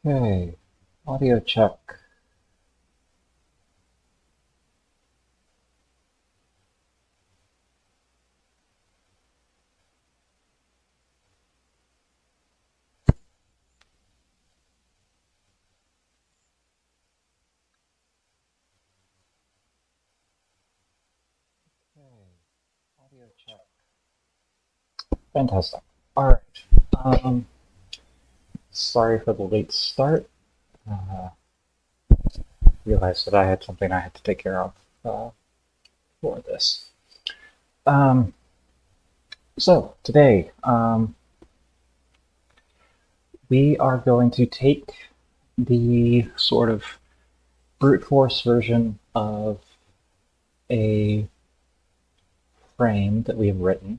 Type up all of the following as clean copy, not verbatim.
Okay, audio check. Okay, audio check. Fantastic. All right. Sorry for the late start. Uh, Realized that I had something I had to take care of for this. Um, so today, we are going to take the sort of brute force version of a frame that we have written,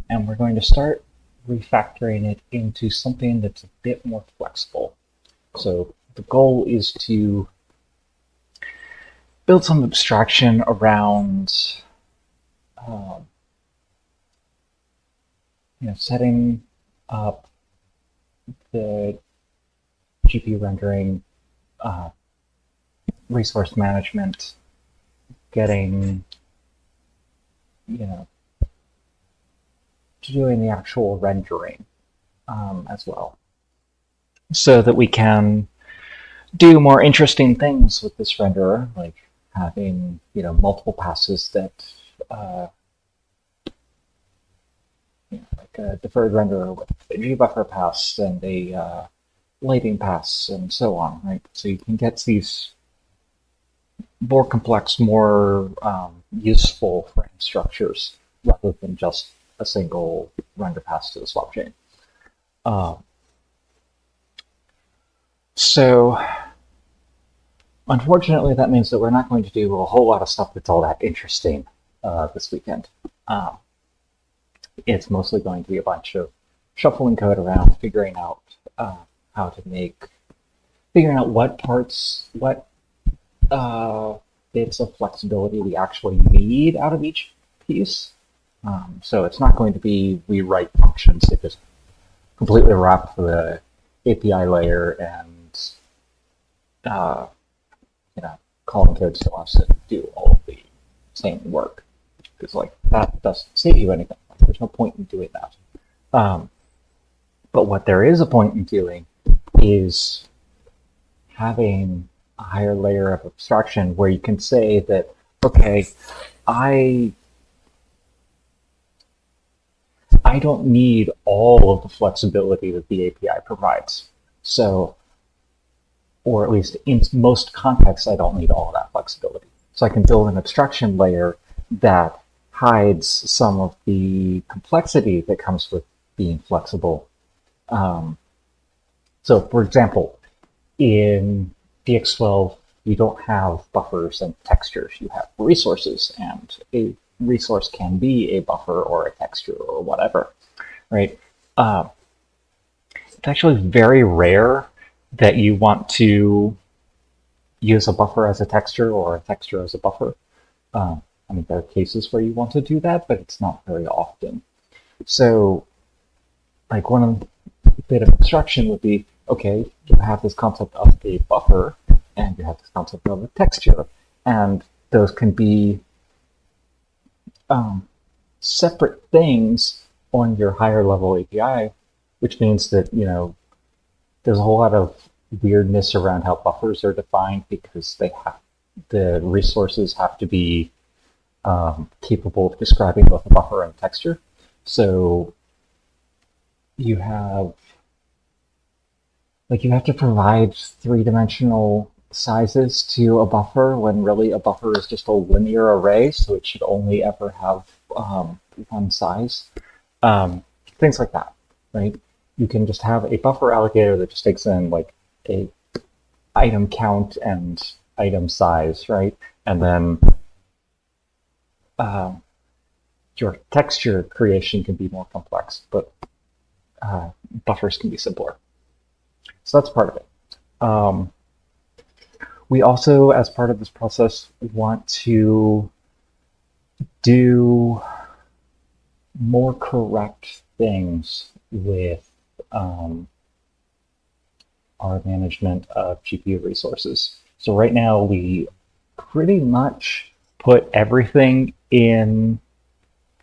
and we're going to start refactoring it into something that's a bit more flexible. So the goal is to build some abstraction around um, setting up the GPU rendering, uh, resource management, getting to doing the actual rendering as well, so that we can do more interesting things with this renderer, like having multiple passes that like a deferred renderer with a gbuffer pass and a lighting pass and so on, right? So you can get these more complex, more useful frame structures rather than just a single render pass to the swap chain. Um, so unfortunately, that means that we're not going to do a whole lot of stuff that's all that interesting this weekend. Um, it's mostly going to be a bunch of shuffling code around, figuring out how to figuring out what parts, what bits of flexibility we actually need out of each piece. So it's not going to be we write functions that just completely wrap the API layer and uh, calling code still has to do all of the same work, because that doesn't save you anything. There's no point in doing that. But what there is a point in doing is having a higher layer of abstraction where you can say that, okay, I don't need all of the flexibility that the API provides. So, or at least in most contexts, I don't need all of that flexibility. So I can build an abstraction layer that hides some of the complexity that comes with being flexible. So for example, in DX12, you don't have buffers and textures. You have resources, and a resource can be a buffer or a texture or whatever, right? It's actually very rare that you want to use a buffer as a texture or a texture as a buffer. I mean, there are cases where you want to do that, but it's not very often. So, like one bit of abstraction would be, okay, you have this concept of a buffer, and you have this concept of a texture, and those can be separate things on your higher level API, which means that there's a whole lot of weirdness around how buffers are defined, because the resources have to be capable of describing both a buffer and a texture. So you have to provide three-dimensional sizes to a buffer when really a buffer is just a linear array, so it should only ever have one size. Things like that, right? You can just have a buffer allocator that just takes in like a item count and item size, right? And then your texture creation can be more complex, but buffers can be simpler. So that's part of it. We also, as part of this process, want to do more correct things with our management of GPU resources. So right now we pretty much put everything in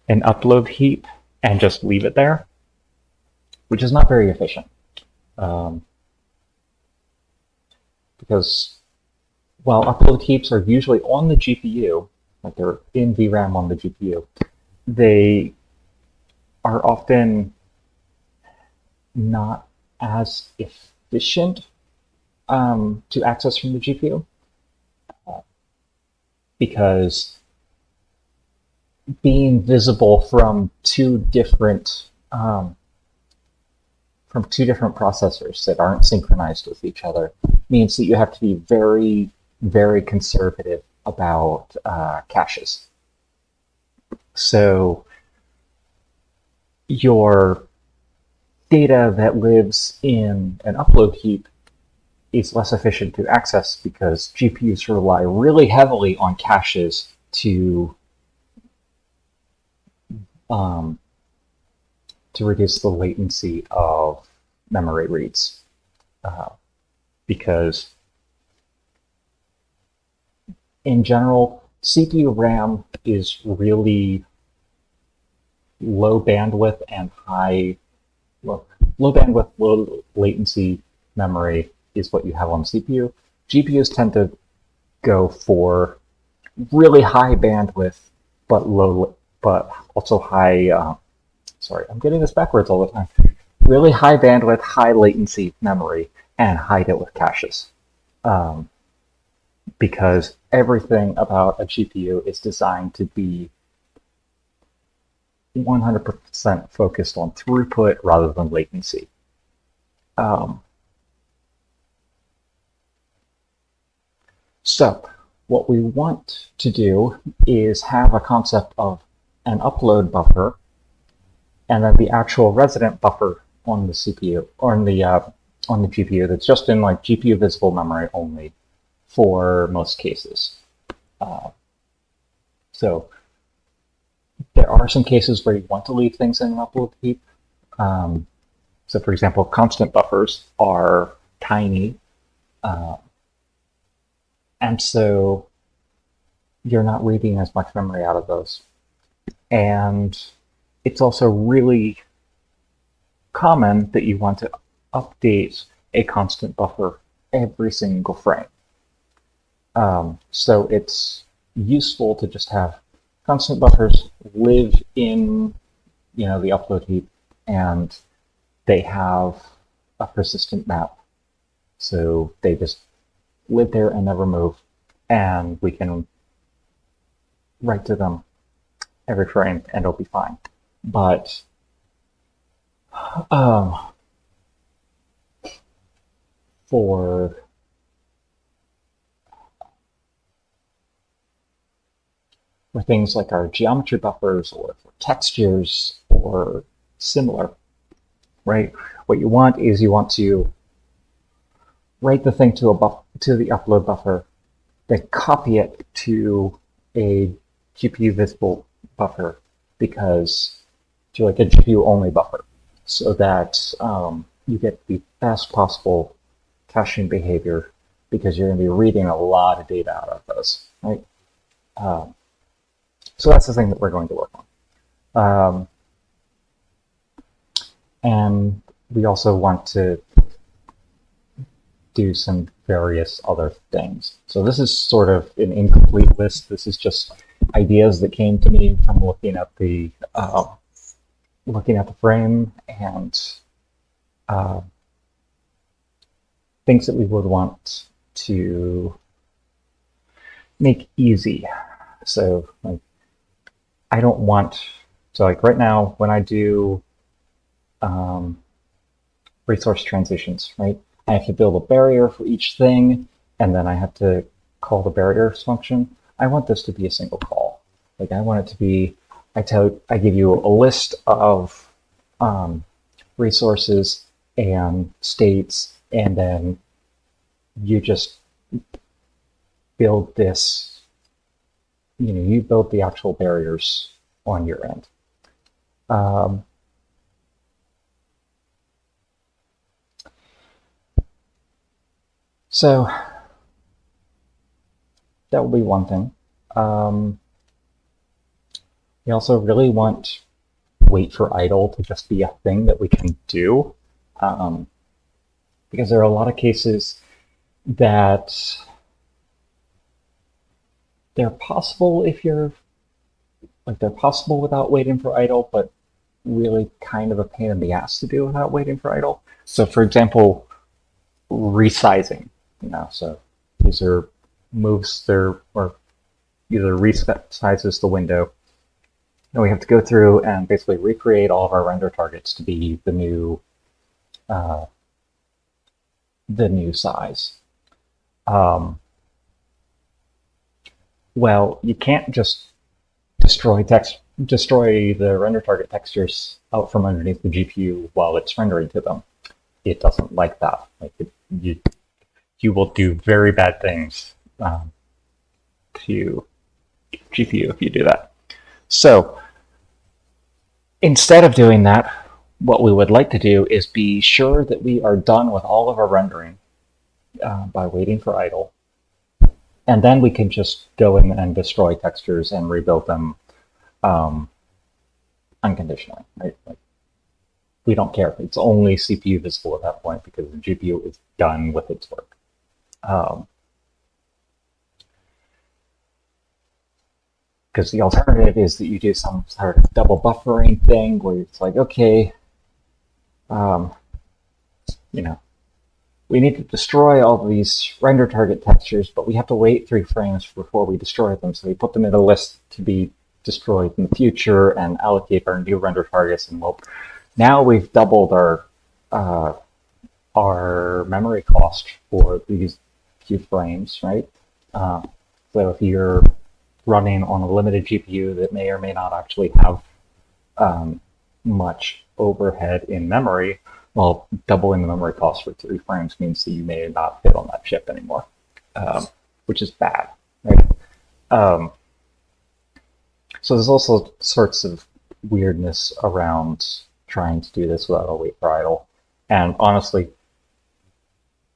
an upload heap and just leave it there, which is not very efficient. Because while upload heaps are usually on the GPU, like they're in VRAM on the GPU, they are often not as efficient to access from the GPU because being visible from two different processors that aren't synchronized with each other means that you have to be very, very conservative about caches. So your data that lives in an upload heap is less efficient to access because GPUs rely really heavily on caches to reduce the latency of memory reads. Because in general, CPU RAM is really low bandwidth and low bandwidth, low latency memory is what you have on CPU. GPUs tend to go for really high bandwidth, but also high. Sorry, I'm getting this backwards all the time. Really high bandwidth, high latency memory, and hide it with caches. Because everything about a GPU is designed to be 100% focused on throughput rather than latency. So what we want to do is have a concept of an upload buffer and then the actual resident buffer on the CPU or on the GPU that's just in like GPU visible memory only for most cases. So there are some cases where you want to leave things in an upload heap. So for example, constant buffers are tiny. And so you're not reading as much memory out of those. And it's also really common that you want to update a constant buffer every single frame. So it's useful to just have constant buffers live in, the upload heap, and they have a persistent map. So they just live there and never move, and we can write to them every frame and it'll be fine. But for things like our geometry buffers or for textures or similar, right? What you want is you want to write the thing to the upload buffer, then copy it to a GPU visible buffer to like a GPU only buffer, so that you get the best possible caching behavior because you're going to be reading a lot of data out of those, right? So that's the thing that we're going to work on. And we also want to do some various other things. So this is sort of an incomplete list. This is just ideas that came to me from looking at the frame and things that we would want to make easy. So like, I don't want, so like right now when I do resource transitions, right? I have to build a barrier for each thing, and then I have to call the barriers function. I want this to be a single call. Like I want it to be, I give you a list of resources and states, and then you just build this, you build the actual barriers on your end. So that will be one thing. We also really want wait for idle to just be a thing that we can do, because there are a lot of cases that they're possible if you're like they're possible without waiting for idle, but really kind of a pain in the ass to do without waiting for idle. So, for example, resizing. So user moves their or either resizes the window, and we have to go through and basically recreate all of our render targets to be the new size. Well, you can't just destroy the render target textures out from underneath the GPU while it's rendering to them. It doesn't like that. You will do very bad things to GPU if you do that. So instead of doing that, what we would like to do is be sure that we are done with all of our rendering by waiting for idle. And then we can just go in and destroy textures and rebuild them unconditionally. Right? We don't care. It's only CPU visible at that point because the GPU is done with its work. Because the alternative is that you do some sort of double buffering thing where it's like, okay, we need to destroy all of these render target textures, but we have to wait 3 frames before we destroy them. So we put them in a list to be destroyed in the future and allocate our new render targets. And well, now we've doubled our memory cost for these few frames, right? So if you're running on a limited GPU that may or may not actually have much overhead in memory, well, doubling the memory cost for 3 frames means that you may not fit on that chip anymore, which is bad, right? So there's also sorts of weirdness around trying to do this without a wait for idle. And honestly,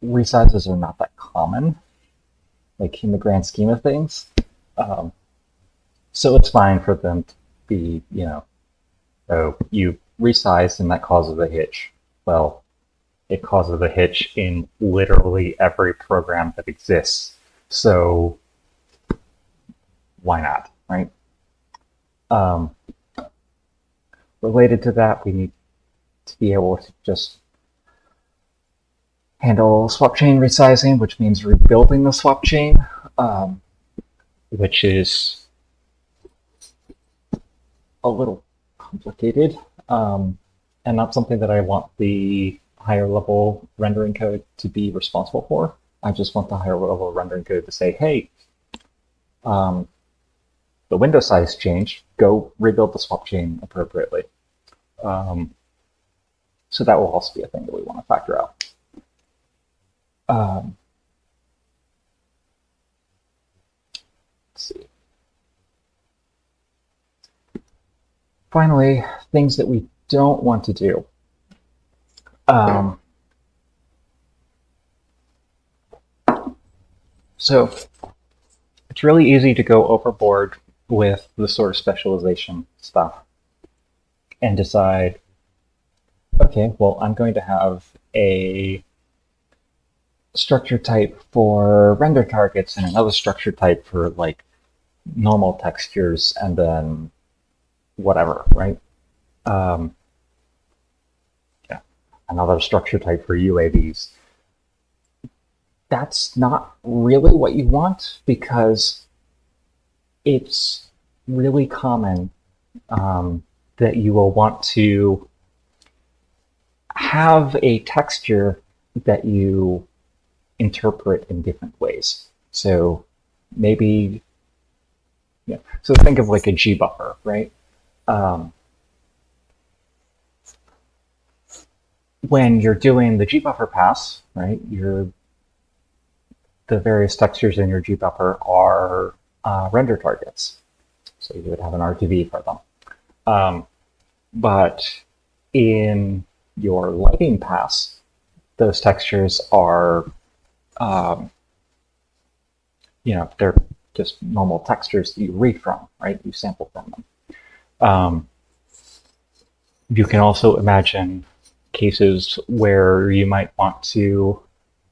resizes are not that common, like in the grand scheme of things. So it's fine for them to be, oh, you resized and that causes a hitch. Well, it causes a hitch in literally every program that exists. So why not, right? Related to that, we need to be able to just handle swap chain resizing, which means rebuilding the swap chain, which is a little complicated, and not something that I want the higher level rendering code to be responsible for. I just want the higher level rendering code to say, hey, the window size changed, go rebuild the swap chain appropriately. So that will also be a thing that we want to factor out. Let's see. Finally, things that we don't want to do. So it's really easy to go overboard with the sort of specialization stuff and decide, okay, well, I'm going to have a structure type for render targets and another structure type for like normal textures and then whatever, right? Yeah, another structure type for UAVs. That's not really what you want because it's really common that you will want to have a texture that you interpret in different ways. So maybe, yeah. So think of like a G buffer, right? When you're doing the G buffer pass, right? The various textures in your G buffer are render targets. So you would have an RTV for them. But in your lighting pass, those textures are they're just normal textures that you read from, right? You sample from them. You can also imagine cases where you might want to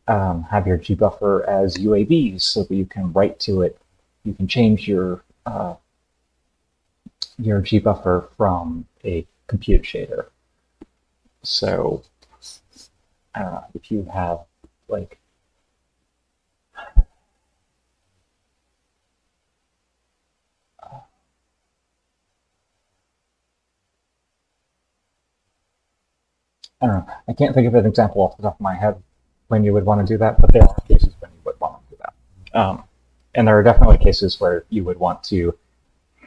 have your gbuffer as UAVs so that you can write to it. You can change your gbuffer from a compute shader. So I don't know if you have like I don't know. I can't think of an example off the top of my head when you would want to do that, but there are cases when you would want to do that. And there are definitely cases where you would want to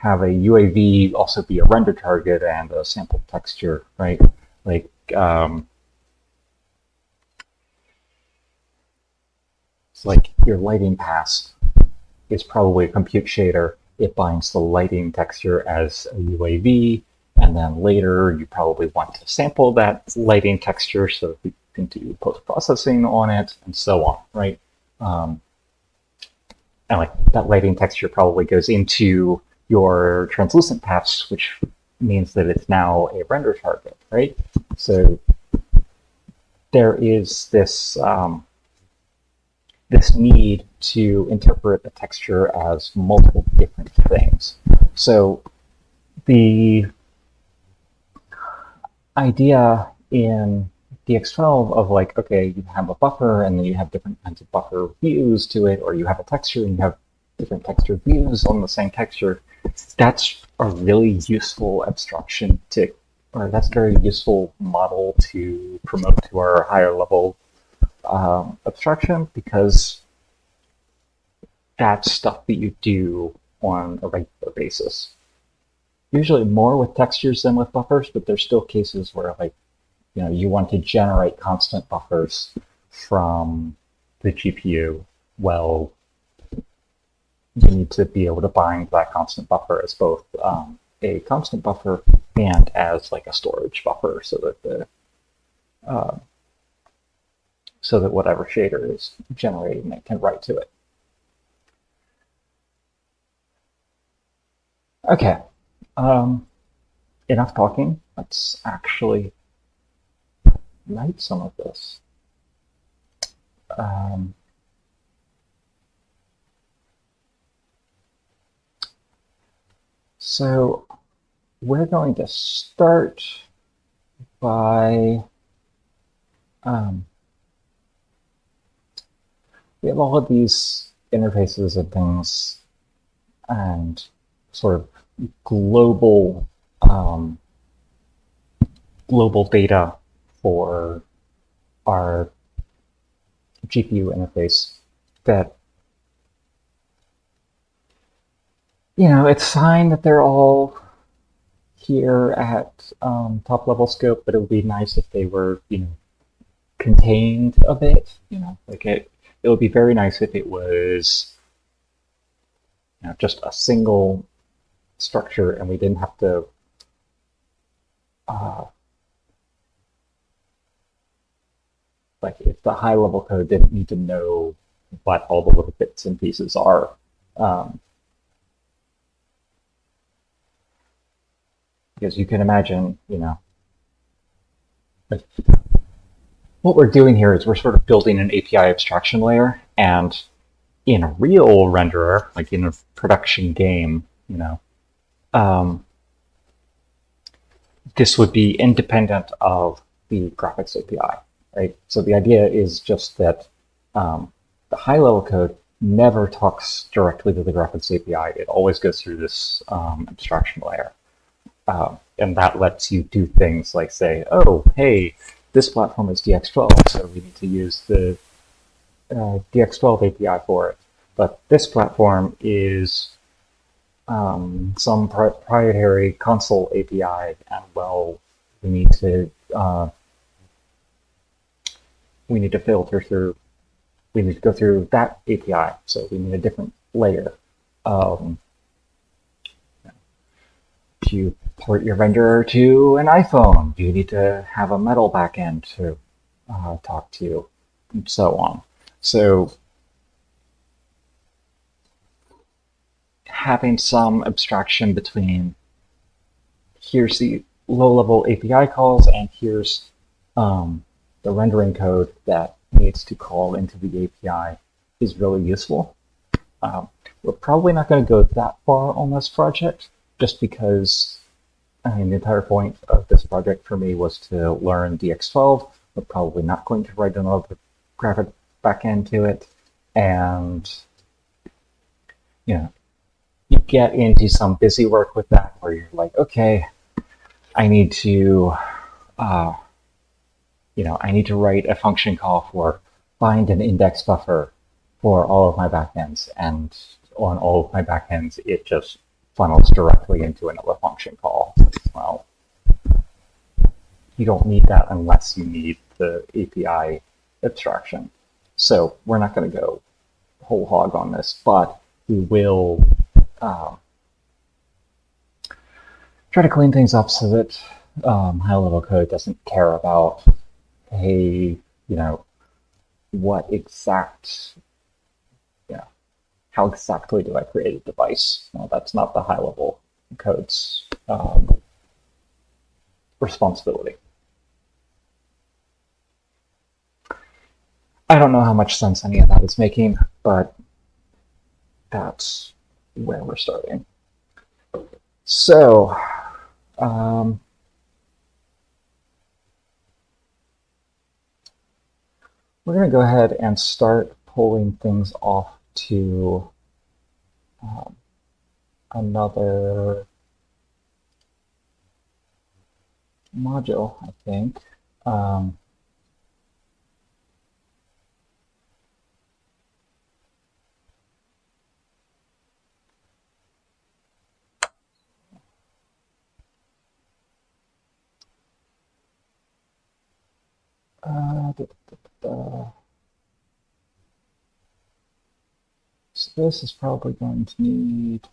have a UAV also be a render target and a sample texture, right? Like, it's like your lighting pass is probably a compute shader. It binds the lighting texture as a UAV, and then later you probably want to sample that lighting texture so that you can do post-processing on it, and so on, right? And like that lighting texture probably goes into your translucent paths, which means that it's now a render target, right? So there is this this need to interpret a texture as multiple different things. So the idea in DX12 of like, okay, you have a buffer and then you have different kinds of buffer views to it, or you have a texture and you have different texture views on the same texture, that's a really useful abstraction to, or that's a very useful model to promote to our higher level abstraction, because that's stuff that you do on a regular basis. Usually more with textures than with buffers, but there's still cases where like, you want to generate constant buffers from the GPU. Well, you need to be able to bind that constant buffer as both a constant buffer and as like a storage buffer, so that the so that whatever shader is generating it can write to it. Okay, enough talking. Let's actually write some of this. So we're going to start by we have all of these interfaces and things and sort of global global data for our GPU interface that, it's fine that they're all here at top level scope, but it would be nice if they were, contained a bit, like it would be very nice if it was, just a single structure and we didn't have to like if the high level code didn't need to know what all the little bits and pieces are. Because you can imagine, like what we're doing here is we're sort of building an API abstraction layer, and in a real renderer, like in a production game, this would be independent of the graphics API, right? So the idea is just that the high-level code never talks directly to the graphics API. It always goes through this abstraction layer. And that lets you do things like say, oh, hey, this platform is DX12, so we need to use the DX12 API for it. But this platform is some proprietary console API, and well, we need to filter through. We need to go through that API, so we need a different layer. Do you port your renderer to an iPhone? Do you need to have a metal backend to talk to, and so on? So having some abstraction between here's the low-level API calls and here's the rendering code that needs to call into the API is really useful. We're probably not going to go that far on this project, just because the entire point of this project for me was to learn DX12. We're probably not going to write another graphic backend to it, and you get into some busy work with that where you're like, okay, I need to write a function call for find an index buffer for all of my backends, and on all of my backends, it just funnels directly into another function call. Well, you don't need that unless you need the API abstraction. So we're not going to go whole hog on this, but we will try to clean things up so that high-level code doesn't care about, hey, how exactly do I create a device? Well, that's not the high-level code's responsibility. I don't know how much sense any of that is making, but that's where we're starting. So, we're going to go ahead and start pulling things off to another module, I think. So this is probably going to need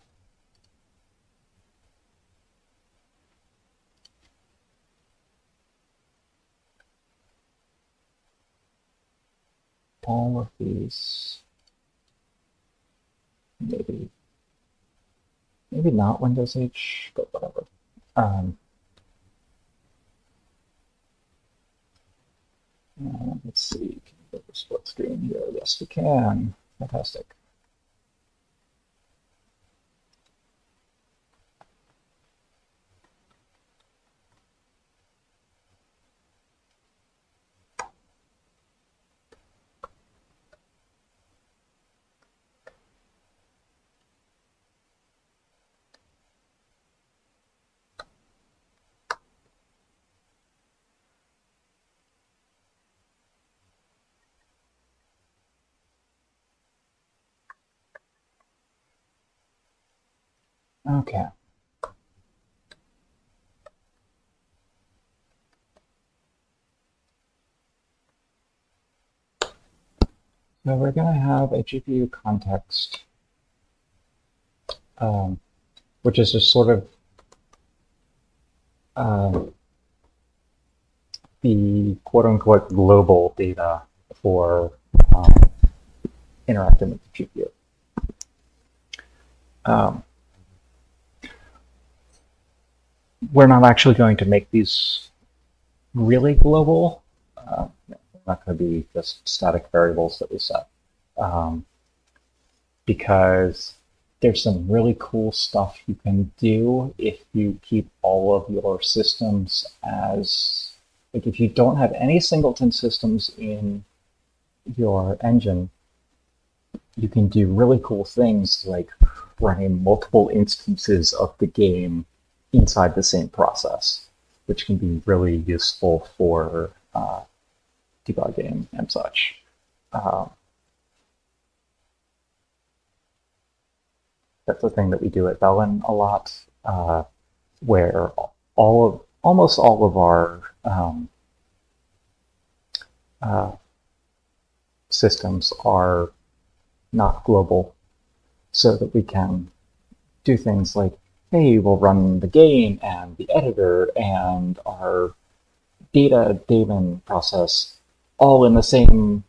all of these. Maybe not Windows H, but whatever. Let's see, can we get the split screen here? Yes, we can. Fantastic. Okay. So we're going to have a GPU context, which is just sort of the quote-unquote global data for interacting with the GPU. We're not actually going to make these really global. Not going to be just static variables that we set, because there's some really cool stuff you can do if you keep all of your systems as, like, if you don't have any singleton systems in your engine, you can do really cool things like running multiple instances of the game inside the same process, which can be really useful for debugging and such. That's a thing that we do at Bellin a lot, where almost all of our systems are not global, so that we can do things like, hey, we'll run the game and the editor and our data daemon process all in the same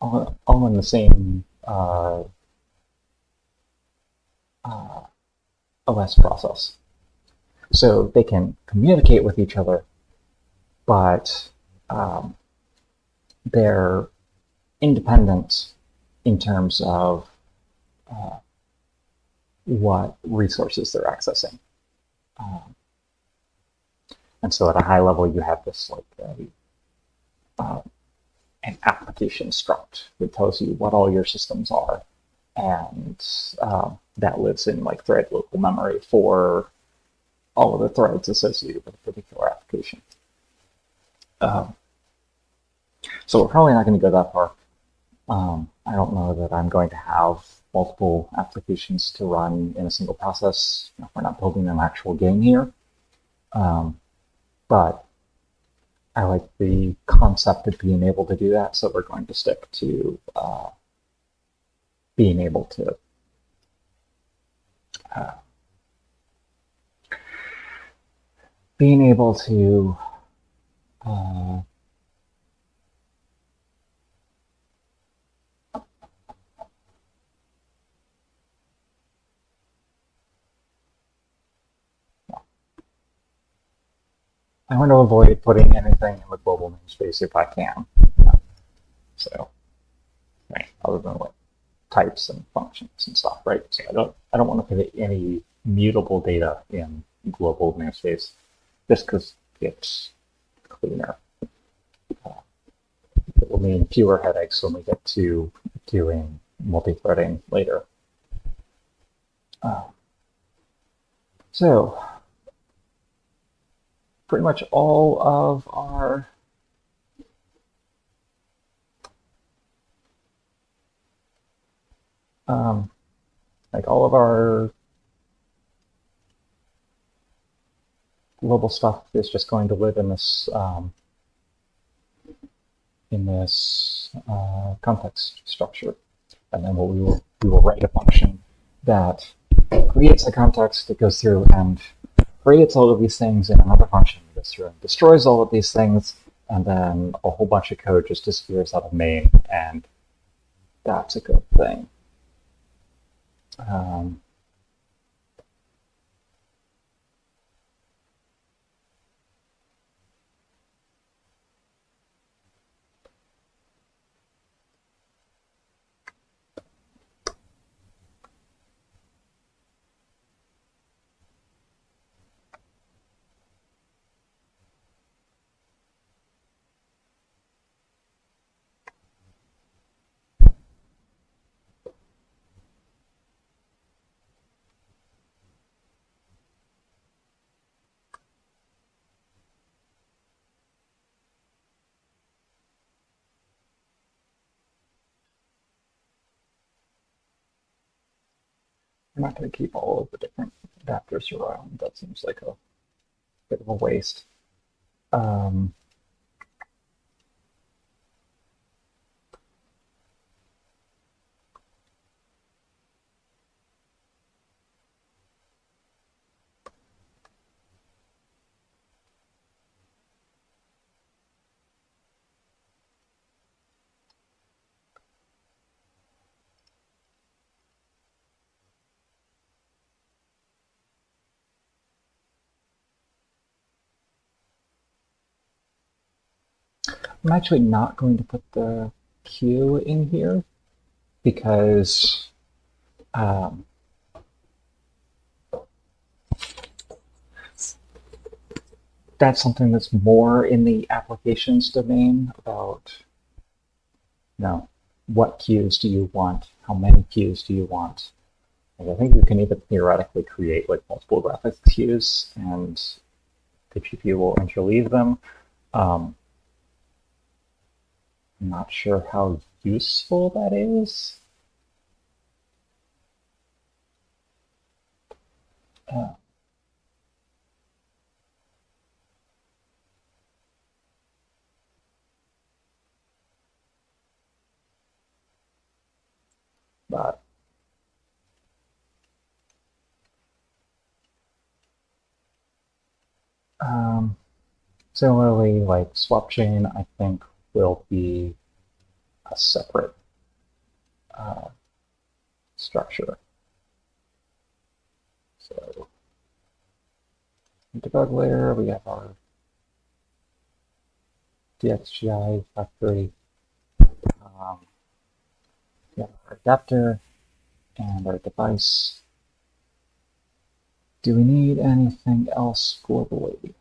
all in the same OS process. So they can communicate with each other, but they're independent in terms of what resources they're accessing. And so at a high level, you have this like an application struct that tells you what all your systems are, and that lives in like thread local memory for all of the threads associated with a particular application. So we're probably not going to go that far. I don't know that I'm going to have multiple applications to run in a single process. We're not building an actual game here. But I like the concept of being able to do that, so we're going to stick to being able to I want to avoid putting anything in the global namespace if I can. So, right, other than like types and functions and stuff, right? So I don't want to put any mutable data in global namespace just because it's cleaner. It will mean fewer headaches when we get to doing multi-threading later. So pretty much all of our like all of our global stuff is just going to live in this context structure, and then we will write a function that creates a context that goes through and creates all of these things in another function that goes through and destroys all of these things, and then a whole bunch of code just disappears out of main, and that's a good thing. I'm not going to keep all of the different adapters around. That seems like a bit of a waste. I'm actually not going to put the queue in here because that's something that's more in the applications domain about, what queues do you want? How many queues do you want? And I think you can even theoretically create like multiple graphics queues, and the GPU will interleave them. I'm not sure how useful that is. But similarly, like swap chain, I think will be a separate structure. So debug layer, we have our DXGI factory, we have our adapter and our device. Do we need anything else globally?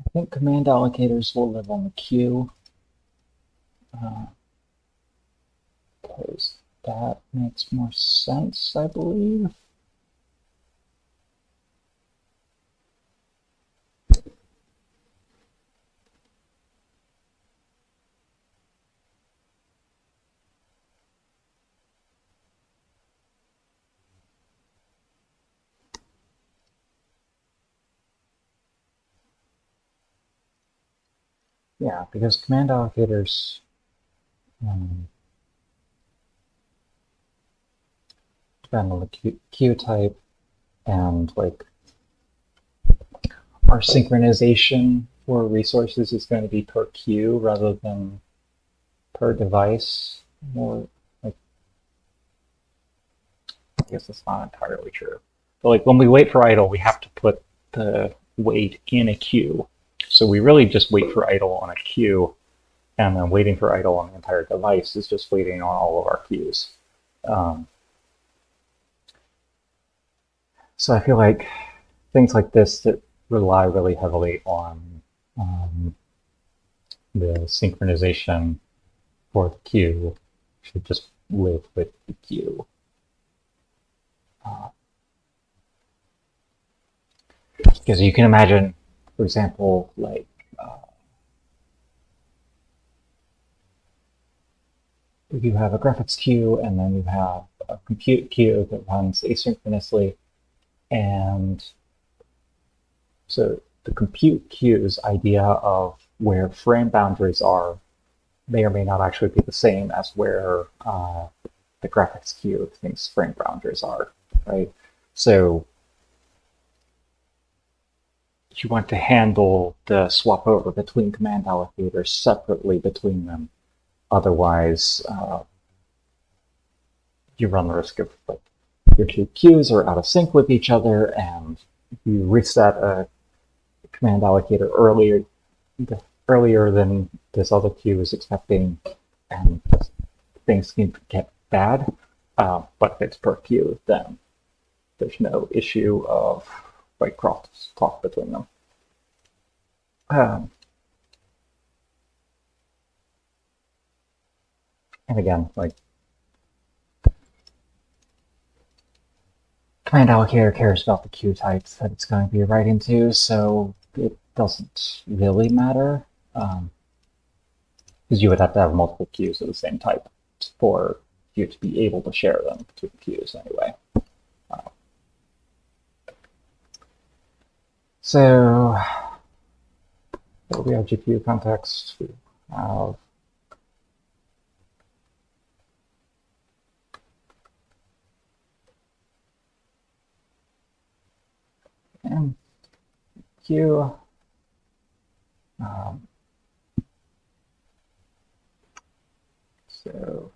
I think command allocators will live on the queue, because that makes more sense, I believe. Yeah, because command allocators depend on the queue type, and like our synchronization for resources is going to be per queue rather than per device. More like, I guess that's not entirely true. But like when we wait for idle, we have to put the wait in a queue. So we really just wait for idle on a queue, and then waiting for idle on the entire device is just waiting on all of our queues. So I feel like things like this that rely really heavily on the synchronization for the queue should just live with the queue. Because you can imagine, for example, like you have a graphics queue, and then you have a compute queue that runs asynchronously, and so the compute queue's idea of where frame boundaries are may or may not actually be the same as where the graphics queue thinks frame boundaries are, right? So you want to handle the swap over between command allocators separately between them. Otherwise, you run the risk of like your two queues are out of sync with each other, and you reset a command allocator earlier than this other queue is expecting, and things can get bad. But if it's per queue, then there's no issue of like cross talk between them. And again, like command allocator cares about the queue types that it's going to be writing to, so it doesn't really matter. Because you would have to have multiple queues of the same type for you to be able to share them between queues anyway. So that will be our GPU context. We have queue. So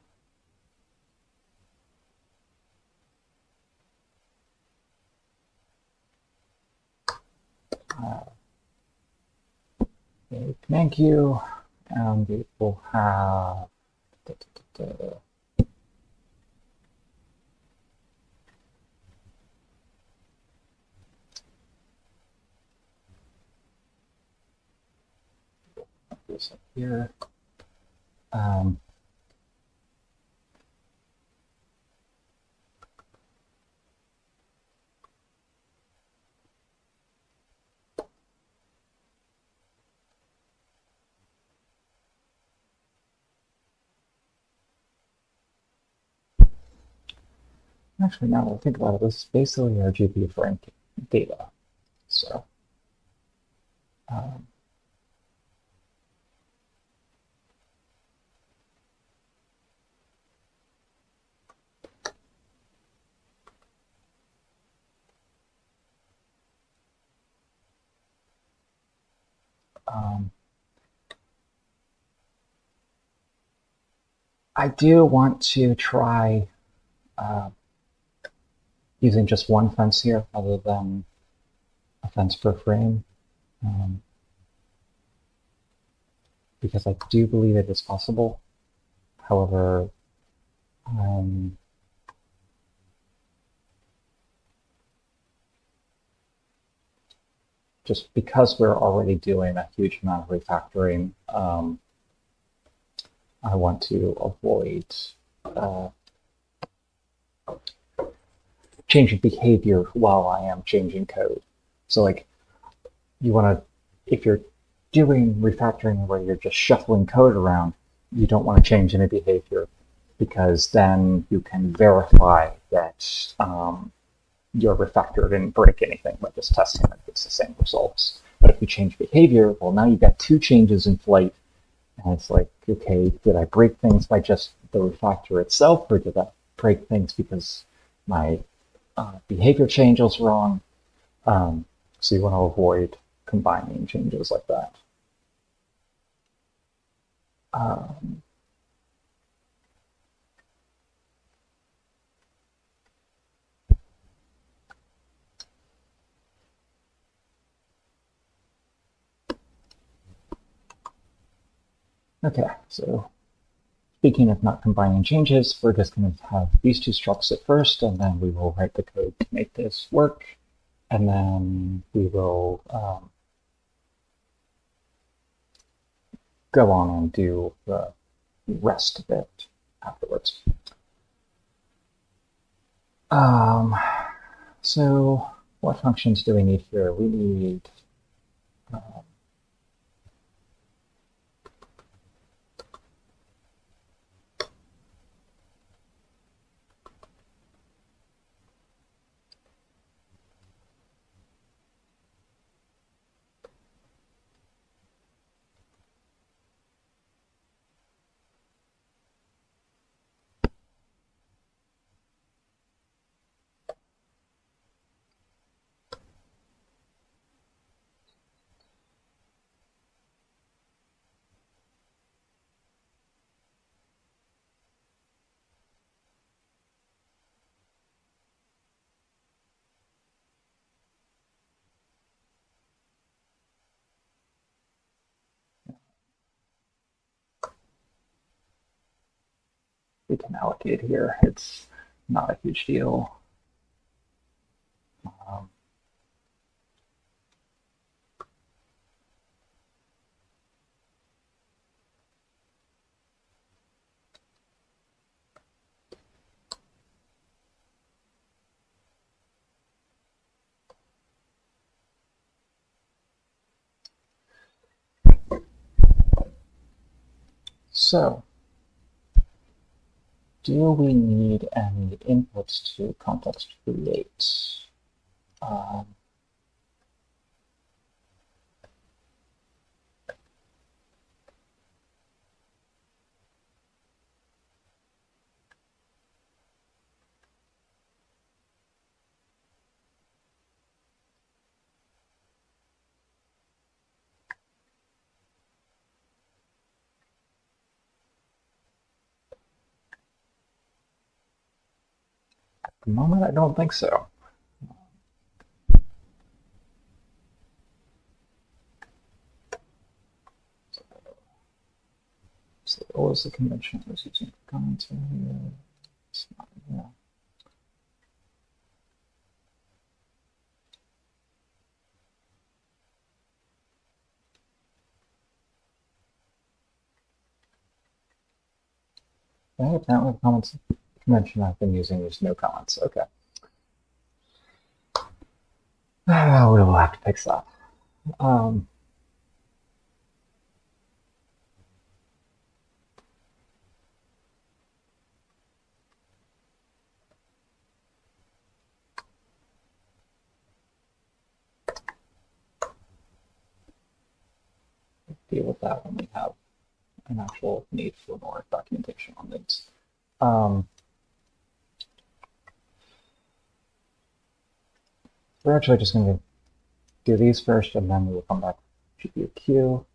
a command queue, and it will have this up here. Actually, now that I think about it, this is basically our GPU frame data. So, um, um, I do want to try uh, using just one fence here rather than a fence per frame, because I do believe it is possible. However, just because we're already doing a huge amount of refactoring, I want to avoid changing behavior while I am changing code. So like you want to, if you're doing refactoring where you're just shuffling code around, you don't want to change any behavior, because then you can verify that your refactor didn't break anything by just testing it. It's the same results. But if you change behavior, well, now you've got two changes in flight, and it's like, okay, did I break things by just the refactor itself, or did I break things because my behavior change was wrong? So you want to avoid combining changes like that. Um, okay, so speaking of not combining changes, we're just going to have these two structs at first, and then we will write the code to make this work, and then we will go on and do the rest of it afterwards. So what functions do we need here? We need we can allocate here. It's not a huge deal. So do we need any inputs to context create? At the moment, I don't think so. So what was the convention I was using for commentary? It's not, yeah. Yeah, apparently the comments convention I've been using is no comments. Okay. We will have to fix that. deal with that when we have an actual need for more documentation on things. We're actually just going to do these first, and then we'll come back to GPU queue.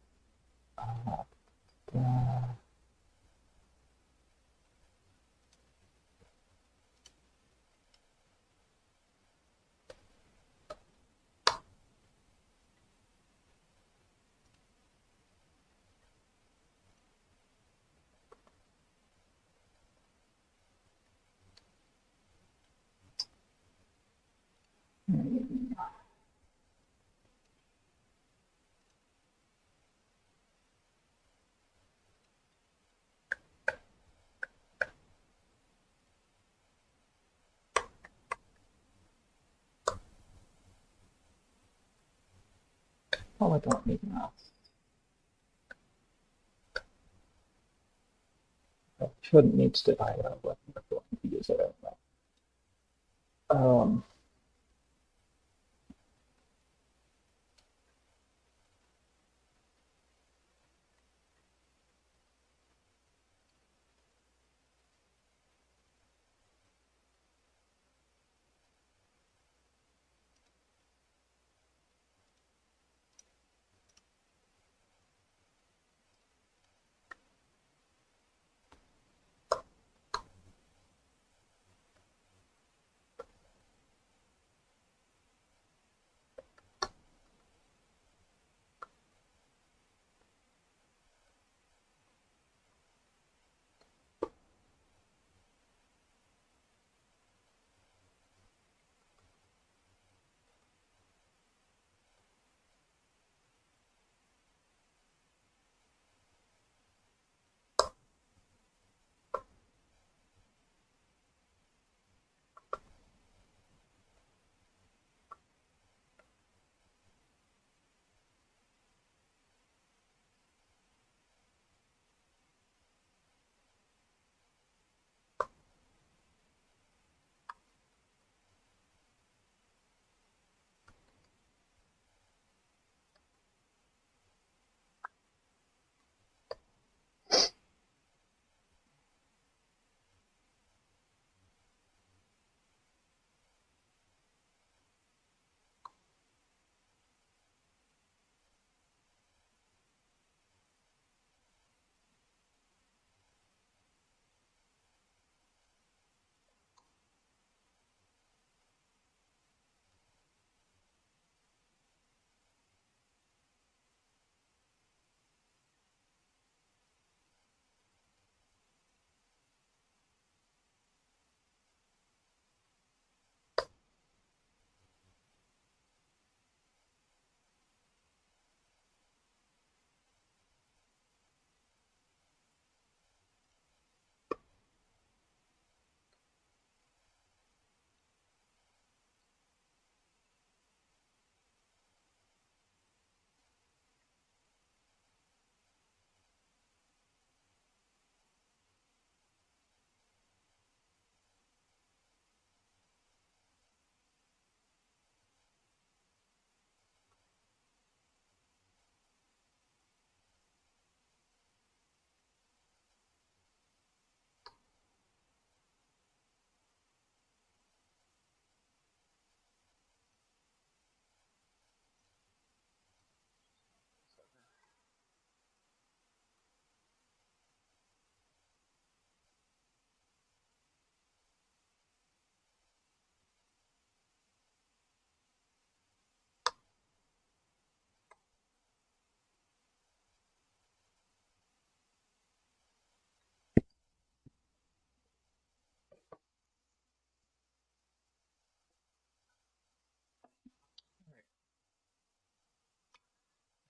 Oh, I don't need math. I shouldn't need to divide out what we're going to use it anyway.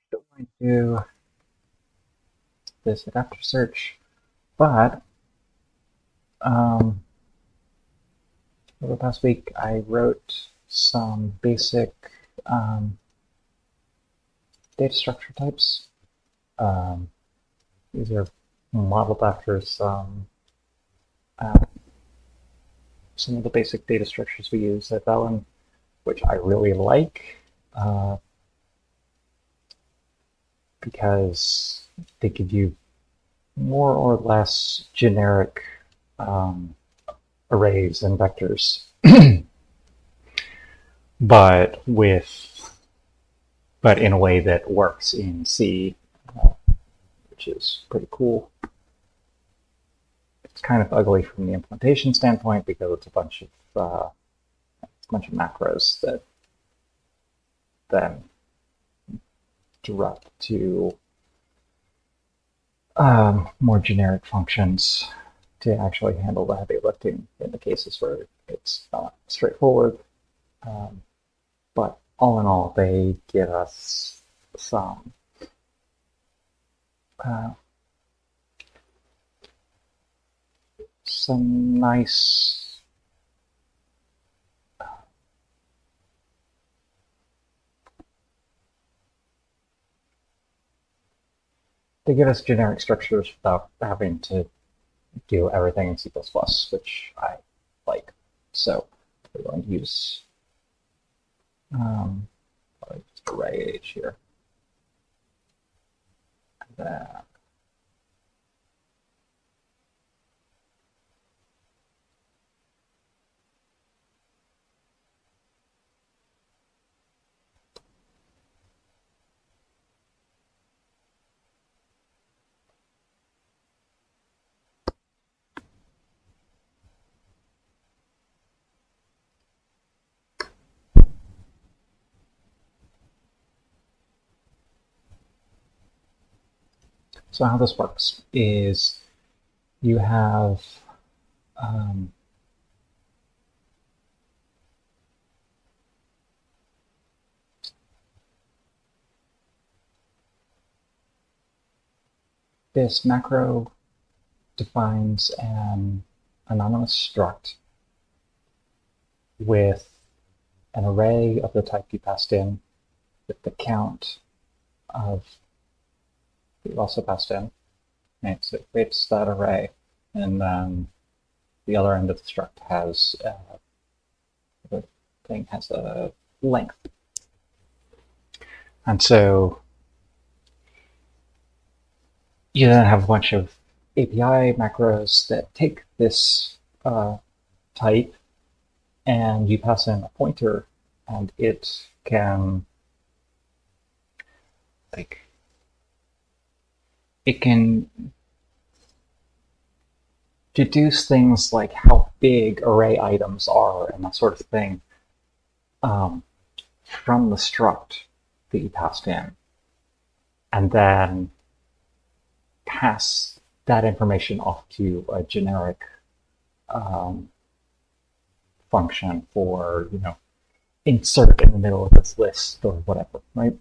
Still going to do this adapter search, but over the past week I wrote some basic data structure types. These are modeled after some of the basic data structures we use at Velen, which I really like. because they give you more or less generic arrays and vectors, but in a way that works in C, which is pretty cool. It's kind of ugly from the implementation standpoint because it's a bunch of macros that then direct to more generic functions to actually handle the heavy lifting in the cases where it's not straightforward. But all in all, they give us some nice they give us generic structures without having to do everything in C++, which I like. So we're going to use array age here. And then so how this works is you have this macro defines an anonymous struct with an array of the type you passed in, with the count of you also passed in. Right, so it creates that array, and then the other end of the struct has the thing has a length, and so you then have a bunch of API macros that take this type, and you pass in a pointer, and it can deduce things like how big array items are and that sort of thing from the struct that you passed in, and then pass that information off to a generic function for, insert in the middle of this list or whatever, right?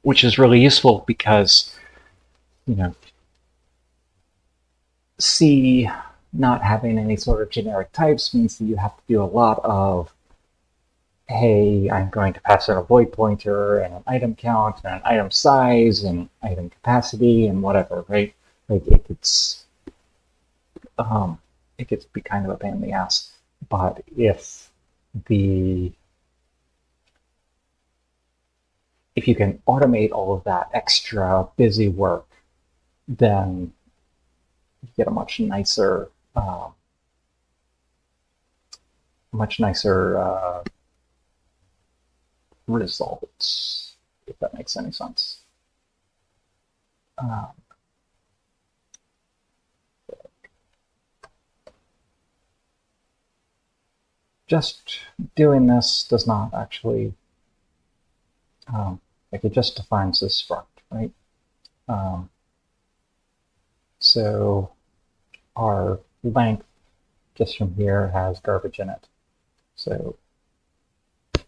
Which is really useful because, C not having any sort of generic types means that you have to do a lot of, hey, I'm going to pass in a void pointer and an item count and an item size and item capacity and whatever, right? Like it gets to be kind of a pain in the ass. But if you can automate all of that extra busy work, then you get a much nicer results, if that makes any sense. Just doing this does not actually, it just defines this struct, right? So our length just from here has garbage in it. So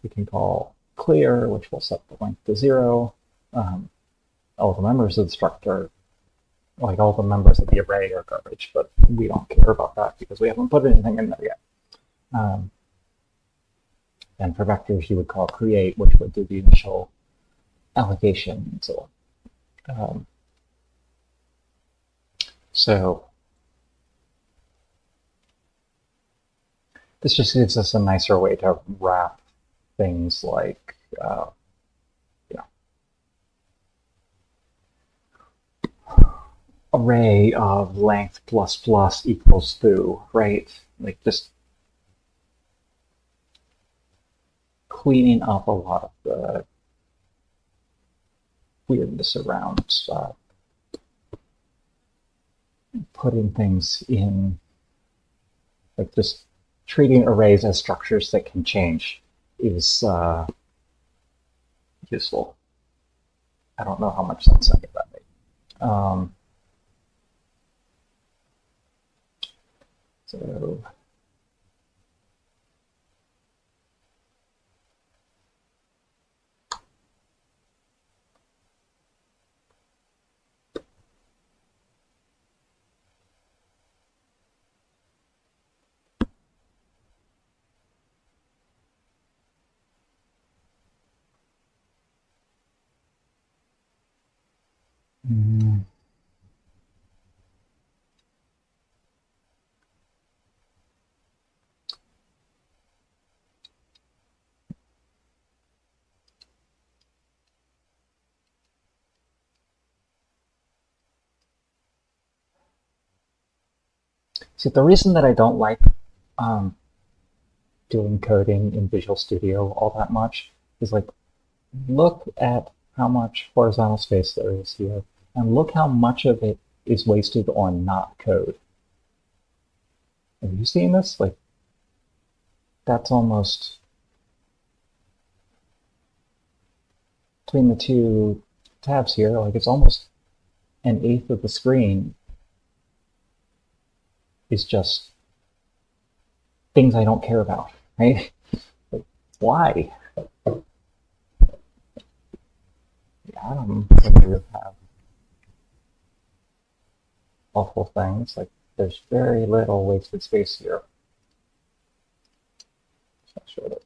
we can call clear, which will set the length to 0. All the members of the struct are, like all the members of the array are garbage, but we don't care about that because we haven't put anything in there yet. And for vectors, you would call create, which would do the initial allocation and so on. So this just gives us a nicer way to wrap things like, array of length plus plus equals foo, right? Like just cleaning up a lot of the weirdness around putting things in, like just treating arrays as structures that can change is useful. I don't know how much sense any of that made. So see, the reason that I don't like um, doing coding in Visual Studio all that much is like, look at how much horizontal space there is here, and look how much of it is wasted on not code. Have you seen this? Like, that's almost, between the two tabs here, like it's almost an eighth of the screen is just things I don't care about, right? Like, why? The atom would have awful things. Like, there's very little wasted space here. So I showed it.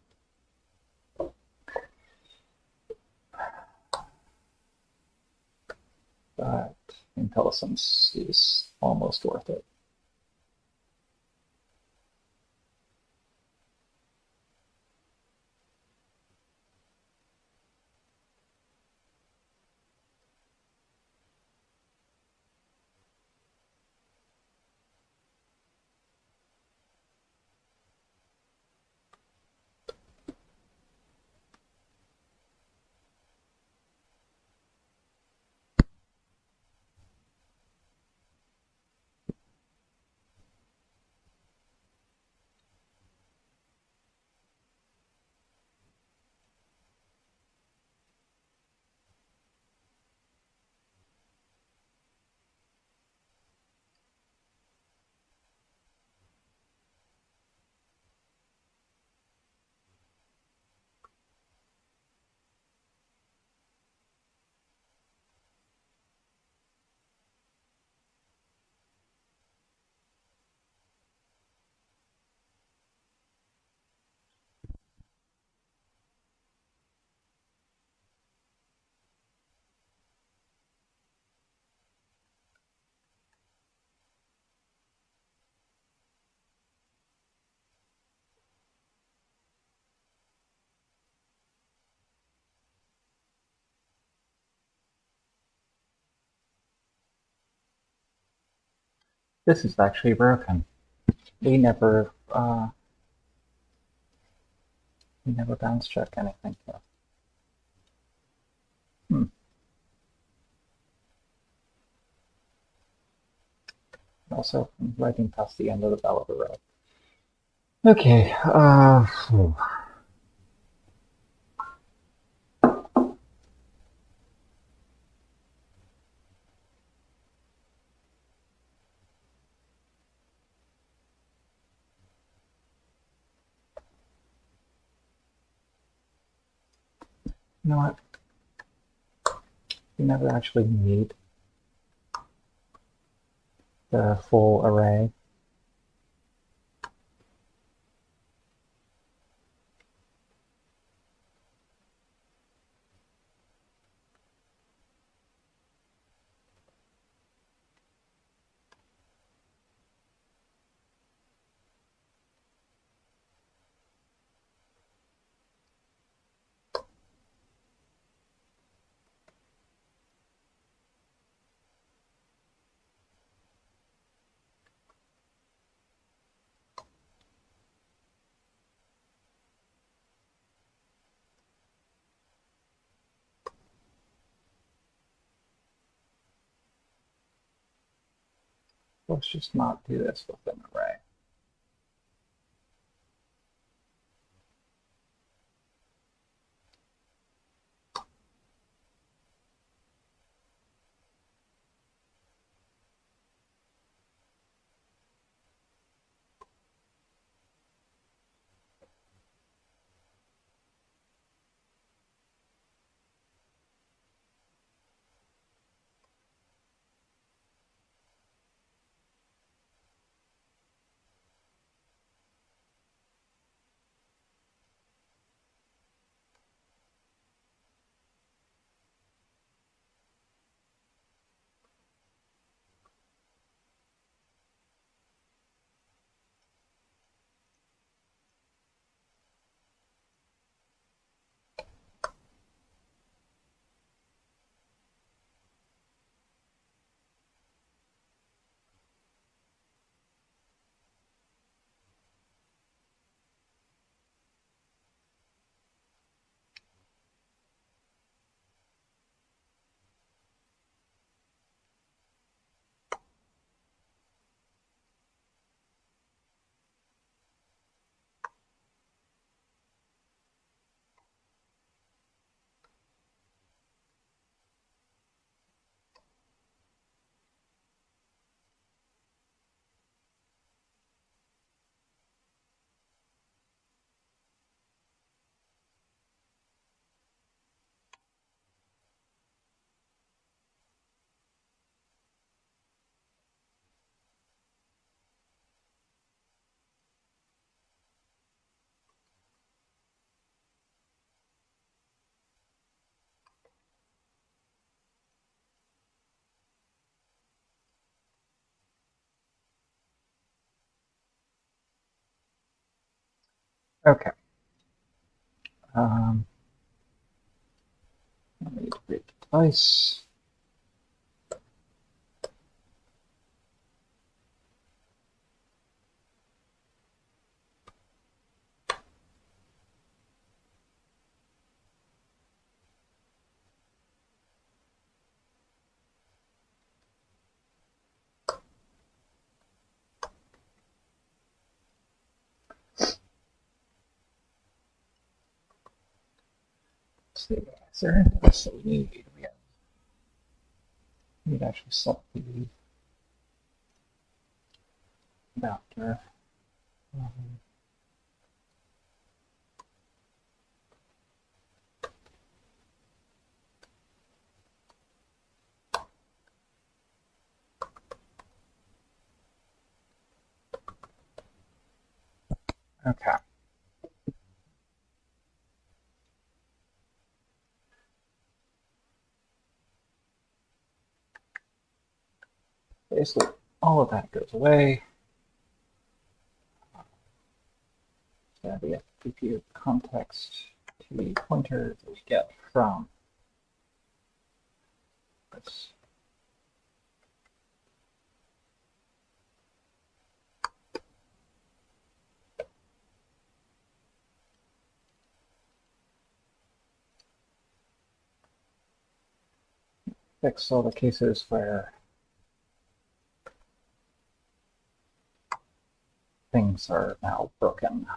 But IntelliSense is almost worth it. This is actually broken. We never bounce check anything here. Also, I'm writing past the end of the bell of the row. Okay. You know what? You never actually need the full array. Let's just not do this with an array. Okay. Let me create the device. Let's see, is there anything else that we need? We need to actually set the adapter. Okay. Basically, all of that goes away. So we have to compute context to the pointer that we get from this. Fix all the cases where things are now broken.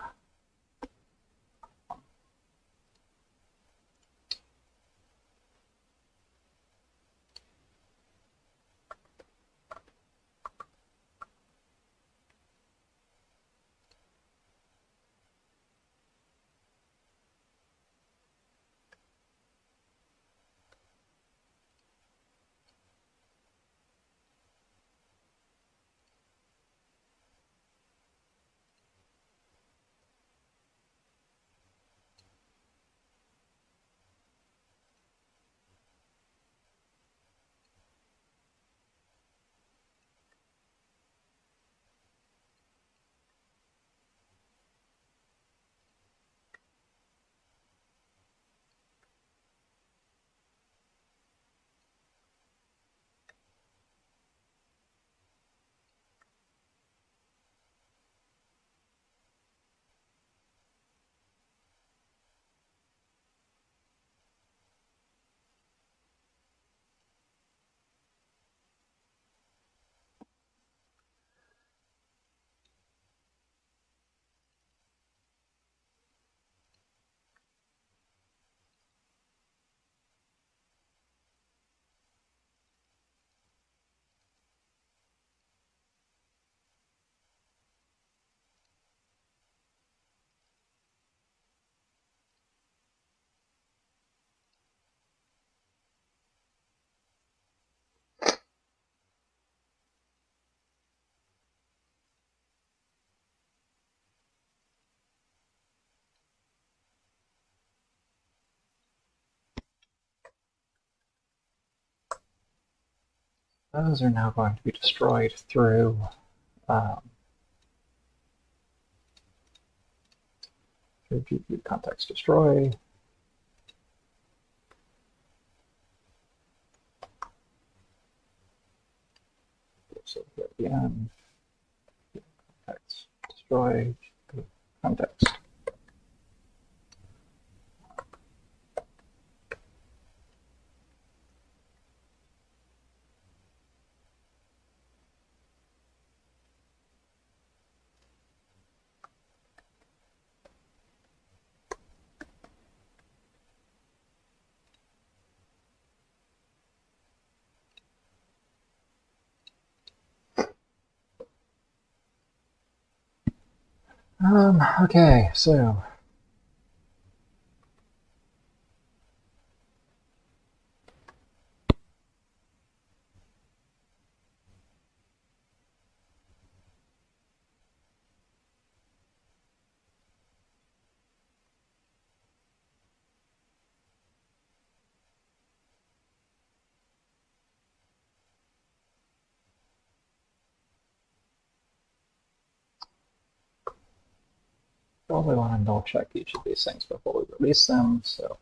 Those are now going to be destroyed through GPU context destroy. So here at the end, context destroy context. Okay, so probably want to null check each of these things before we release them. So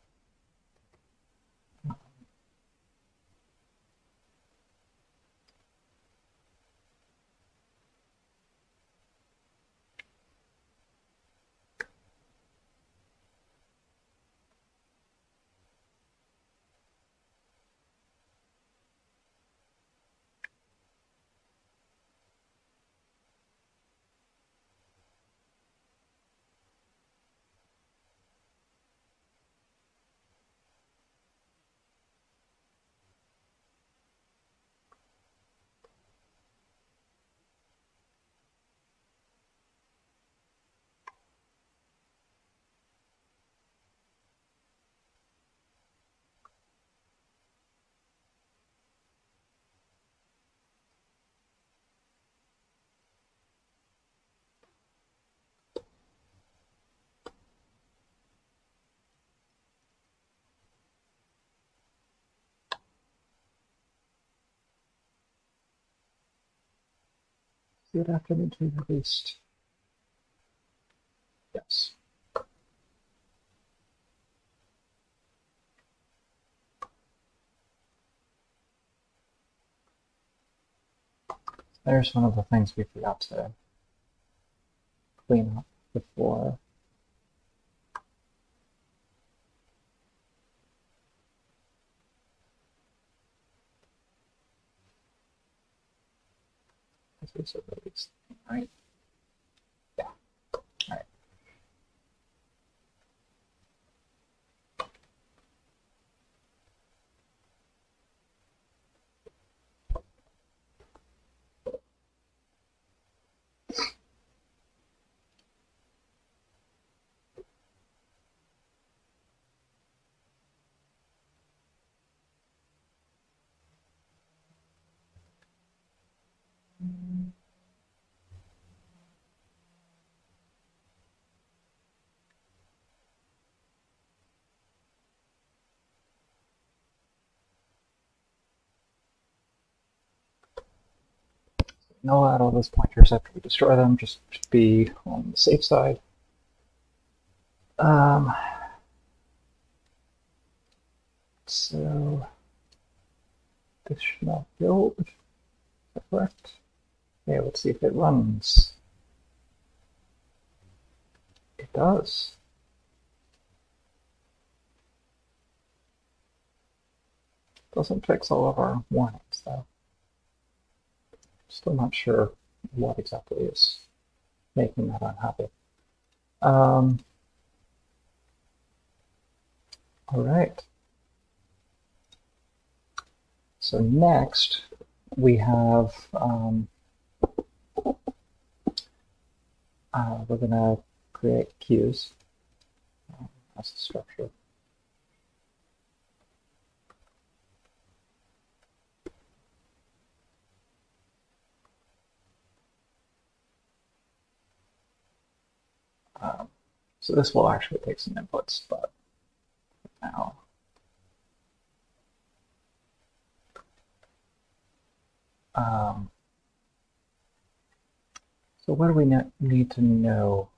good afternoon to be released. Yes. There's one of the things we forgot to clean up before. This is a release thing, right? Yeah. All right. Null out all those pointers after we destroy them, just to be on the safe side. So this should not build. Is that correct? Yeah, let's see if it runs. It does. Doesn't fix all of our warnings, though. Still not sure what exactly is making that unhappy. All right. So next, we have, we're going to create queues as a structure. So this will actually take some inputs, but now So what do we need to know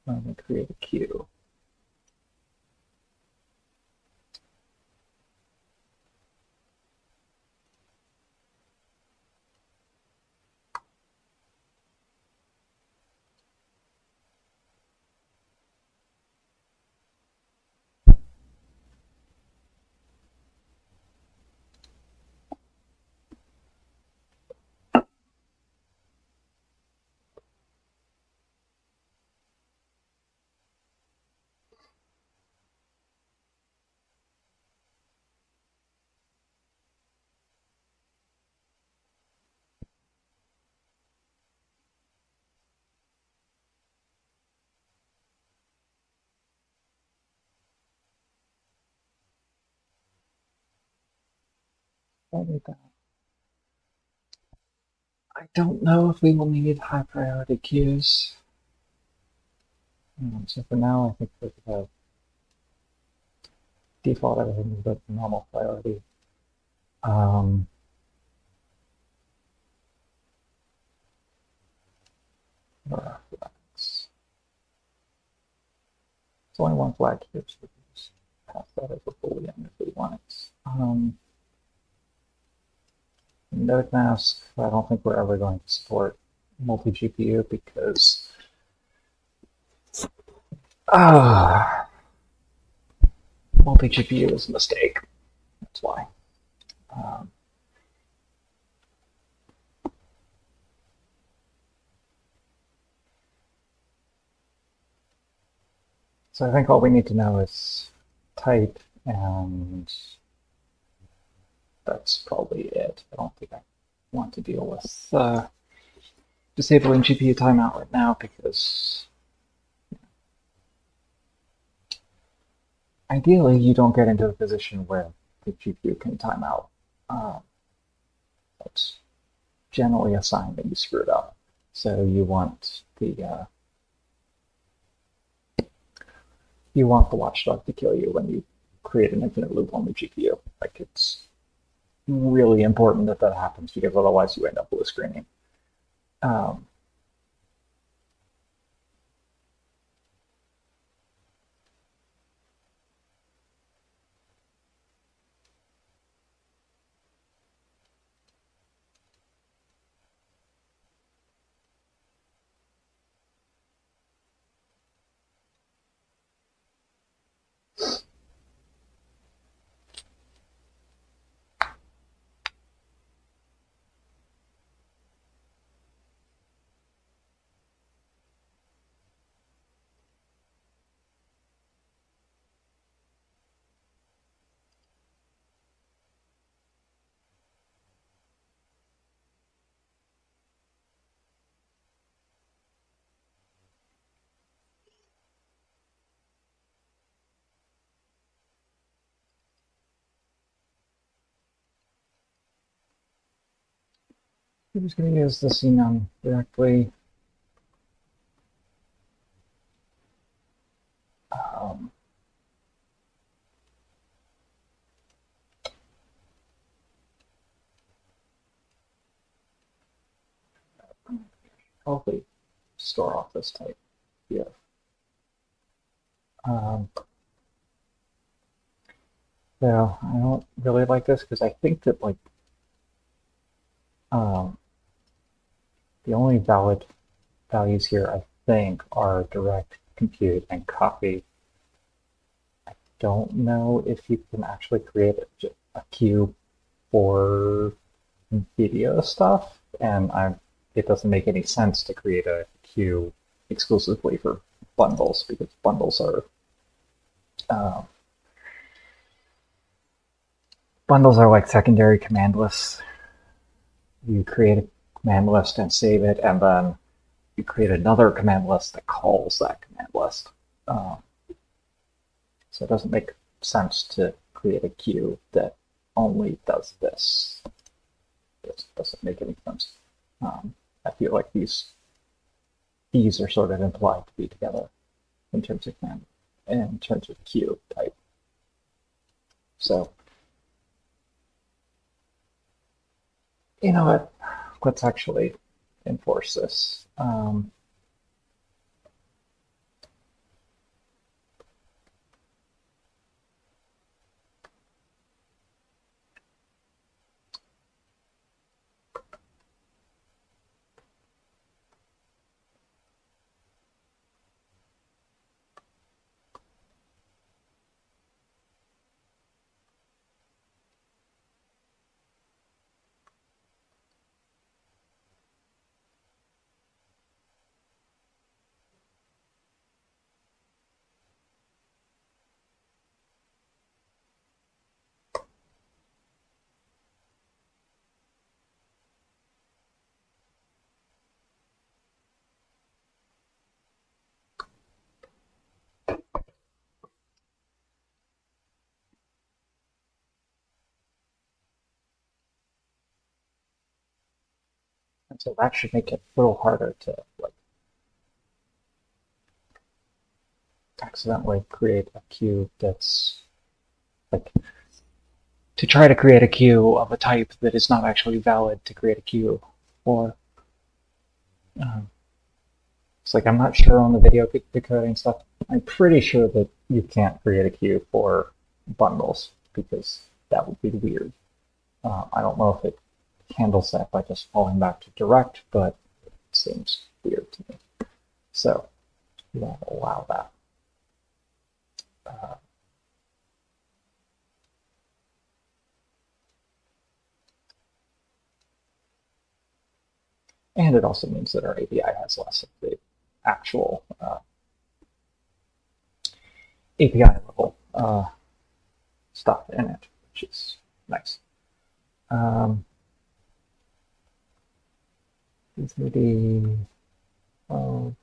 when we create a queue? I don't know if we will need high priority queues. So for now, I think we're going to default everything but normal priority. Flags. There's only one flag here, so we can just pass that as a boolean if we want it. Node mask, I don't think we're ever going to support multi-GPU because multi-GPU is a mistake. That's why. So I think all we need to know is type, and that's probably it. I don't think I want to deal with disabling GPU timeout right now because ideally you don't get into a position where the GPU can time out. That's generally a sign that you screwed up. So you want the watchdog to kill you when you create an infinite loop on the GPU. Like, it's really important that that happens because otherwise you end up blue screening. I'm just going to use the CNUN directly. Probably store off this type here. So I don't really like this because I think that like the only valid values here I think are direct compute and copy. I don't know if you can actually create a queue for video stuff, and it doesn't make any sense to create a queue exclusively for bundles because bundles are like secondary command lists. You create a command list and save it, and then you create another command list that calls that command list. So it doesn't make sense to create a queue that only does this. This doesn't make any sense. I feel like these are sort of implied to be together in terms of command, in terms of queue type. So You know what? Let's actually enforce this. And so that should make it a little harder to like accidentally create a queue that's like to try to create a queue of a type that is not actually valid to create a queue for. It's like I'm not sure on the video decoding stuff. I'm pretty sure that you can't create a queue for bundles because that would be weird. I don't know if it handles that by just falling back to direct, but it seems weird to me. So we won't allow that. And it also means that our API has less of the actual API level stuff in it, which is nice. 3D, oh,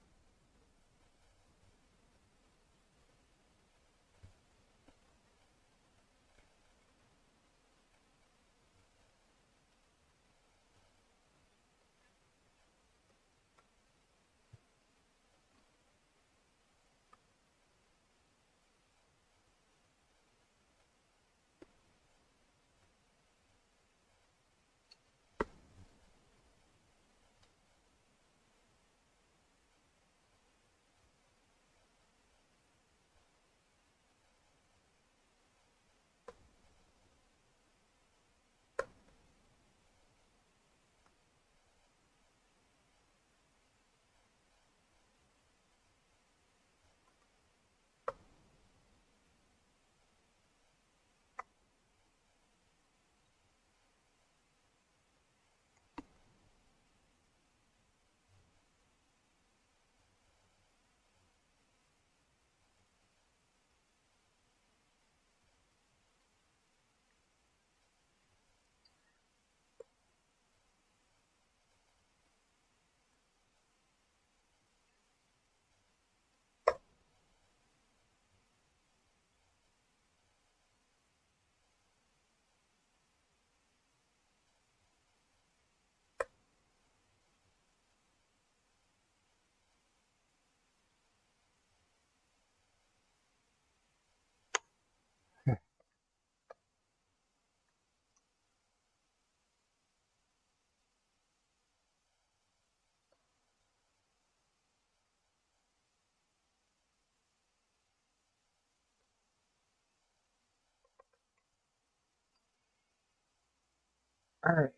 all right.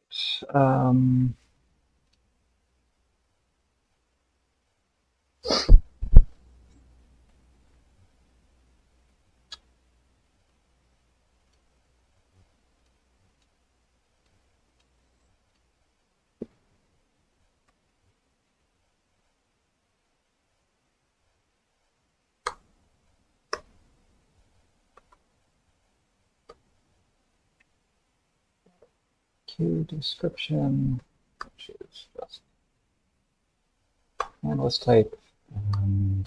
Queue description, which is just analyst type, and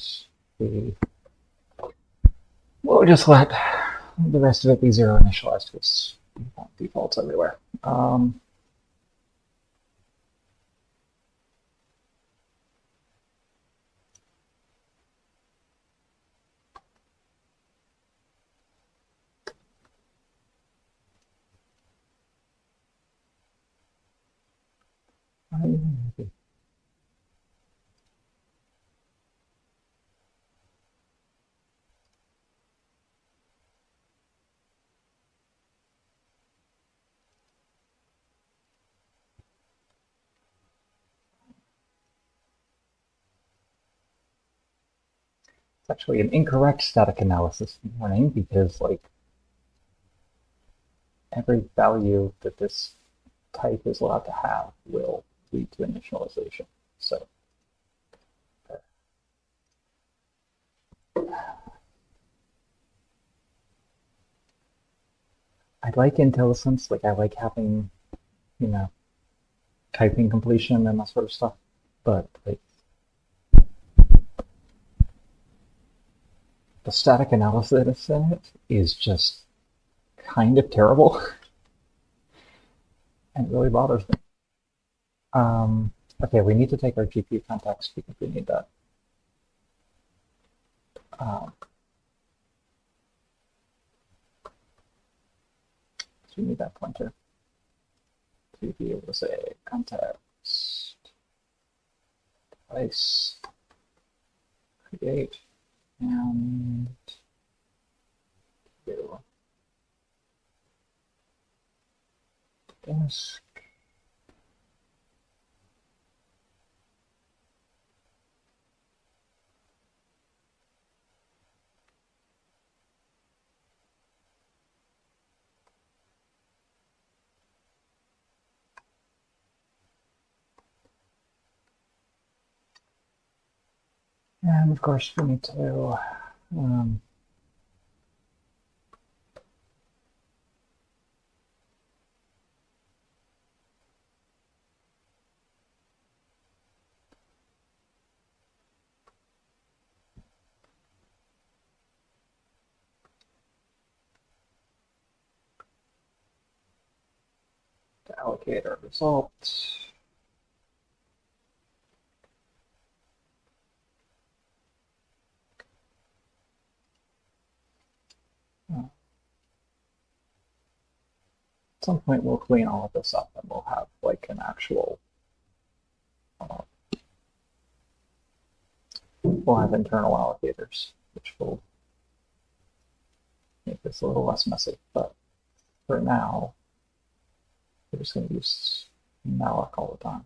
we'll just let the rest of it be zero initialized because defaults everywhere. It's actually an incorrect static analysis warning because like every value that this type is allowed to have will lead to initialization. So I like IntelliSense, like I like having, you know, typing completion and that sort of stuff, but like the static analysis in it is just kind of terrible and it really bothers me. Okay, we need to take our GPU context because we need that. So we need that pointer to be able to say context, device, create, and do disk. And of course, we need to allocate our results. At some point, we'll clean all of this up and we'll have like an actual, we'll have internal allocators, which will make this a little less messy. But for now, we're just going to use malloc all the time.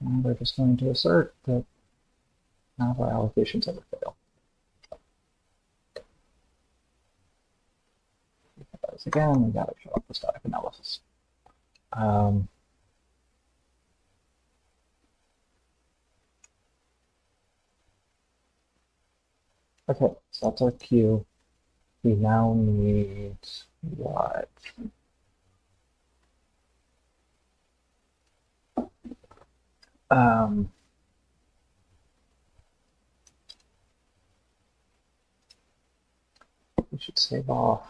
And we're just going to assert that none of our allocations ever fail. Again, we got to show up the static analysis. Okay, so that's our queue. We now need what? We should save off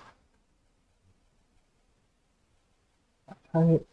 that type.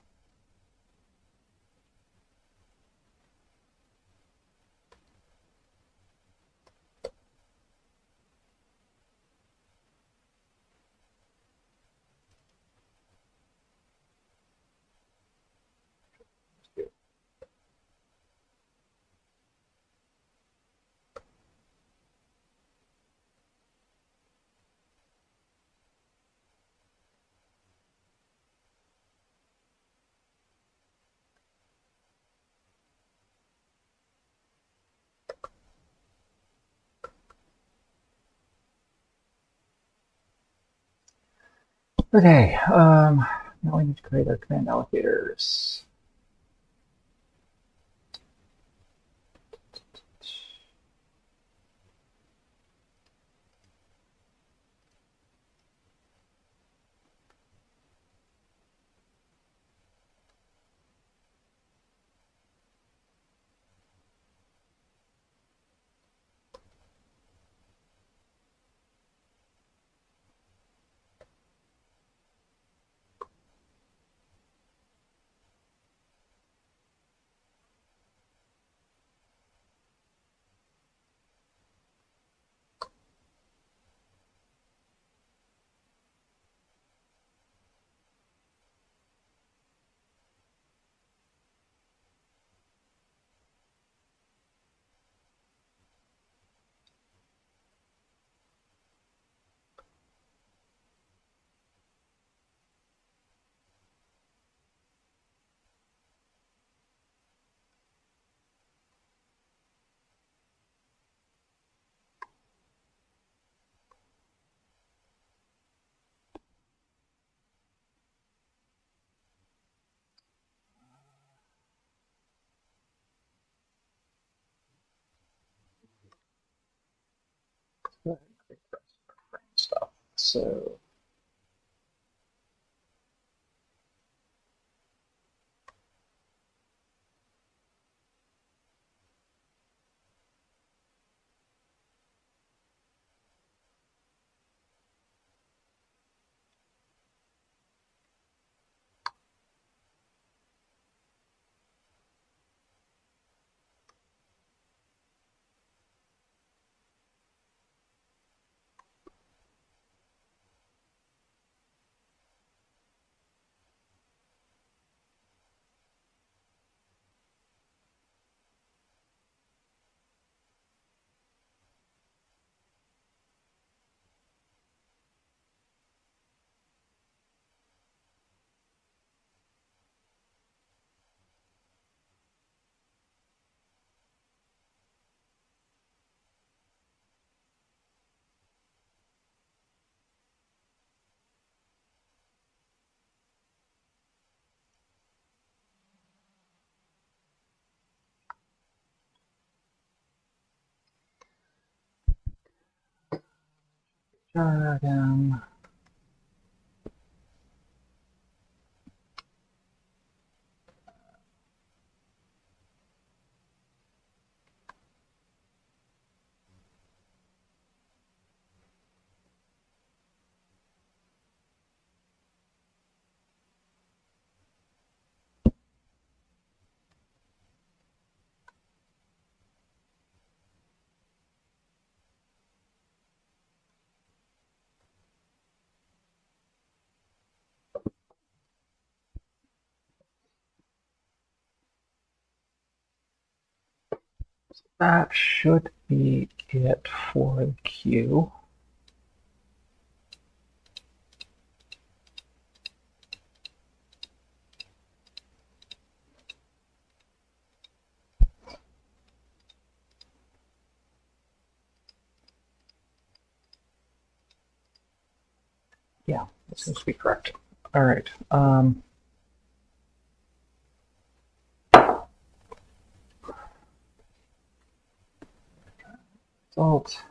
Okay, now we need to create our command allocators. So jargon. That should be it for the queue. Yeah, that seems to be correct. All right. Result.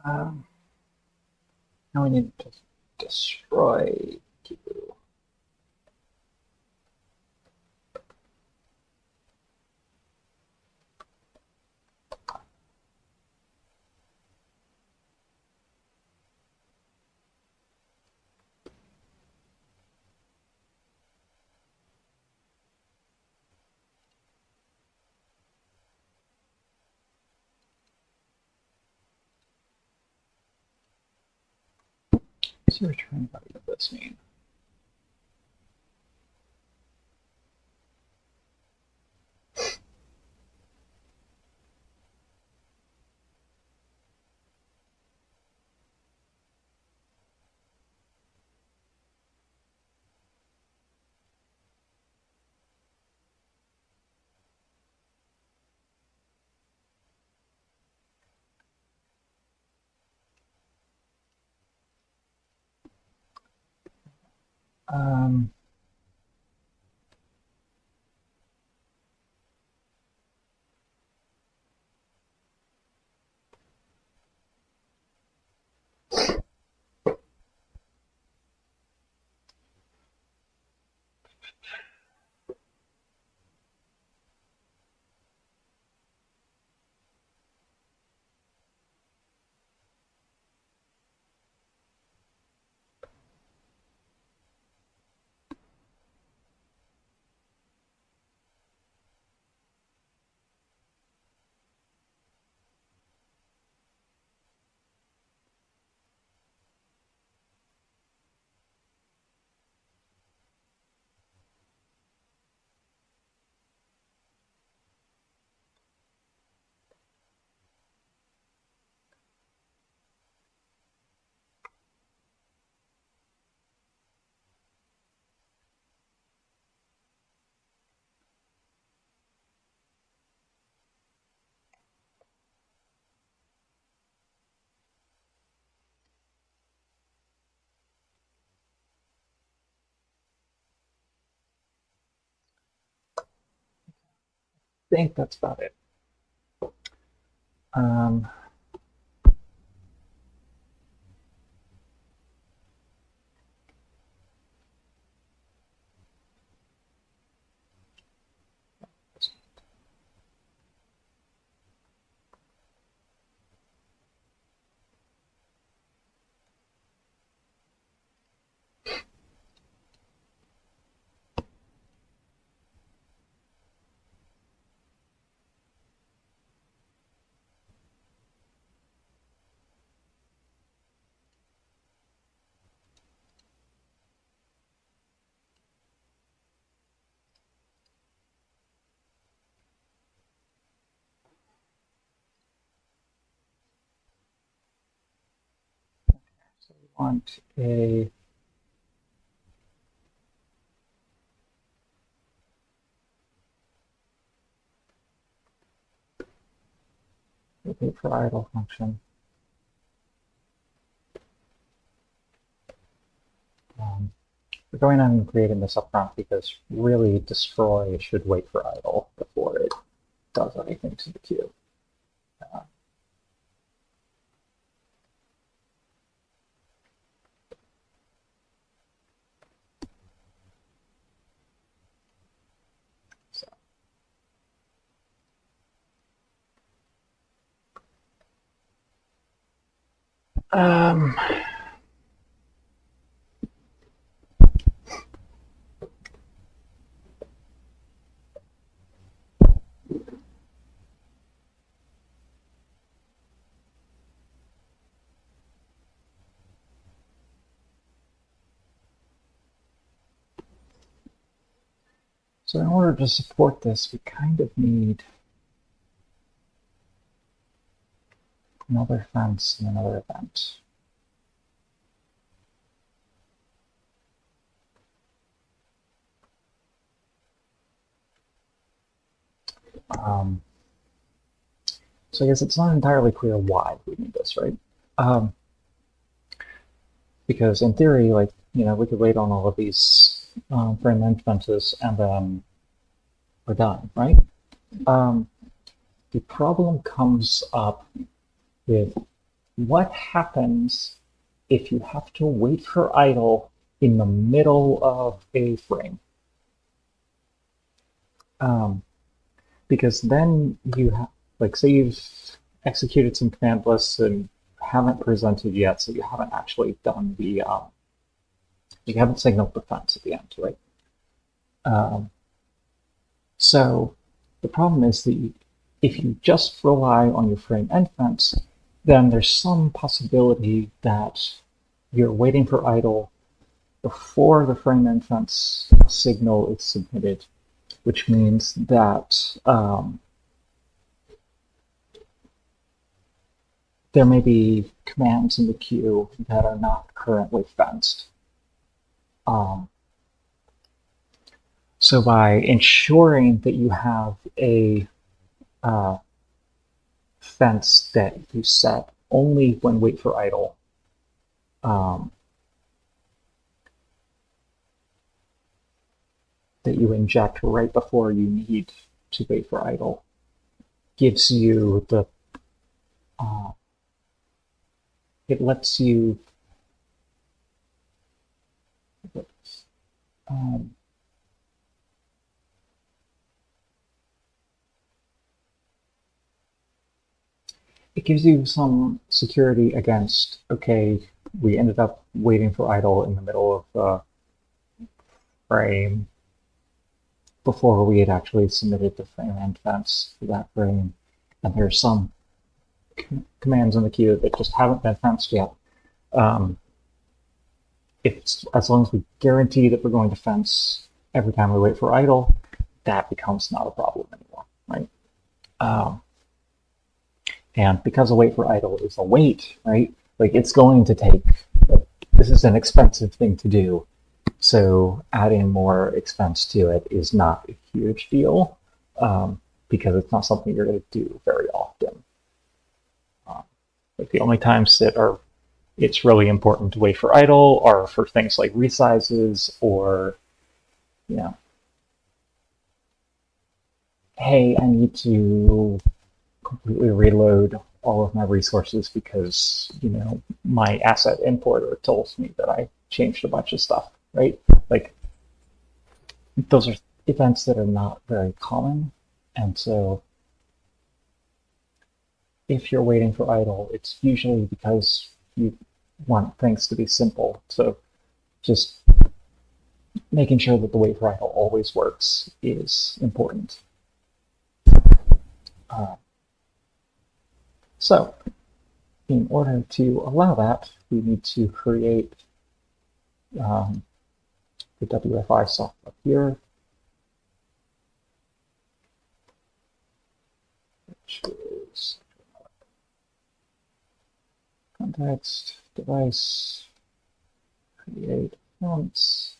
Um, Now we need to destroy queue. So return value of this mean. Um, think that's about it. So we want a wait for idle function. We're going on and creating this up front because really destroy should wait for idle before it does anything to the queue. So in order to support this, we kind of need another fence and another event. So I guess it's not entirely clear why we need this, right? Because in theory, like, you know, we could wait on all of these frame end fences and then we're done, right? The problem comes up with what happens if you have to wait for idle in the middle of a frame. Because then you have, like, say you've executed some command lists and haven't presented yet, so you haven't actually done the, you haven't signaled the fence at the end, right? So the problem is that if you just rely on your frame end fence, then there's some possibility that you're waiting for idle before the frame end fence signal is submitted, which means that there may be commands in the queue that are not currently fenced. So by ensuring that you have a fence that you set only when wait for idle, that you inject right before you need to wait for idle, gives you the it lets you it gives you some security against, okay, we ended up waiting for idle in the middle of the frame before we had actually submitted the frame end fence for that frame, and there's some commands in the queue that just haven't been fenced yet. As long as we guarantee that we're going to fence every time we wait for idle, that becomes not a problem anymore, right? And because a wait for idle is a wait, right? Like, it's going to take, like, this is an expensive thing to do. So adding more expense to it is not a huge deal, because it's not something you're going to do very often. Like, the only times that it's really important to wait for idle are for things like resizes or, you know, hey, I need to completely reload all of my resources because, my asset importer tells me that I changed a bunch of stuff, right? Like, those are events that are not very common. And so if you're waiting for idle, it's usually because you want things to be simple. So just making sure that the wait for idle always works is important. Uh, so in order to allow that, we need to create the WFI stuff up here, which is context, device, create events.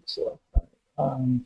So, um,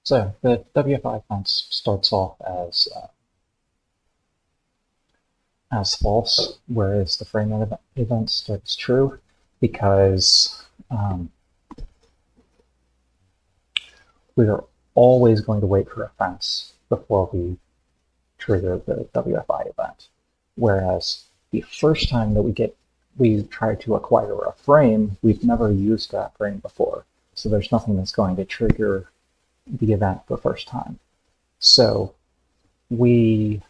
so the WFI event starts off as false, whereas the frame event starts true, because we are always going to wait for a fence before we trigger the WFI event. Whereas the first time that we try to acquire a frame, we've never used that frame before. So there's nothing that's going to trigger the event the first time. So we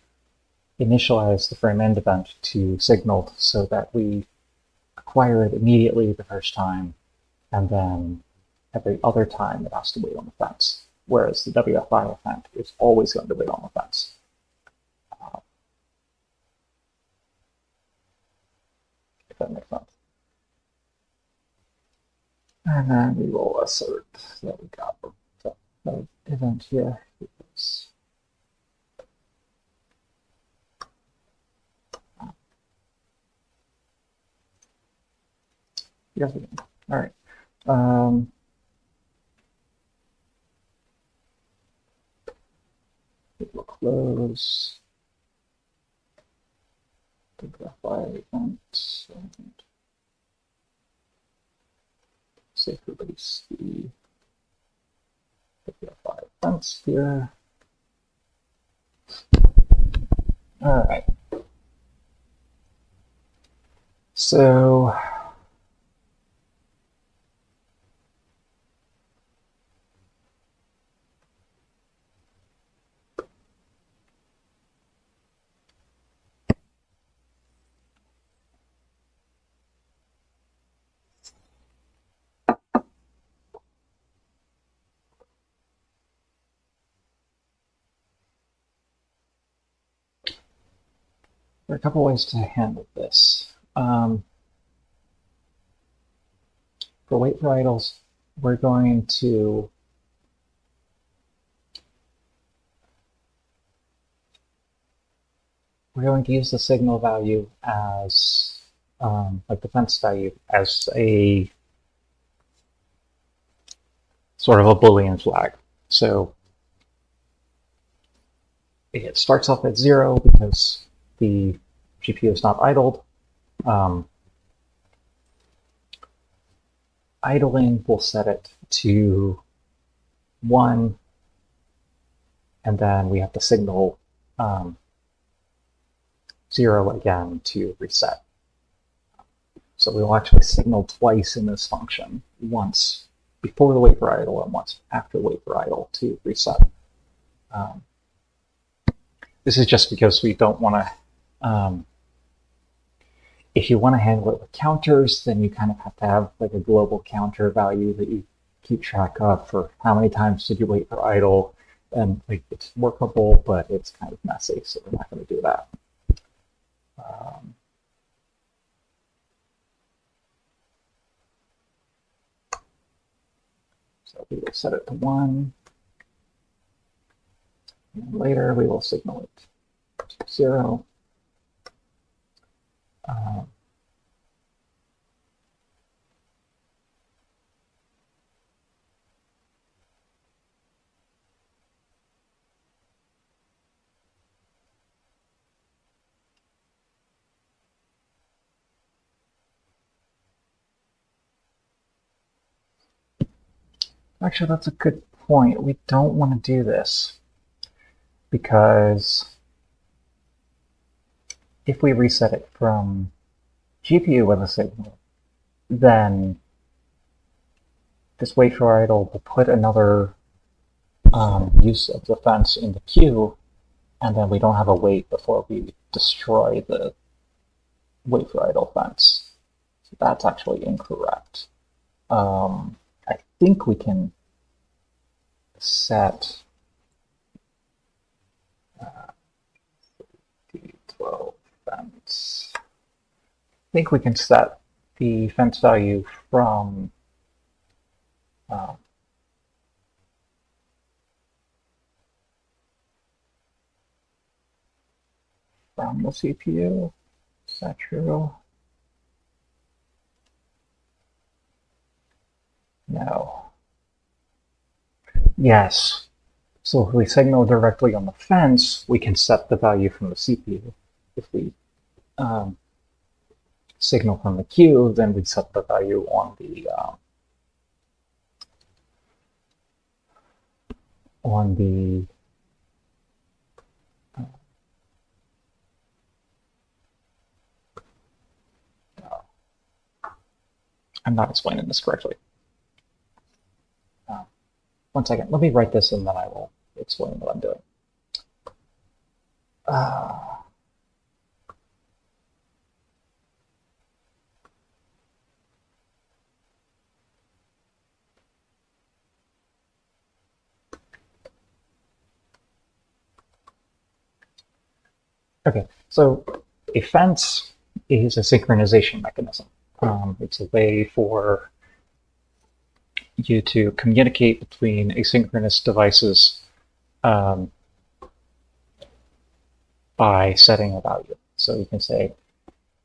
initialize the frame end event to signal so that we acquire it immediately the first time, and then every other time it has to wait on the fence. Whereas the WFI event is always going to wait on the fence. If that makes sense. And then we will assert that we got the event here. Yes, we can. All right. It will close the WFI event. And see everybody see WFI events here. All right. So there are a couple ways to handle this. For wait for idles, we're going to use the signal value as like the fence value, as a sort of a Boolean flag. So it starts off at 0 because the GPU is not idled. Idling will set it to 1, and then we have to signal 0 again to reset. So we will actually signal twice in this function, once before the wait for idle and once after wait for idle to reset. This is just because we don't want to, if you want to handle it with counters, then you kind of have to have like a global counter value that you keep track of for how many times did you wait for idle, and like it's workable, but it's kind of messy, so we're not going to do that. So we will set it to 1. And later we will signal it to 0. Actually, that's a good point. We don't want to do this because if we reset it from GPU with a signal, then this wait for idle will put another use of the fence in the queue, and then we don't have a wait before we destroy the wait for idle fence. So that's actually incorrect. I think we can set DX12 fence. I think we can set the fence value from the CPU. Is that true? No. Yes. So if we signal directly on the fence, we can set the value from the CPU. If we signal from the queue, then we set the value on the I'm not explaining this correctly. One second, let me write this and then I will explain what I'm doing. Okay, so a fence is a synchronization mechanism. It's a way for you to communicate between asynchronous devices by setting a value. So you can say,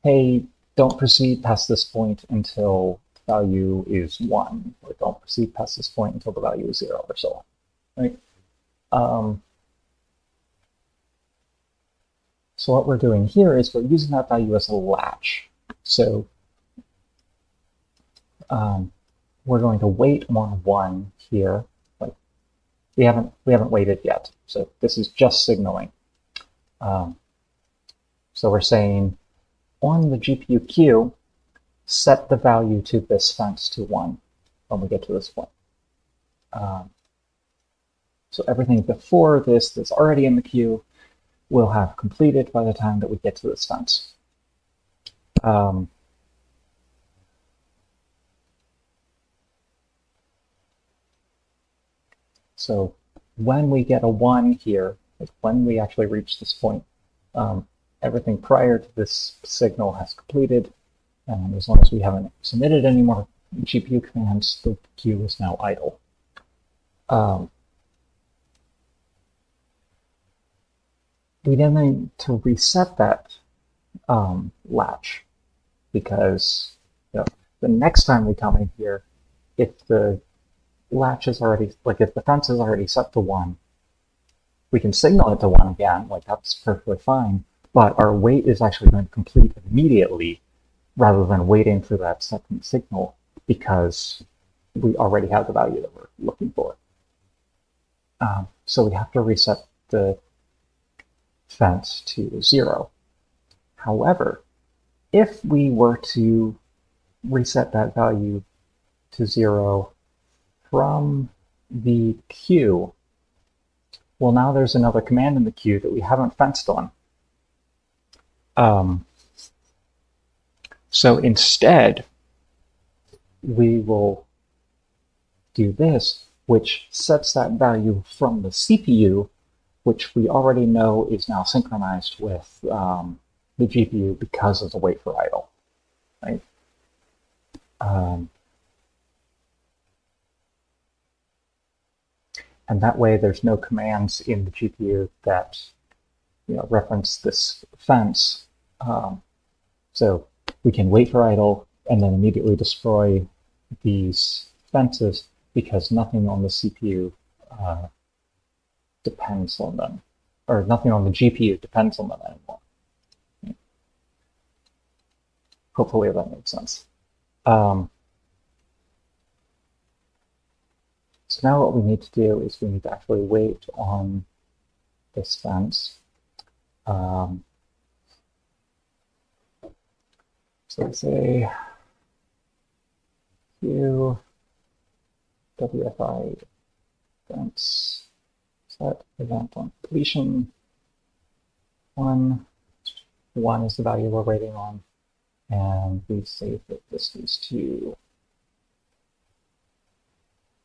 hey, don't proceed past this point until the value is 1, or don't proceed past this point until the value is 0, or so on. Right? So what we're doing here is we're using that value as a latch. So we're going to wait on 1 here. Like we haven't waited yet, so this is just signaling. So we're saying on the GPU queue, set the value to this fence to 1 when we get to this point. So everything before this that's already in the queue will have completed by the time that we get to this fence. So when we get a 1 here, like when we actually reach this point, everything prior to this signal has completed, and as long as we haven't submitted any more GPU commands, the queue is now idle. We then need to reset that latch. because the next time we come in here, if the latch is already, like if the fence is already set to 1, we can signal it to 1 again, like that's perfectly fine, but our wait is actually going to complete immediately rather than waiting for that second signal because we already have the value that we're looking for. So we have to reset the fence to 0. However, if we were to reset that value to 0 from the queue, well, now there's another command in the queue that we haven't fenced on. So instead, we will do this, which sets that value from the CPU, which we already know is now synchronized with the GPU because of the wait for idle, right? And that way there's no commands in the GPU that reference this fence. So we can wait for idle and then immediately destroy these fences because nothing on the CPU depends on them, or nothing on the GPU depends on them anymore. Hopefully that makes sense. So now what we need to do is we need to actually wait on this fence. So say Q WFI fence set event on completion 1. 1 is the value we're waiting on, and we say that this is to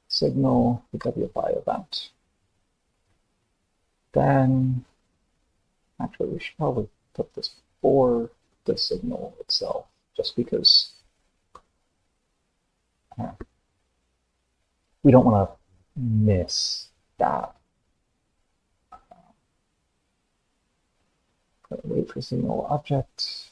signal the WFI event. Then, actually, we should probably put this before the signal itself, just because we don't want to miss that. Wait for signal object.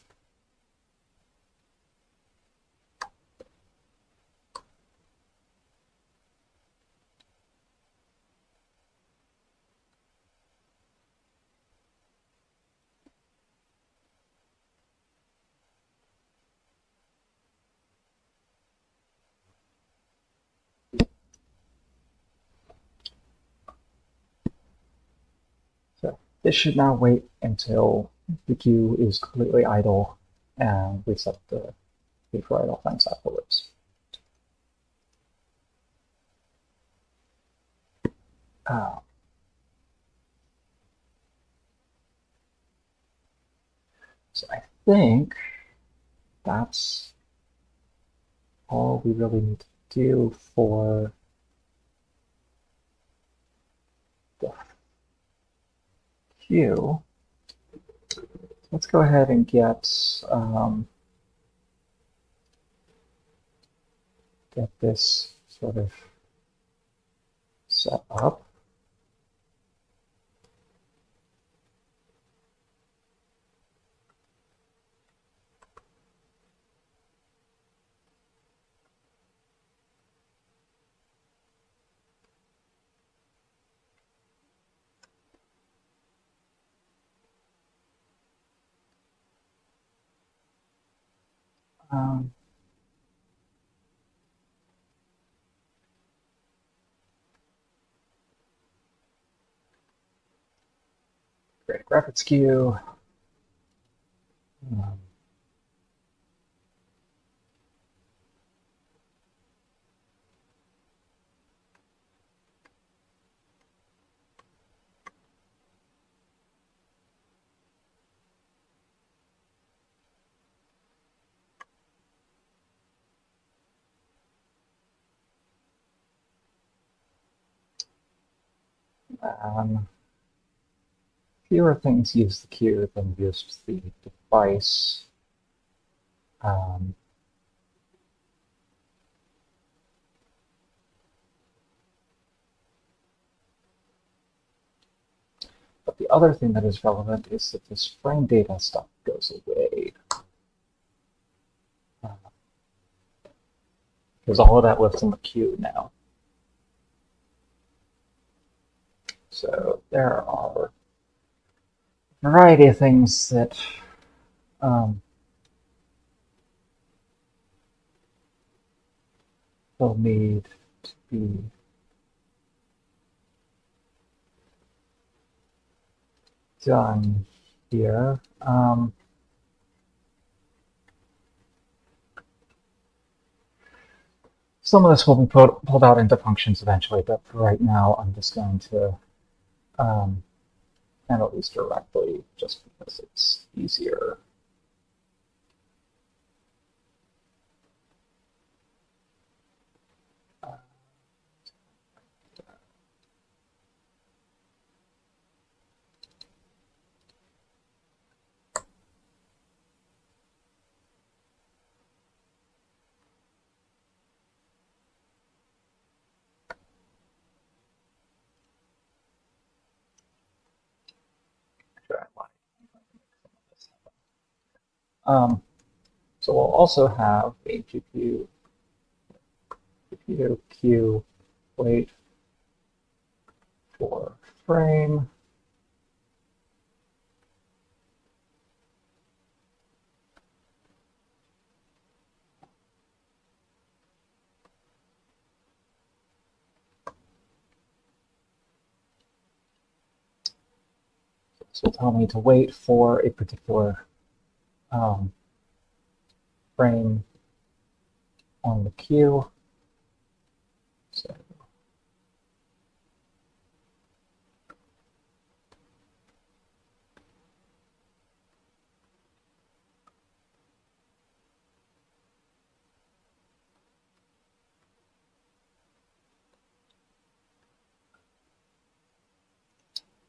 So this should now wait until the queue is completely idle and we set the wait for idle fence afterwards. So I think that's all we really need to do for the queue. Let's go ahead and get this sort of set up. Create a graphics queue. Fewer things use the queue than use the device. But the other thing that is relevant is that this frame data stuff goes away. because all of that lives in the queue now. So there are a variety of things that will need to be done here. Some of this will be pulled out into functions eventually, but for right now, I'm just going to handle these directly just because it's easier. So we'll also have a GPU queue wait for frame. This will tell me to wait for a particular frame on the queue. So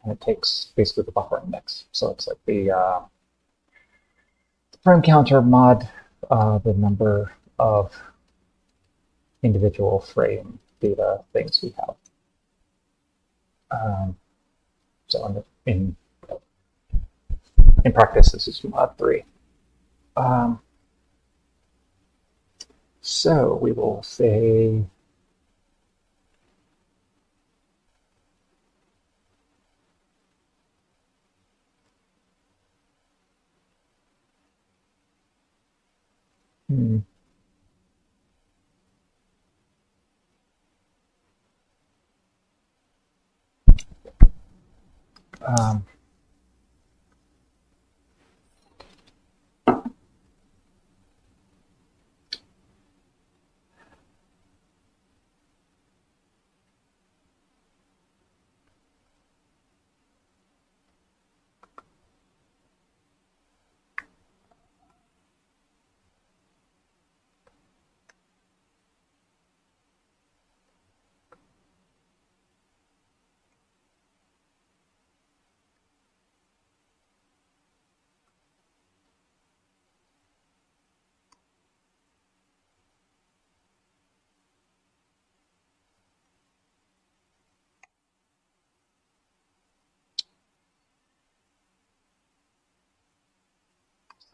and it takes basically the buffer index. So it's like the frame counter mod the number of individual frame data things we have. So in practice, this is mod 3. So we will say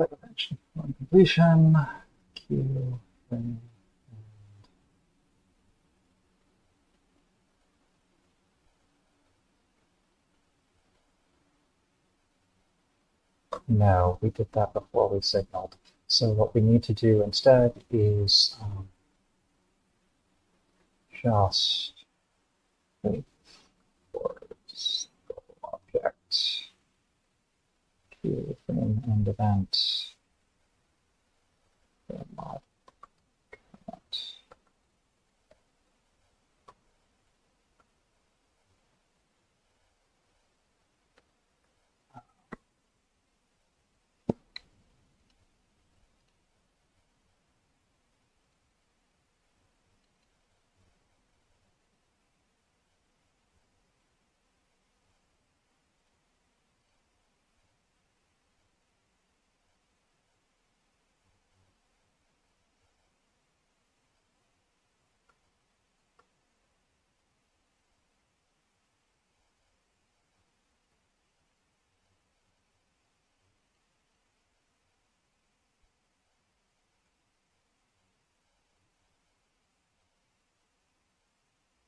set dimension on completion, queue, frame. No, we did that before we signaled. So what we need to do instead is just wait for object, queue, frame, end event, mod comment.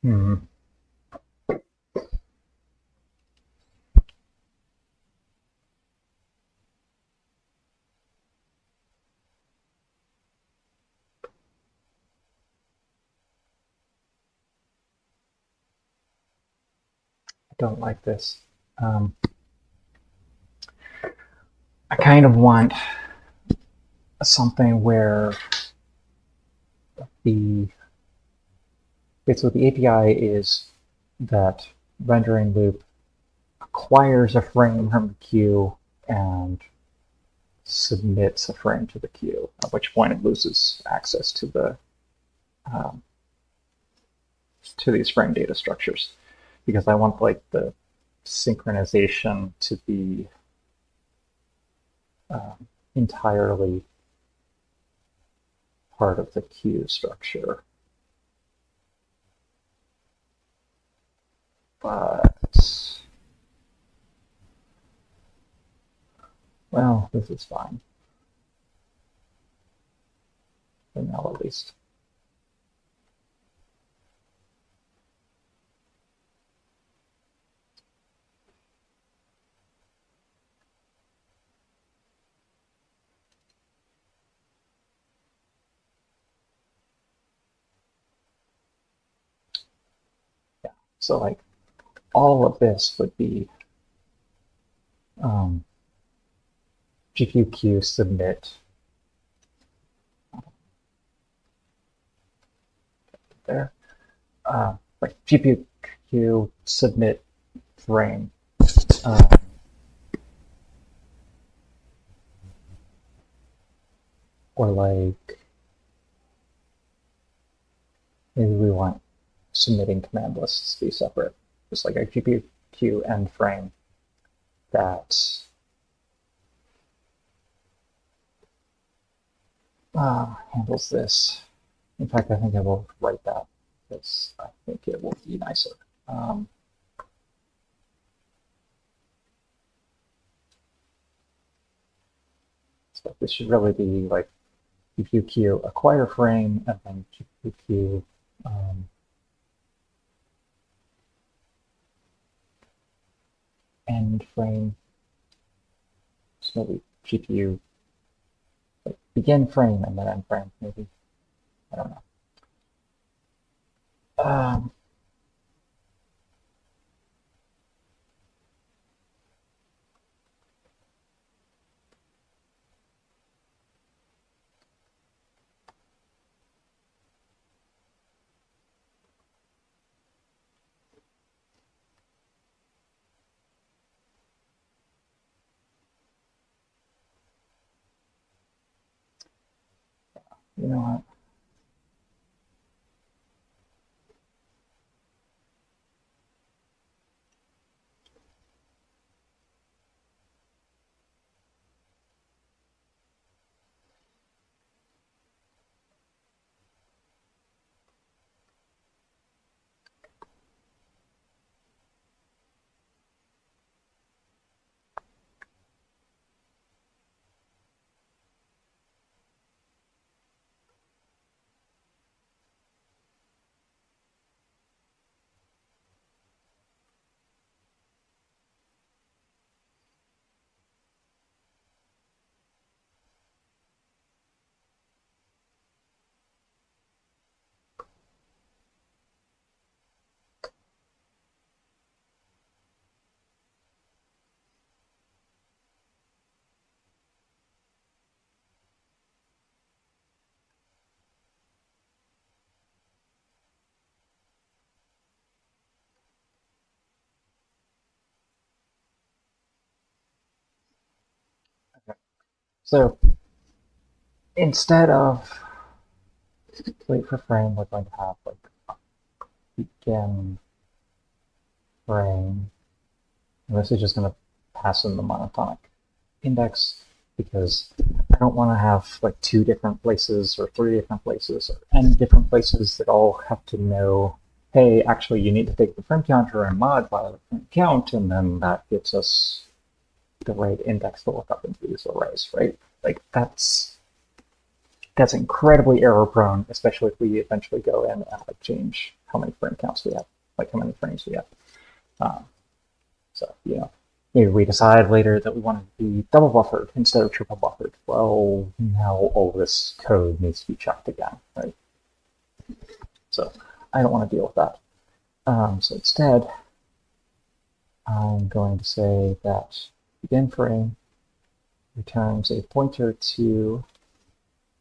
Hmm. I don't like this. I kind of want something where the basically the API is that rendering loop acquires a frame from the queue and submits a frame to the queue, at which point it loses access to the to these frame data structures, because I want like the synchronization to be entirely part of the queue structure. But well, this is fine for now, at least. Yeah. So like all of this would be GPU queue submit there. Like GPU queue submit frame. Or like maybe we want submitting command lists to be separate. Just like a GPU queue end frame that handles this. In fact, I think I will write that because I think it will be nicer. So this should really be like GPU queue acquire frame and then GPU queue end frame. So maybe GPU like begin frame and then end frame, maybe. I don't know. You know what? So instead of wait for frame, we're going to have like begin frame. And this is just going to pass in the monotonic index because I don't want to have like 2 different places or 3 different places or n different places that all have to know, hey, actually you need to take the frame counter and mod by the frame count, and then that gives us the right index to look up into these arrays, right? Like that's incredibly error prone, especially if we eventually go in and like change how many frame counts we have, like how many frames we have. So, you know, maybe we decide later that we want to be double buffered instead of triple buffered. Well, now all this code needs to be checked again, right? So I don't want to deal with that. So instead, I'm going to say that begin frame returns a pointer to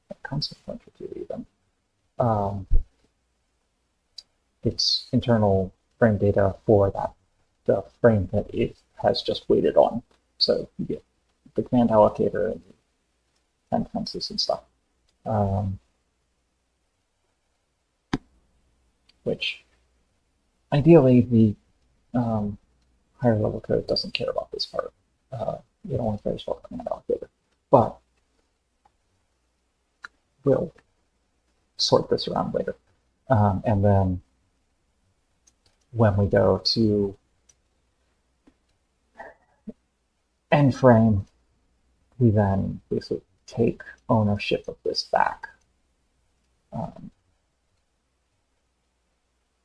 a constant pointer to even its internal frame data for that the frame that it has just waited on. So you get the command allocator and fences and stuff. Which ideally the higher level code doesn't care about this part. You don't want to finish the command allocator, but we'll sort this around later. And then when we go to end frame, we then basically take ownership of this back.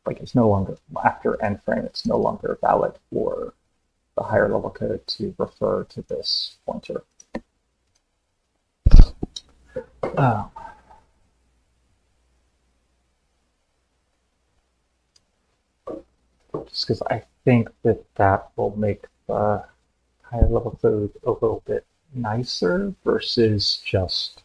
Like it's no longer, after end frame, it's no longer valid for the higher level code to refer to this pointer. Just because I think that that will make the higher level code a little bit nicer versus just,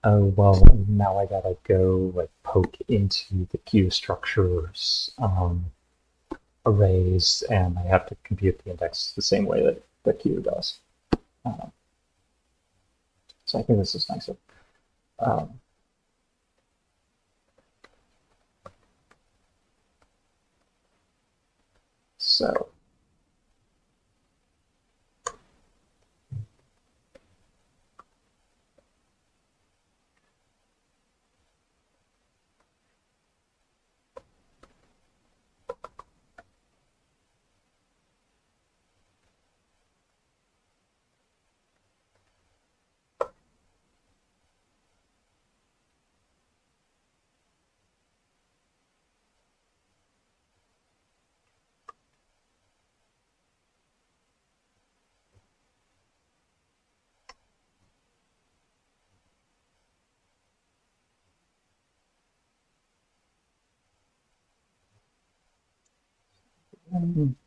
oh, well, now I gotta go like poke into the queue structures arrays, and I have to compute the index the same way that the queue does. So I think this is nicer. So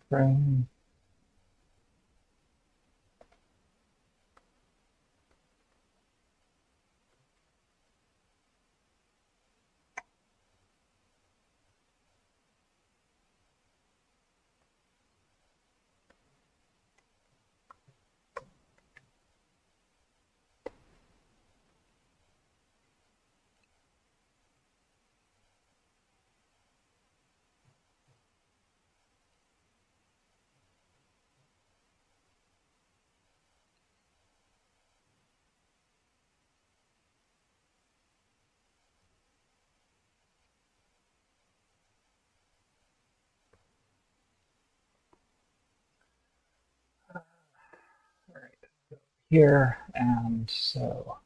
frame. Here, and so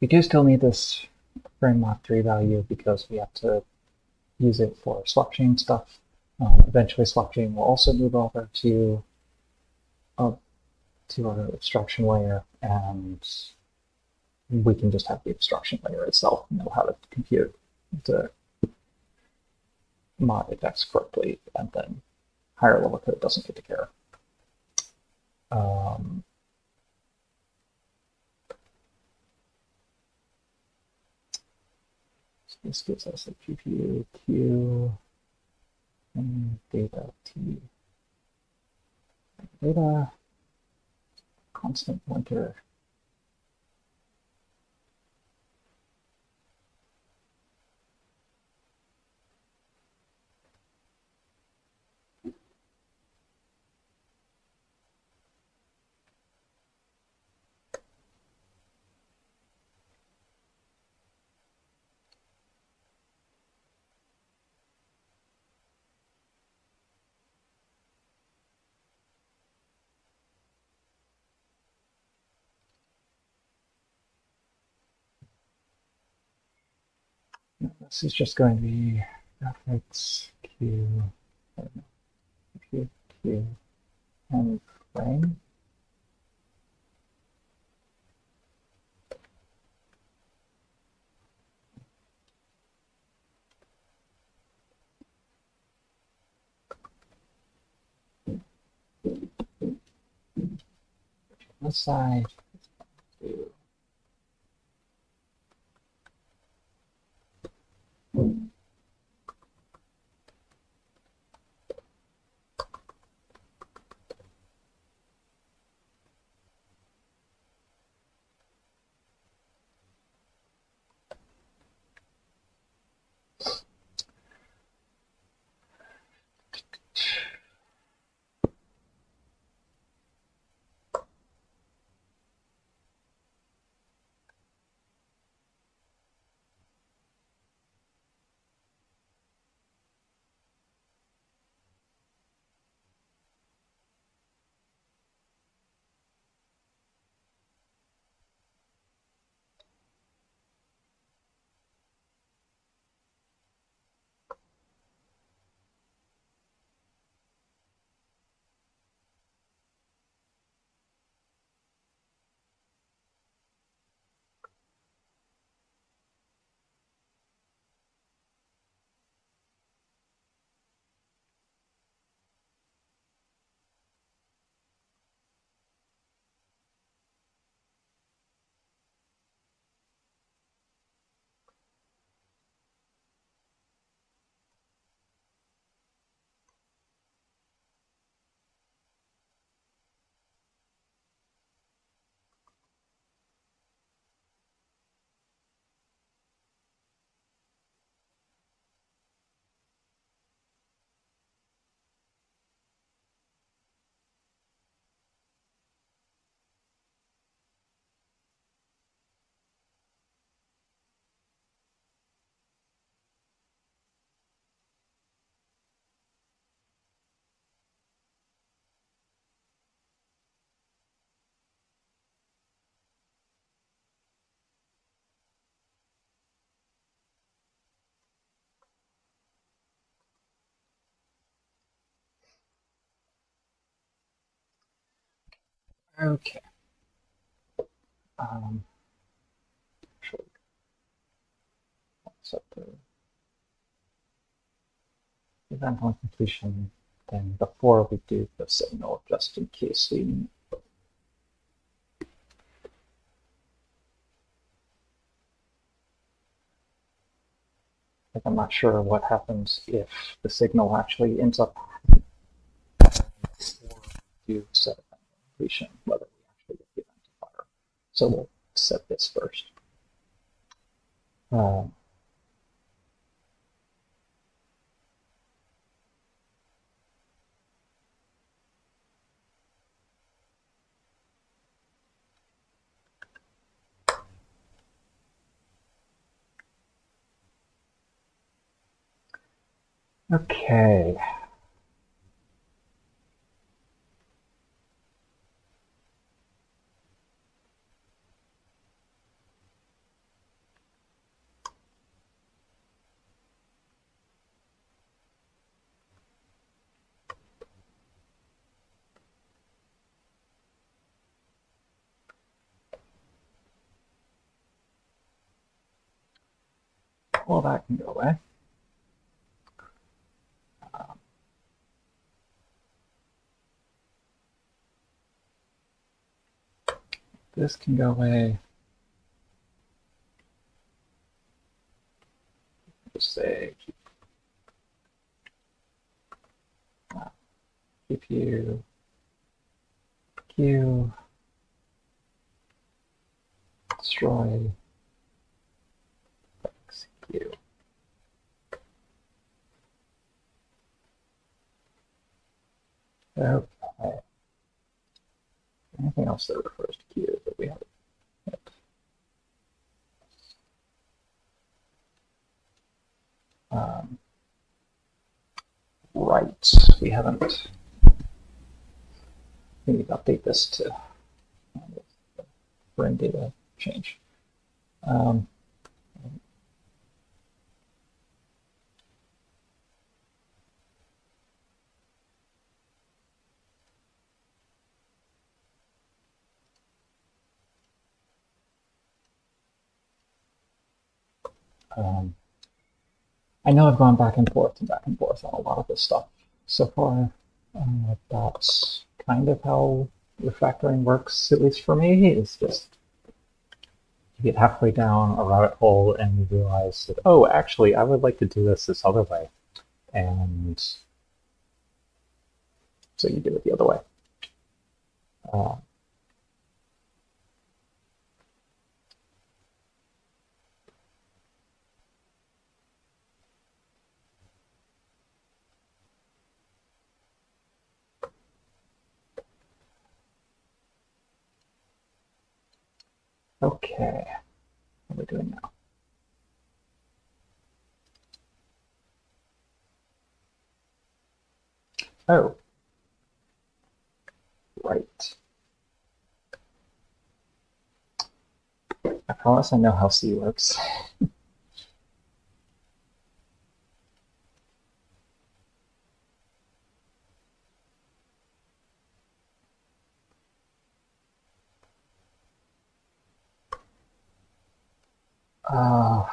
we do still need this frame mach 3 value because we have to use it for swap chain stuff. Eventually swap chain will also move over to our abstraction layer, and we can just have the abstraction layer itself know how to compute the mod index correctly, and then higher level code doesn't get to care. So this gives us a GPU Q and data T. Data constant pointer. This is just going to be graphics Q, Q, and frame. This side to okay. Actually, set the event on completion. Then before we do the signal, just in case we. Like, I'm not sure what happens if the signal actually ends up or do set event completion, whether we actually get the identifier. So we'll set this first. Okay. Well, that can go away. This can go away. Just say GPU Q destroy Q. Okay. Anything else that refers to Q that we haven't hit? Right. We haven't. We need to update this to bring data change. I know I've gone back and forth on a lot of this stuff so far. That's kind of how refactoring works, at least for me, is just you get halfway down a rabbit hole and you realize that, oh, actually, I would like to do this other way. And so you do it the other way. Okay, what are we doing now? Oh, right. I promise I know how C works. Uh,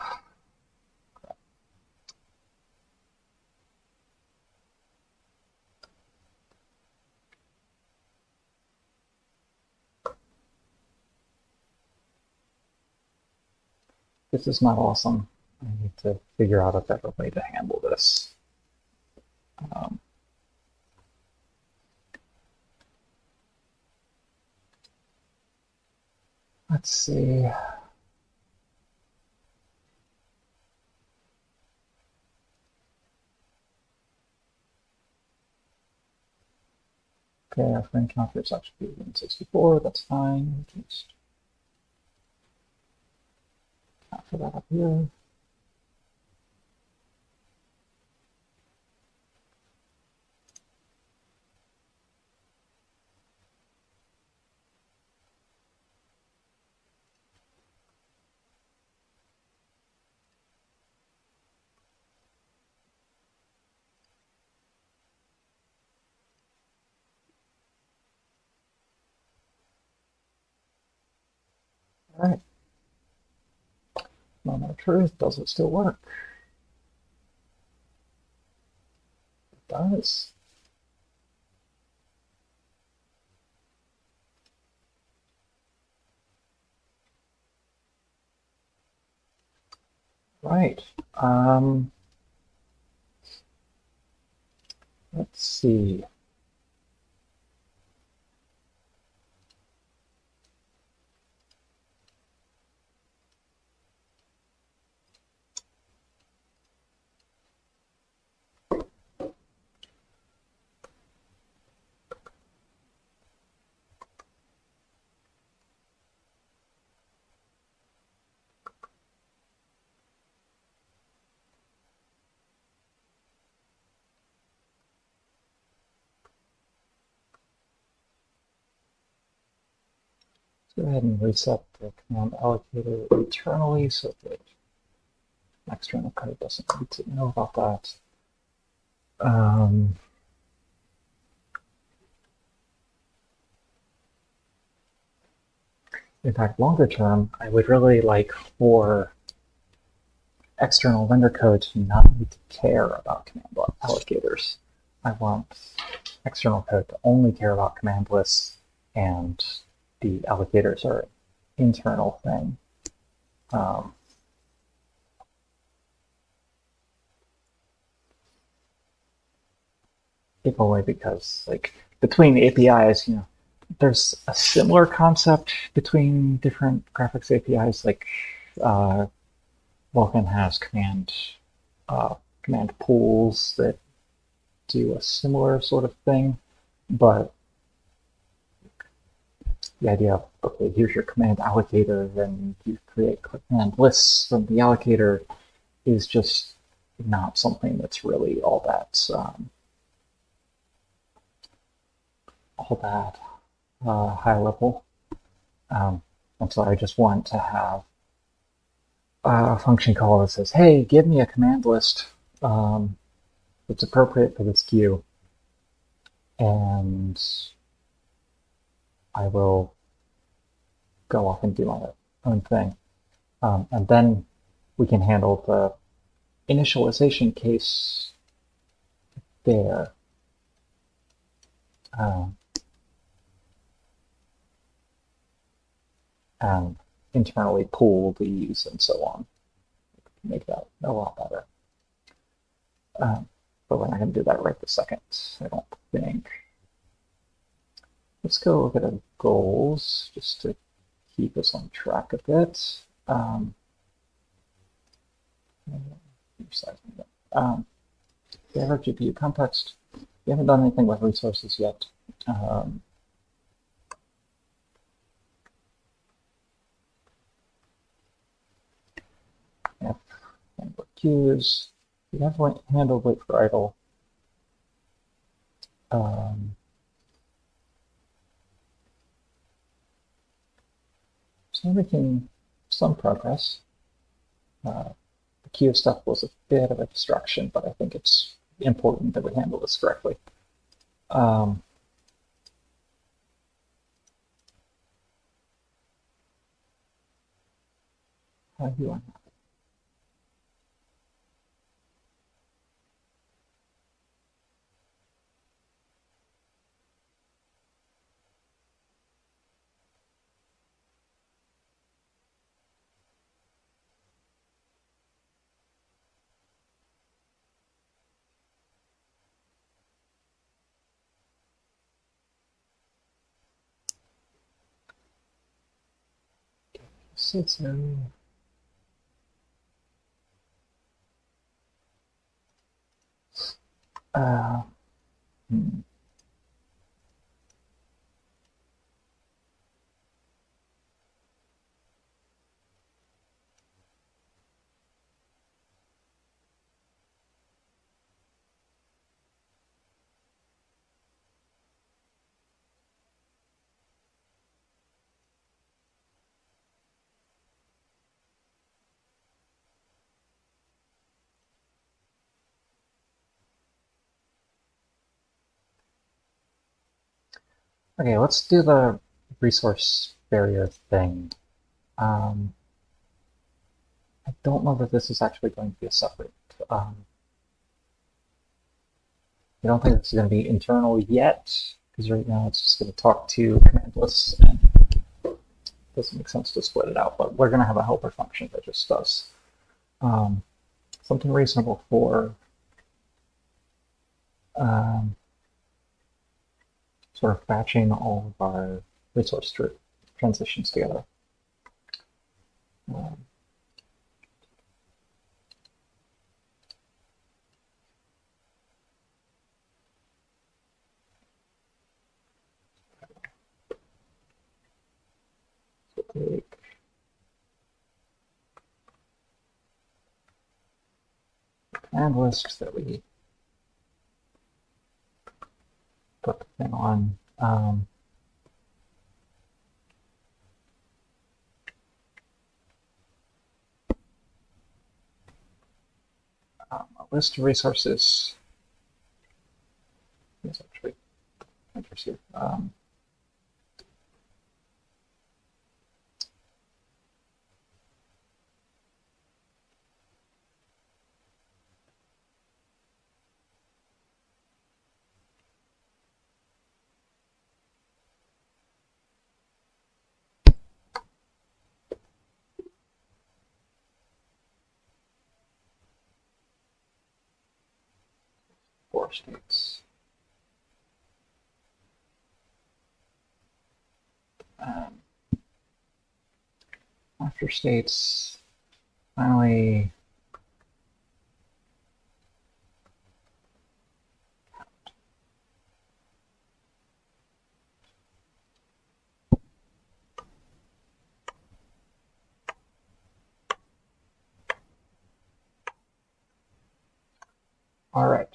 this is not awesome. I need to figure out a better way to handle this. Let's see. Okay, our frame counter is actually 164. That's fine. Just capture that up here. All right. Moment of truth. Does it still work? It does. Right. Let's see. Go ahead and reset the command allocator internally so that external code doesn't need to know about that. In fact, longer term, I would really like for external render code to not need to care about command allocators. I want external code to only care about command lists, and the allocators are an internal thing. If only because, like, between APIs, you know, there's a similar concept between different graphics APIs. Like, Vulkan has command pools that do a similar sort of thing, but the idea of, okay, here's your command allocator, then you create command lists from the allocator is just not something that's really all that high level. And so I just want to have a function call that says, hey, give me a command list that's appropriate for this queue, and I will go off and do my own thing. And then we can handle the initialization case there. And internally pool these and so on. Make that a lot better. But we're not going to do that right this second, I don't think. Let's go look at our goals, just to keep us on track a bit. We have our GPU context. We haven't done anything with resources yet. Handle queues. We have handled wait for idle. So making some progress. The queue stuff was a bit of a distraction, but I think it's important that we handle this correctly. How do you want that? Okay, let's do the resource barrier thing. I don't know that this is actually going to be a separate. I don't think this is going to be internal yet, because right now it's just going to talk to commandless, and it doesn't make sense to split it out, but we're going to have a helper function that just does something reasonable for sort of batching all of our resource transitions together. So take command list that we put the thing on. A list of resources. Yes, actually, enters here. For states. After states, finally, all right.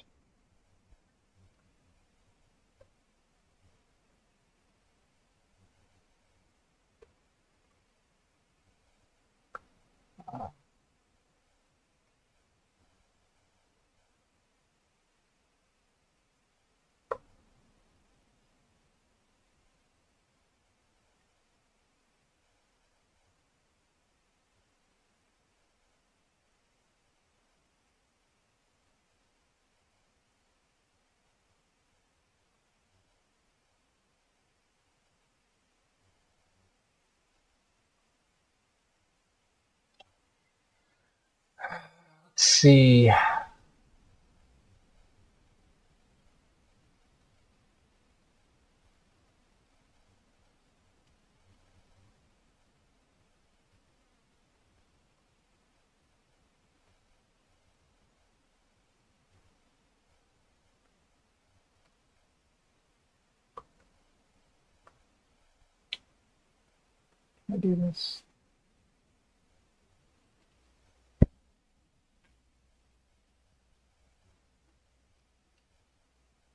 see. Can I do this?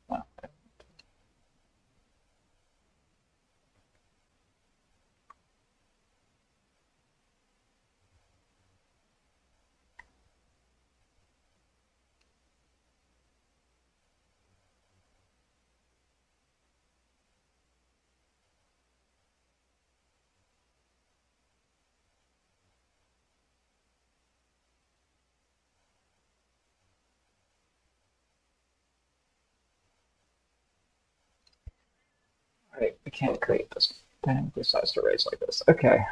Well, right, we can't create this dynamically sized arrays like this. Okay.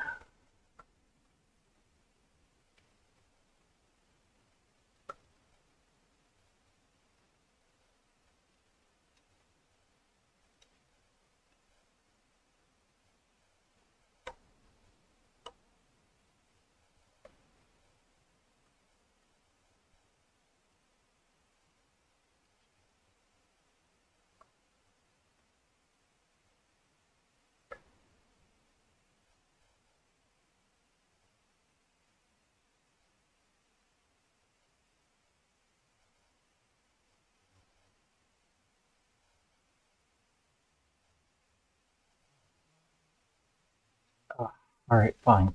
All right, fine.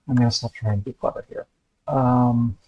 I'm gonna stop trying to be clever here. Um,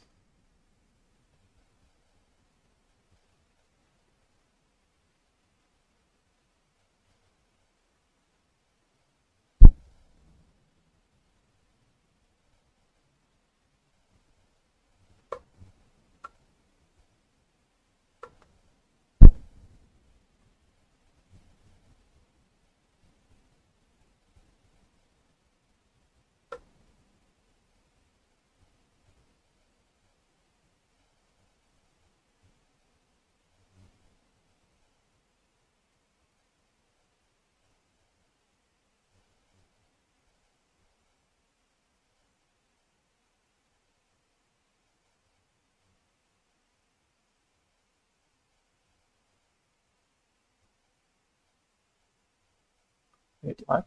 wait, what?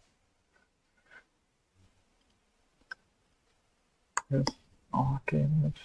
Here's awk image.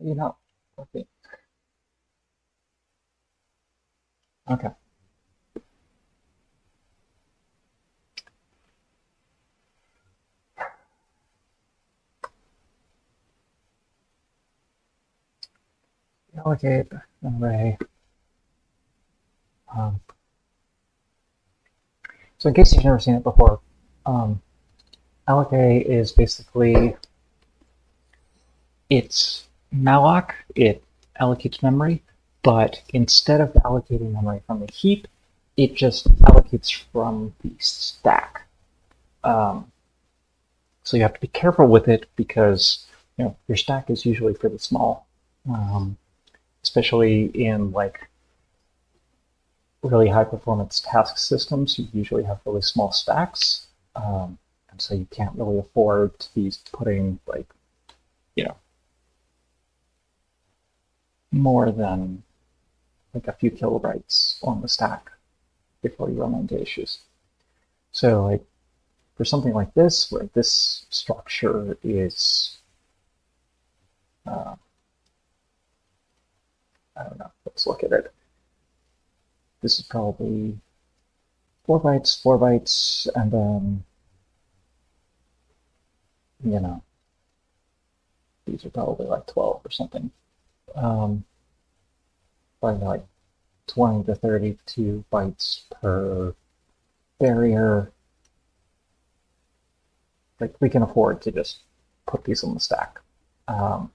You know, okay. Okay. allocate an array. So in case you've never seen it before, allocate is basically, it's malloc. It allocates memory, but instead of allocating memory from the heap, it just allocates from the stack. So you have to be careful with it because your stack is usually pretty small, especially in like really high performance task systems. You usually have really small stacks, and so you can't really afford to be putting like more than like a few kilobytes on the stack before you run into issues. So like for something like this, where this structure is, I don't know, let's look at it. This is probably 4 bytes, and then, these are probably like 12 or something. Probably like 20 to 32 bytes per barrier. Like we can afford to just put these on the stack. And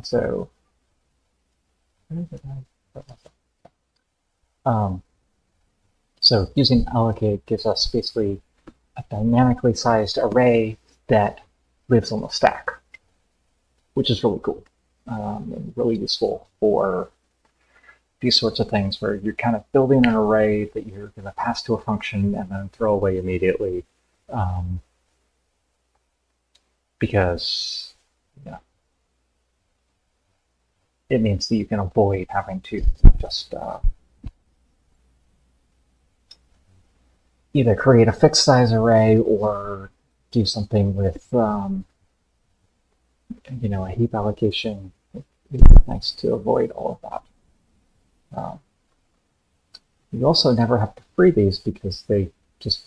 so, so using allocate gives us basically a dynamically sized array that lives on the stack, which is really cool and really useful for these sorts of things where you're kind of building an array that you're going to pass to a function and then throw away immediately, because it means that you can avoid having to just either create a fixed size array or do something with a heap allocation. It's nice to avoid all of that. You also never have to free these because they're just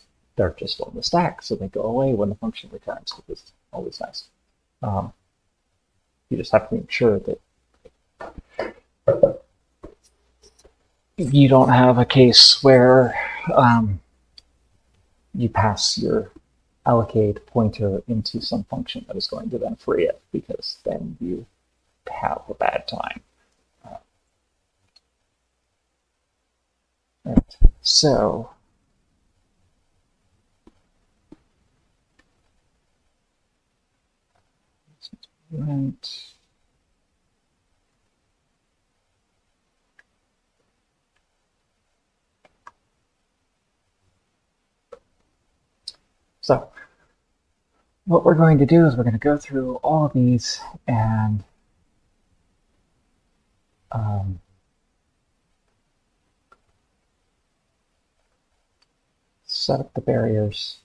on the stack, so they go away when the function returns, which is always nice. You just have to make sure that you don't have a case where you pass your allocate pointer into some function that is going to then free it, because then you have a bad time. Right. So So what we're going to do is we're going to go through all of these and set up the barriers.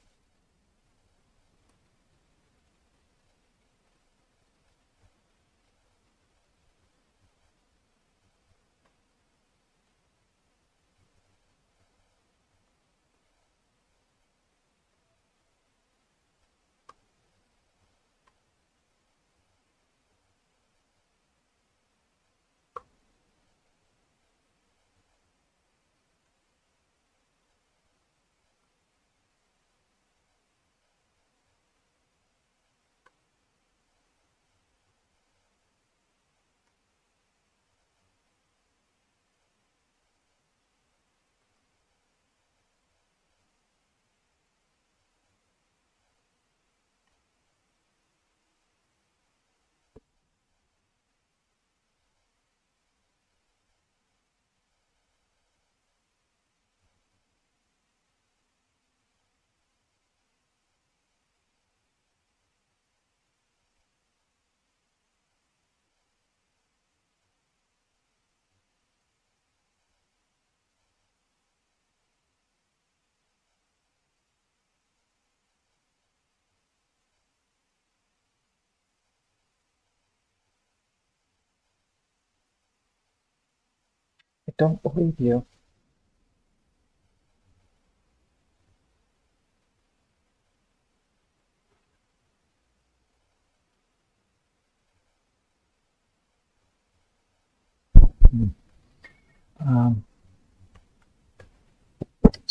I don't believe you.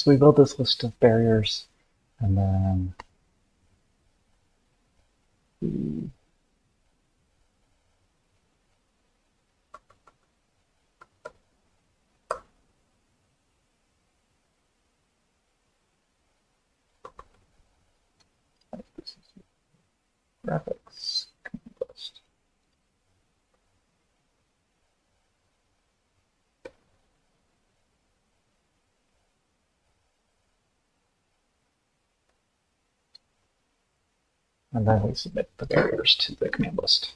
So we build this list of barriers, and then we this is graphics list. And then we submit the barriers to the command list.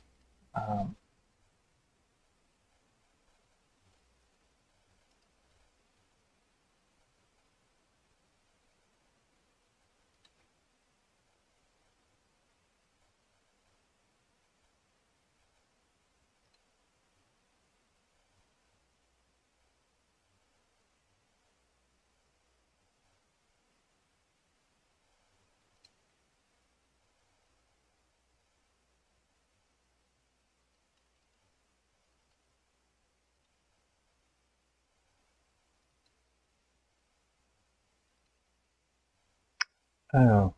Oh,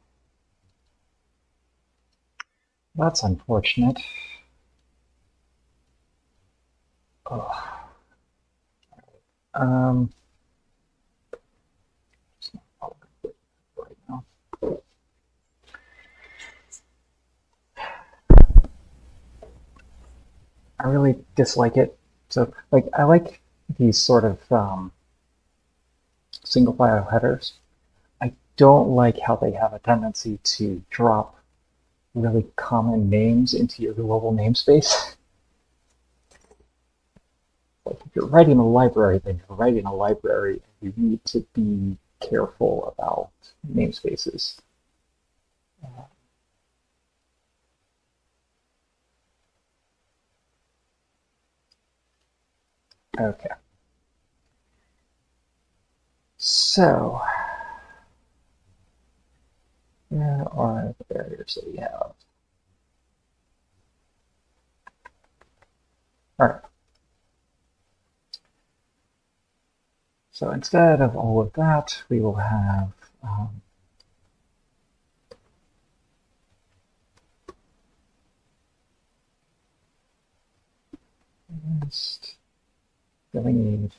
that's unfortunate. Oh. It's not right now. I really dislike it. So, like, I like these sort of single file headers. I don't like how they have a tendency to drop really common names into your global namespace. Like if you're writing a library, then you're writing a library. You need to be careful about namespaces. Okay. So, where are the barriers that we have? All right. So instead of all of that, we will have just really need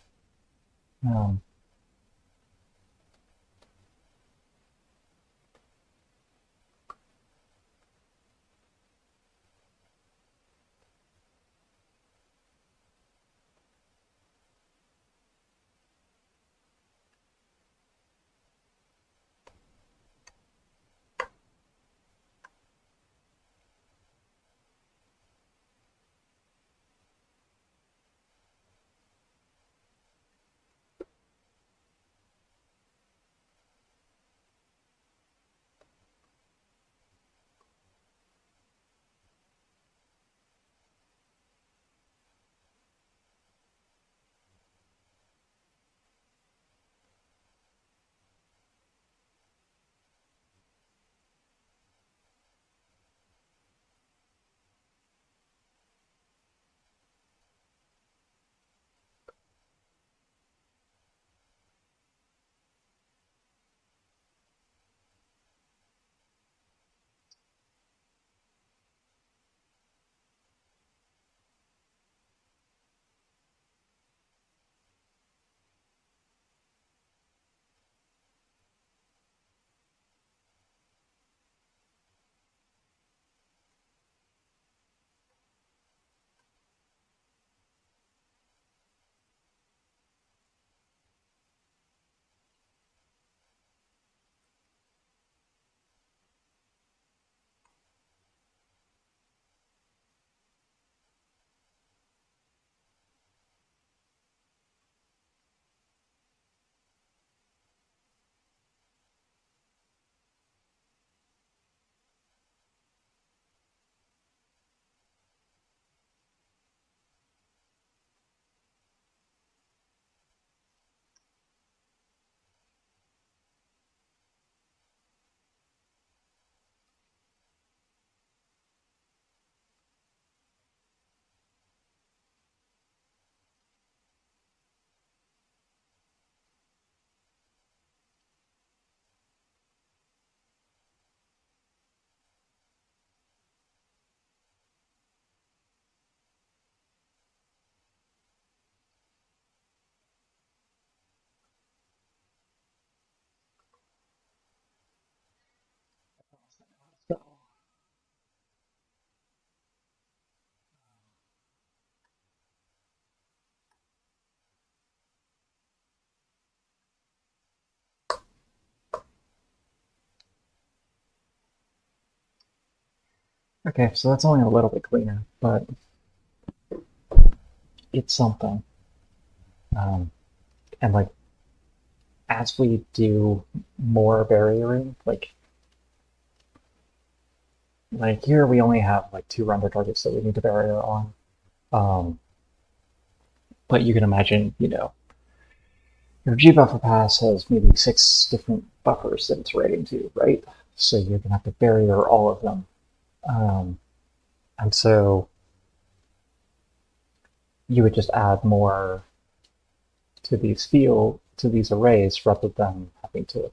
Okay, so that's only a little bit cleaner, but it's something. And like as we do more barriering, like here we only have like 2 render targets that we need to barrier on. But you can imagine, your gbuffer pass has maybe 6 different buffers that it's writing to, right? So you're gonna have to barrier all of them. And so you would just add more to these arrays rather than having to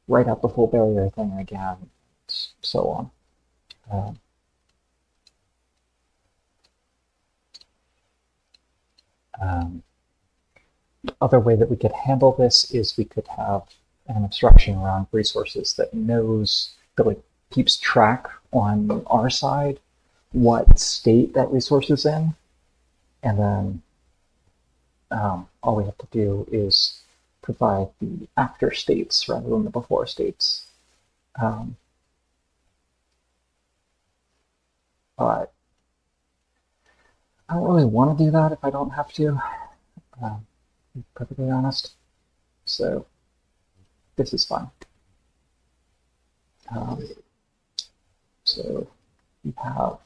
write out the full barrier thing again, so on. Other way that we could handle this is we could have an abstraction around resources that like keeps track on our side what state that resource is in, and then all we have to do is provide the after states rather than the before states. But I don't really want to do that if I don't have to, to be perfectly honest. So this is fine. So we have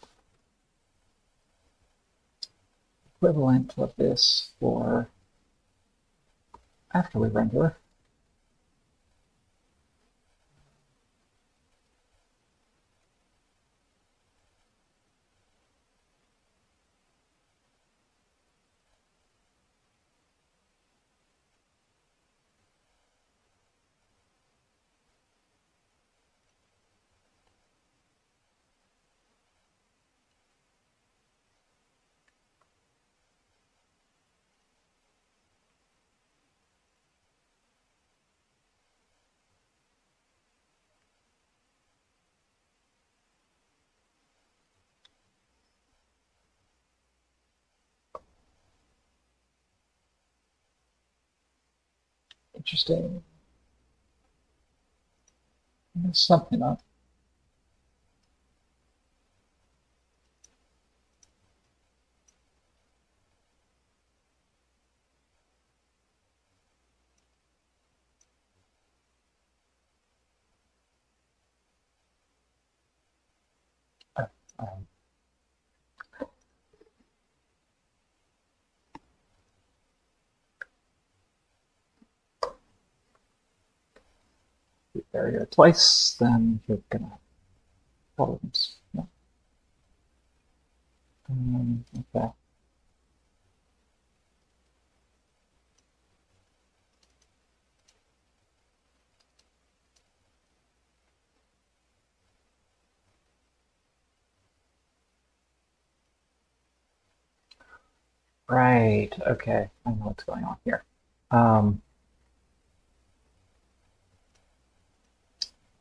equivalent of this for after we render. Interesting. There's something up. Um, barrier twice, then you're gonna have problems. No. Okay. Right. Okay. I know what's going on here.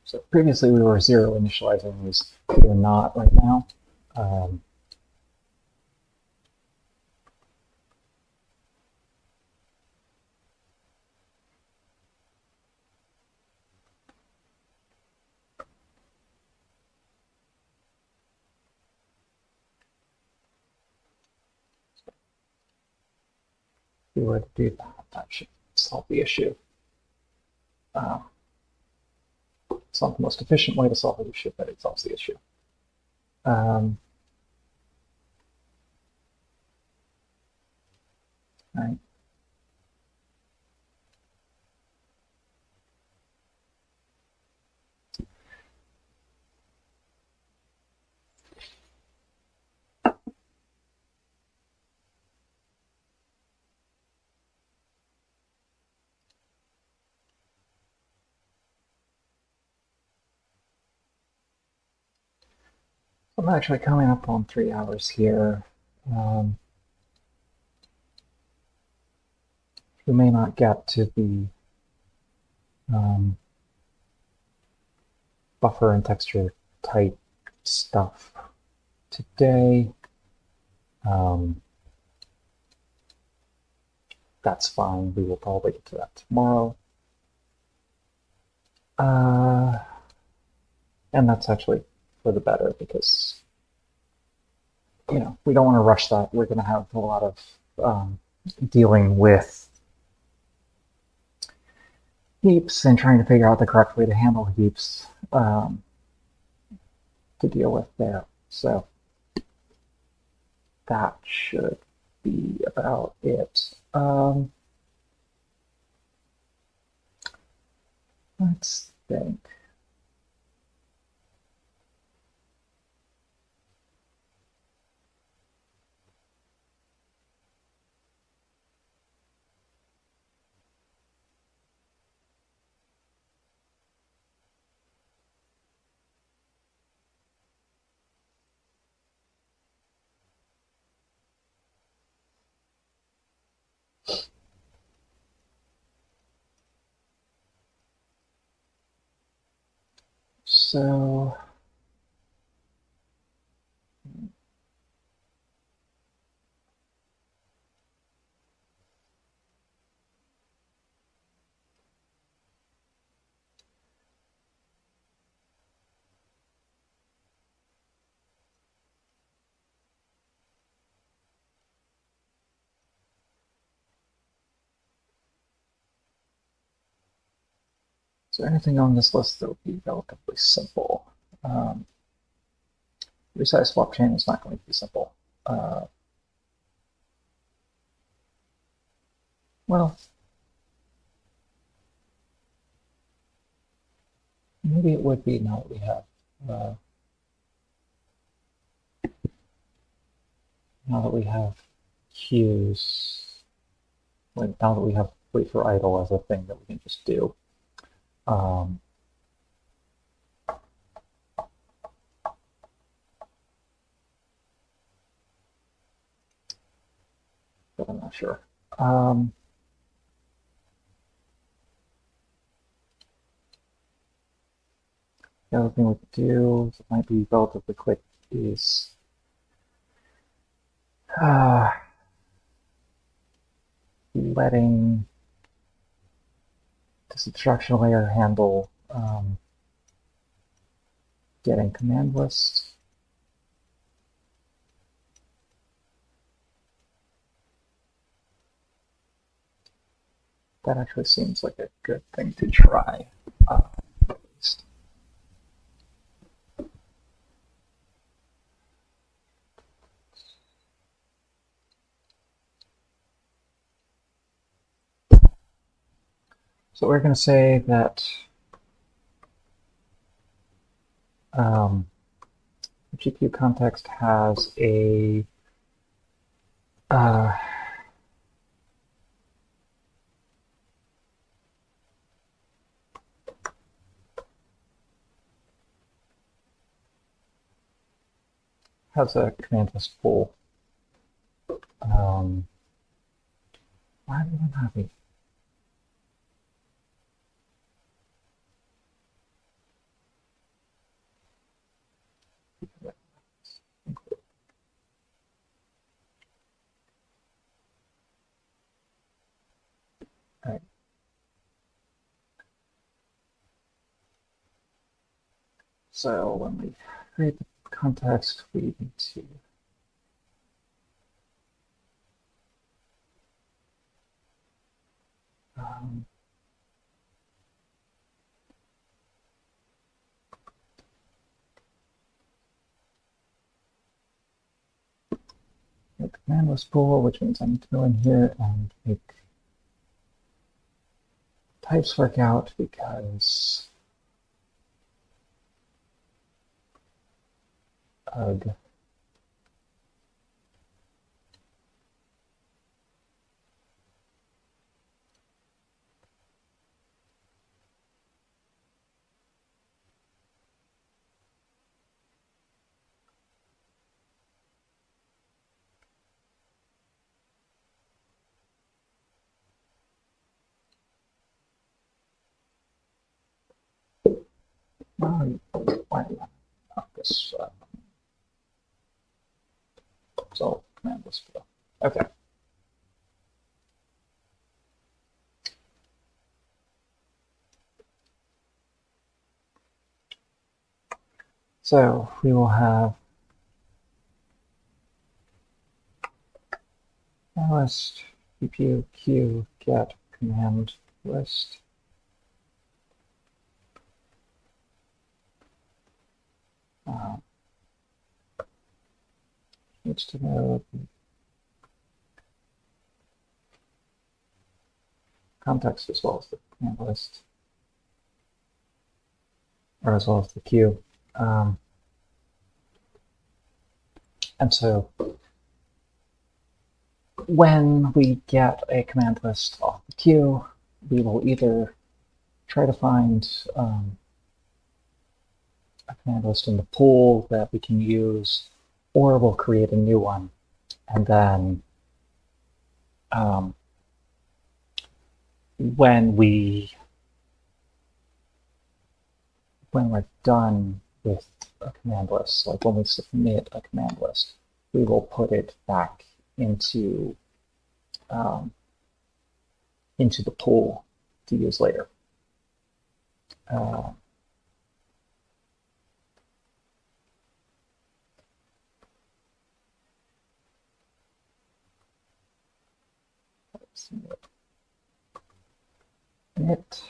So previously we were 0 initializing these. We are not right now. If we were to do that, that should solve the issue. It's not the most efficient way to solve the issue, but it solves the issue. Right. I'm actually coming up on 3 hours here. We may not get to the buffer and texture type stuff today. That's fine. We will probably get to that tomorrow. And that's actually for the better because we don't want to rush that. We're going to have a lot of dealing with heaps and trying to figure out the correct way to handle heaps to deal with there. So that should be about it. Let's think. So is there anything on this list that would be relatively simple? Resize swap chain is not going to be simple. Well, maybe it would be now that we have queues. Like now that we have wait for idle as a thing that we can just do. But I'm not sure. The other thing we could do that might be relatively quick is letting this abstraction layer handle getting command lists. That actually seems like a good thing to try. At least. So we're going to say that the GPU context has a command list pool. Why do we not have it? All right. So when we create the context, we need to make the command list pool, which means I need to go in here and make types work out because ugh. Why do I not this result command list flow? Okay. So we will have list CPU q get command list. Needs to know the context as well as the command list, or as well as the queue. And so when we get a command list off the queue, we will either try to find a command list in the pool that we can use, or we'll create a new one. And then when we're done with a command list, like when we submit a command list, we will put it back into the pool to use later. Init.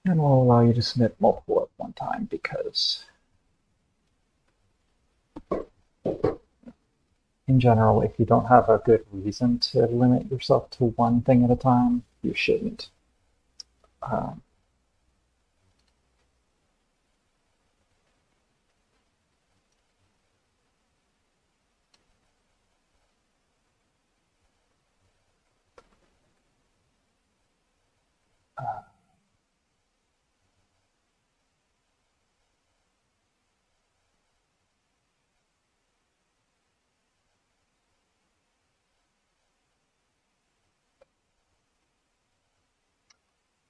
And we'll allow you to submit multiple at one time because in general, if you don't have a good reason to limit yourself to one thing at a time, you shouldn't.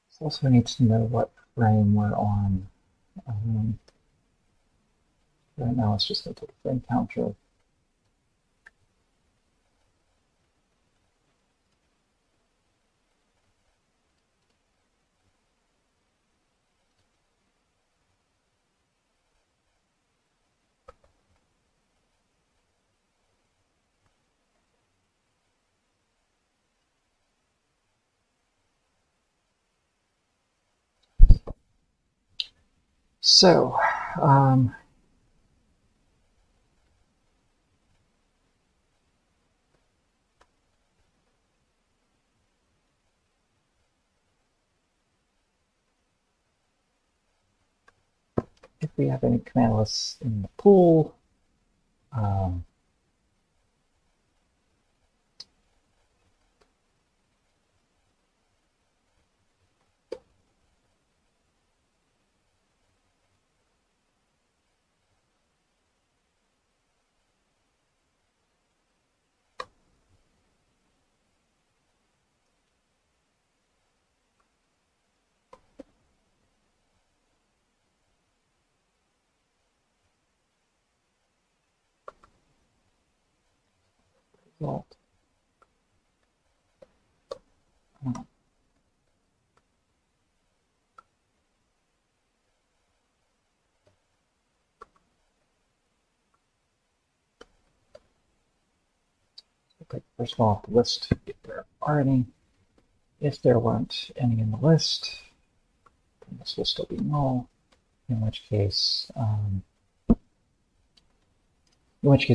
This also needs to know what frame we're on. Right now, it's just going to take a frame counter. So, if we have any command lists in the pool, result. Okay, first of all, the list, if there are any. If there weren't any in the list, then this will still be null. In which case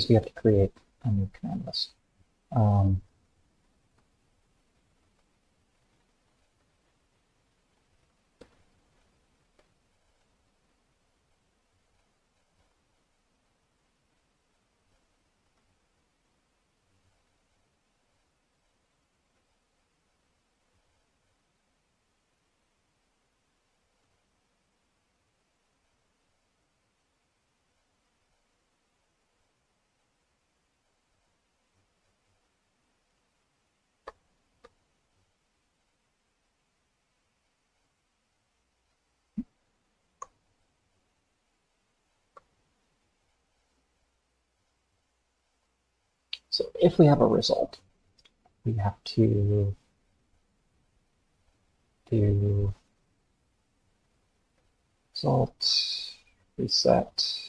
we have to create a new command list. So if we have a result, we have to do result reset.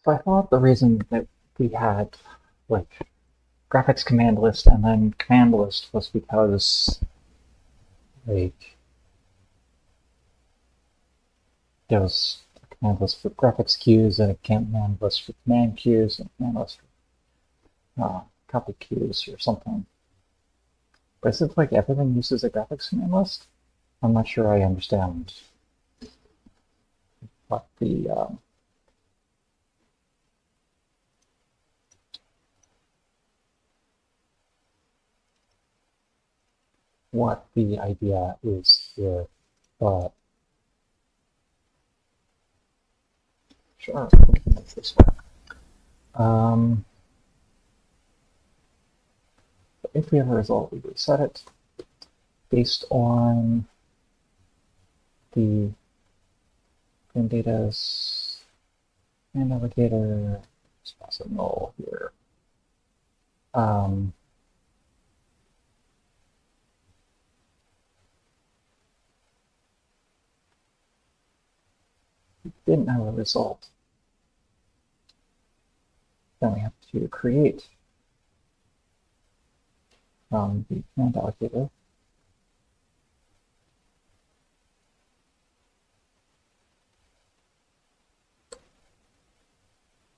So I thought the reason that we had like graphics command list and then command list was because like there was a command list for graphics queues and a command list for command queues and a command list for copy queues or something. But is it like everything uses a graphics command list? I'm not sure I understand what the idea is here, but sure, we can make this work. If we have a result, we reset it based on the game data's and navigator. Just pass a null here. We didn't have a result. Then we have to create from the command allocator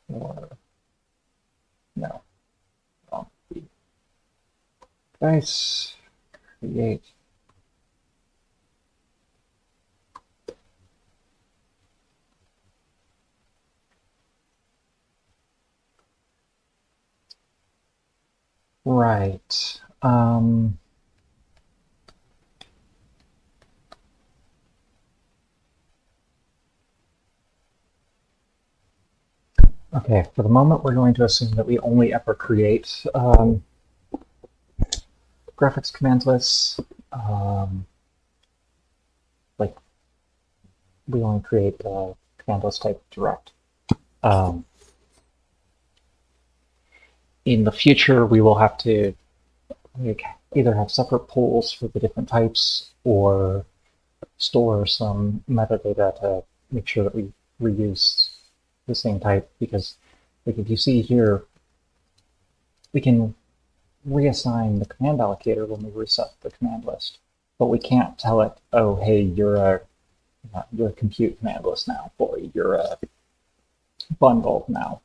or no, the device create right. Okay, for the moment, we're going to assume that we only ever create graphics command lists. Like, we only create command list type direct. In the future, we will have to either have separate pools for the different types or store some metadata to make sure that we reuse the same type, because like if you see here, we can reassign the command allocator when we reset the command list. but we can't tell it, oh, hey, you're a compute command list now, boy, you're a bundle now.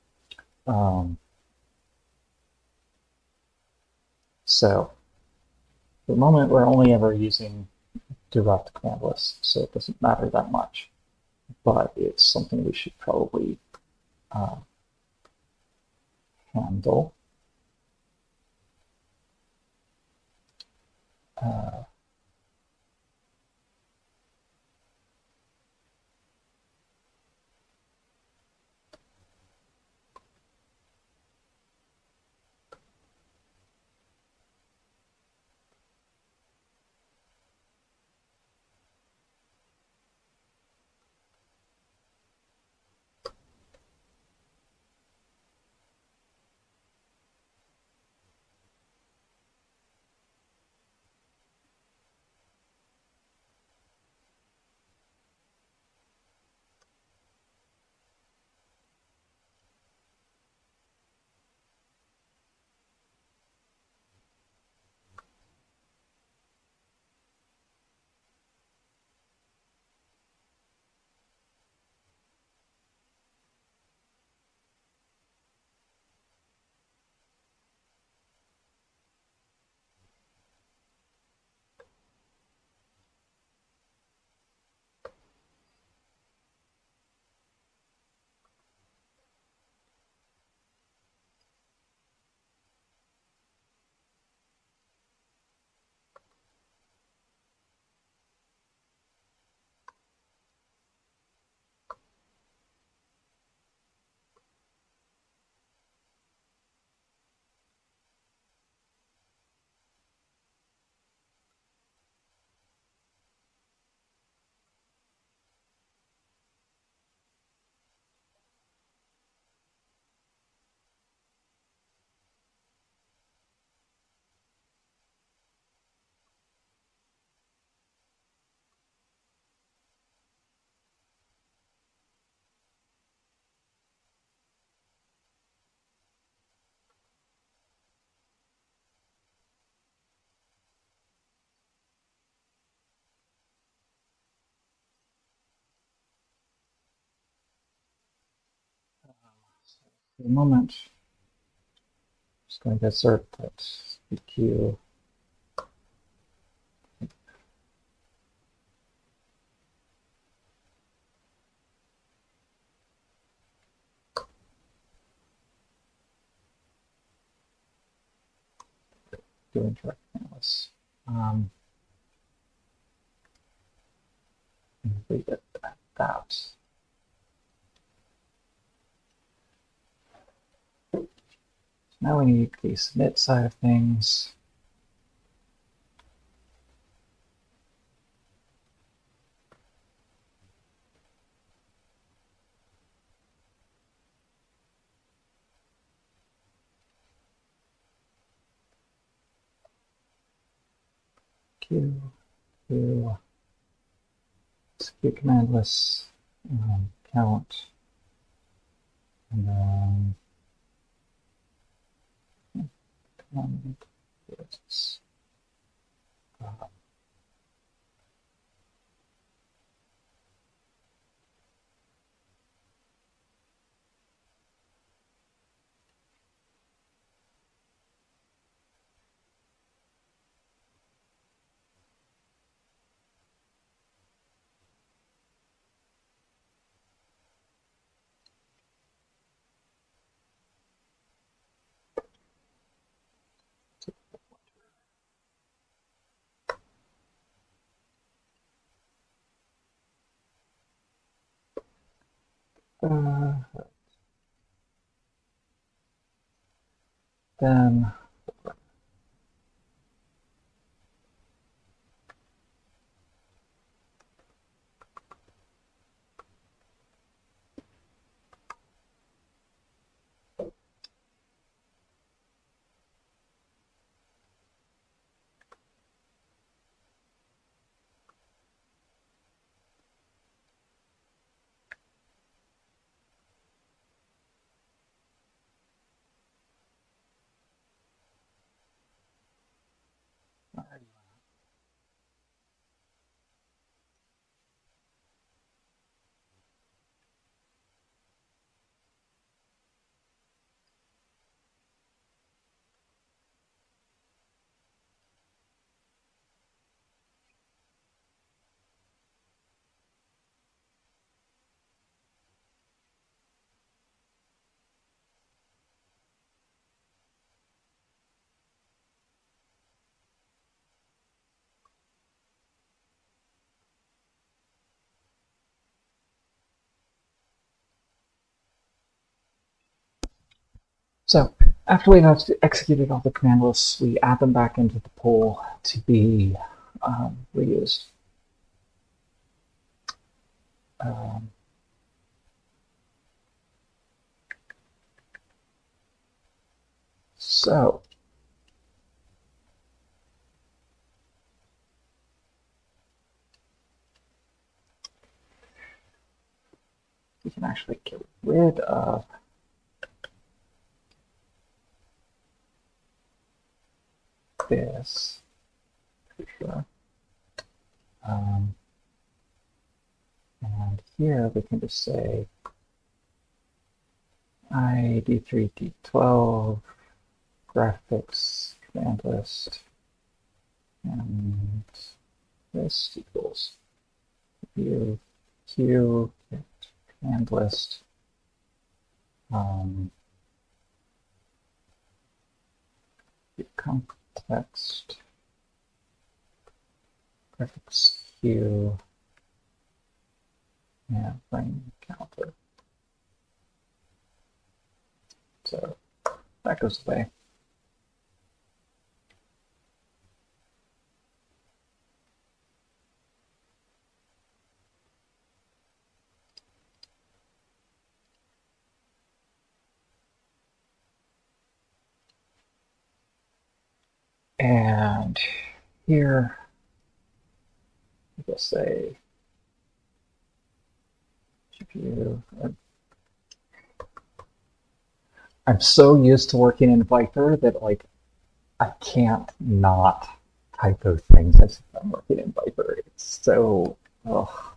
So for the moment, we're only ever using direct command lists, so it doesn't matter that much. But it's something we should probably handle. For the moment, I'm just going to assert that BQ doing direct analysis. Leave it at that. Now we need the submit side of things. Q execute command list count, and then then After we've executed all the command lists, we add them back into the pool to be reused. So we can actually get rid of this for sure. And here we can just say D3, D12, graphics, command list, and this equals view Q, command list, context, graphics Q, and frame counter. So that goes away. And here, we'll say GPU. I'm so used to working in Viper that like I can't not type those things as if I'm working in Viper. It's so ugh.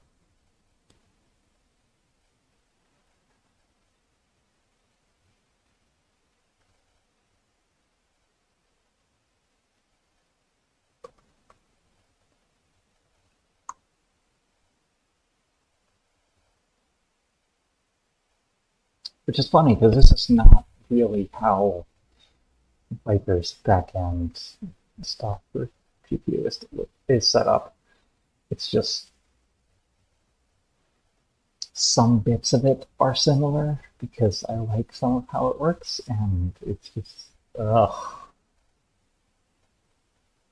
Which is funny because this is not really how Viper's backend stuff for GPU is set up. It's just some bits of it are similar because I like some of how it works, and it's just ugh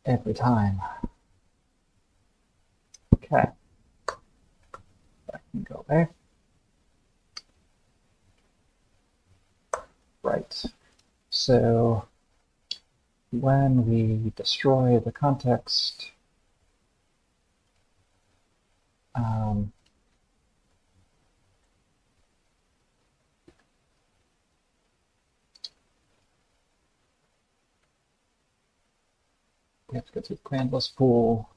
every time. Okay, I can go there. Right. So when we destroy the context, we have to go through the command list pool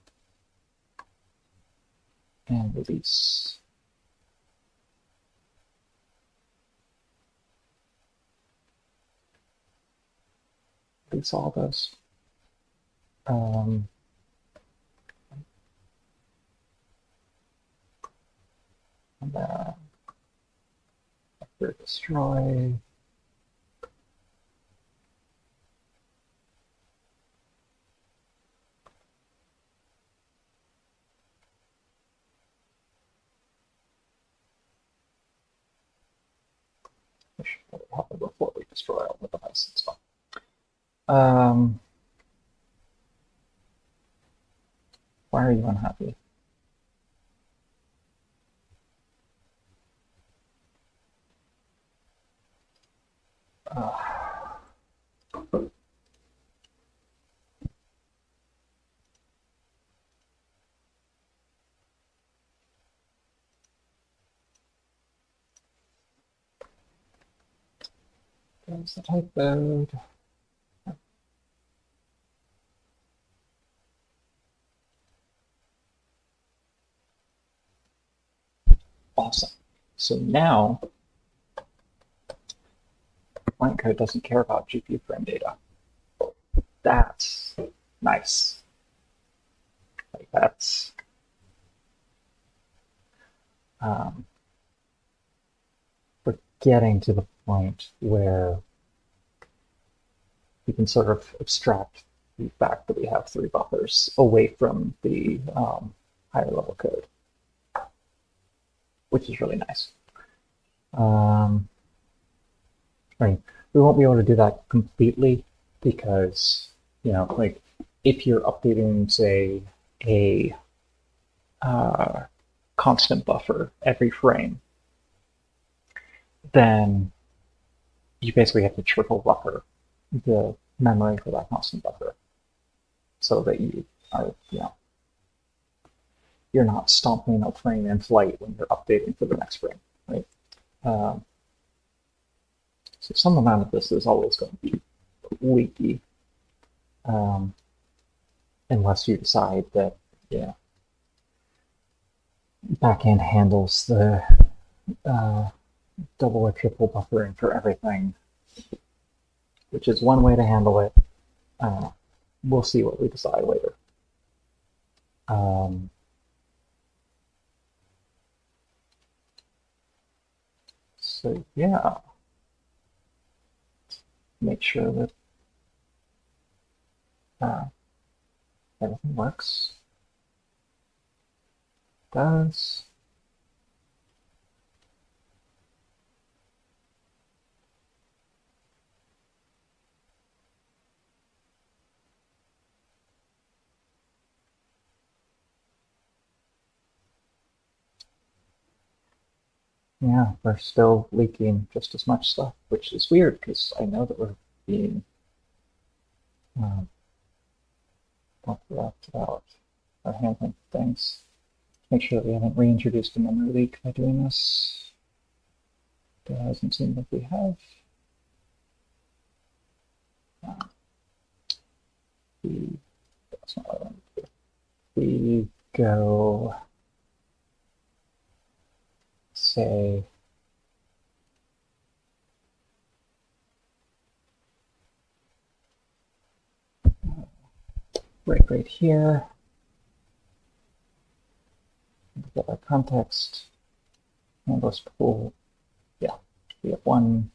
and release. Release all those. And then after destroy, which should happen before we destroy all the devices. It's fine. Why are you unhappy? There's the type mode. Awesome. So now, client code doesn't care about GPU frame data. That's nice. Like that's we're getting to the point where we can sort of abstract the fact that we have 3 buffers away from the higher level code, which is really nice. I mean, we won't be able to do that completely because, like if you're updating, say, a constant buffer every frame, then you basically have to triple buffer the memory for that constant buffer so that you are, you're not stomping a frame in flight when you're updating for the next frame, right? So some amount of this is always going to be leaky, unless you decide that, backend handles the double or triple buffering for everything, which is one way to handle it. We'll see what we decide later. So yeah, make sure that everything works. It does. Yeah, we're still leaking just as much stuff, which is weird because I know that we're being correct about our handling things. Make sure that we haven't reintroduced a memory leak by doing this. It doesn't seem like we have. That's not what I wanted to do. We go, say, right here. Get our context, handless pool. Yeah, we have one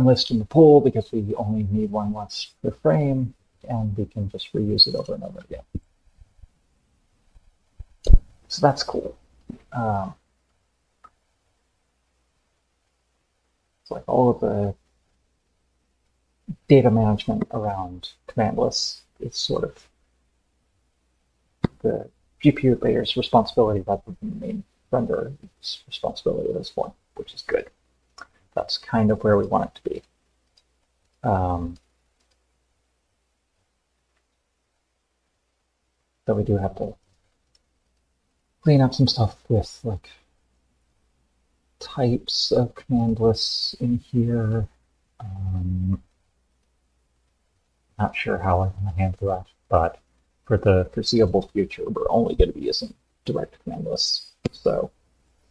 list in the pool because we only need one list per frame, and we can just reuse it over and over again. So that's cool. It's like all of the data management around command lists is sort of the GPU layer's responsibility rather than the main renderer's responsibility at this point, which is good. That's kind of where we want it to be. Though we do have to clean up some stuff with like types of command lists in here. Not sure how I'm going to handle that, but for the foreseeable future, we're only going to be using direct command lists, so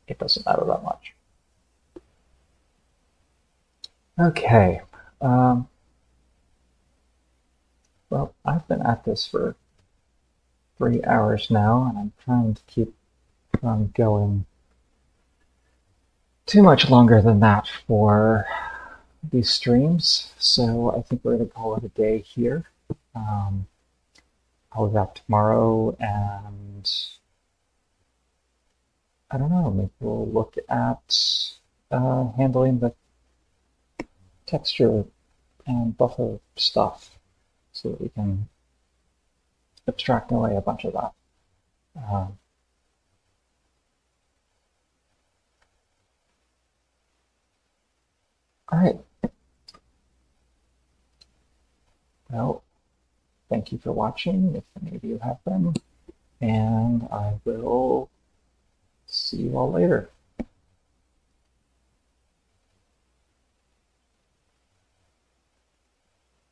it doesn't matter that much. Okay. Well, I've been at this for 3 hours now, and I'm trying to keep from going too much longer than that for these streams, so I think we're going to call it a day here. I'll be back tomorrow, and I don't know, maybe we'll look at handling the texture and buffer stuff so that we can abstract away a bunch of that. All right. Well, thank you for watching, if any of you have been, and I will see you all later.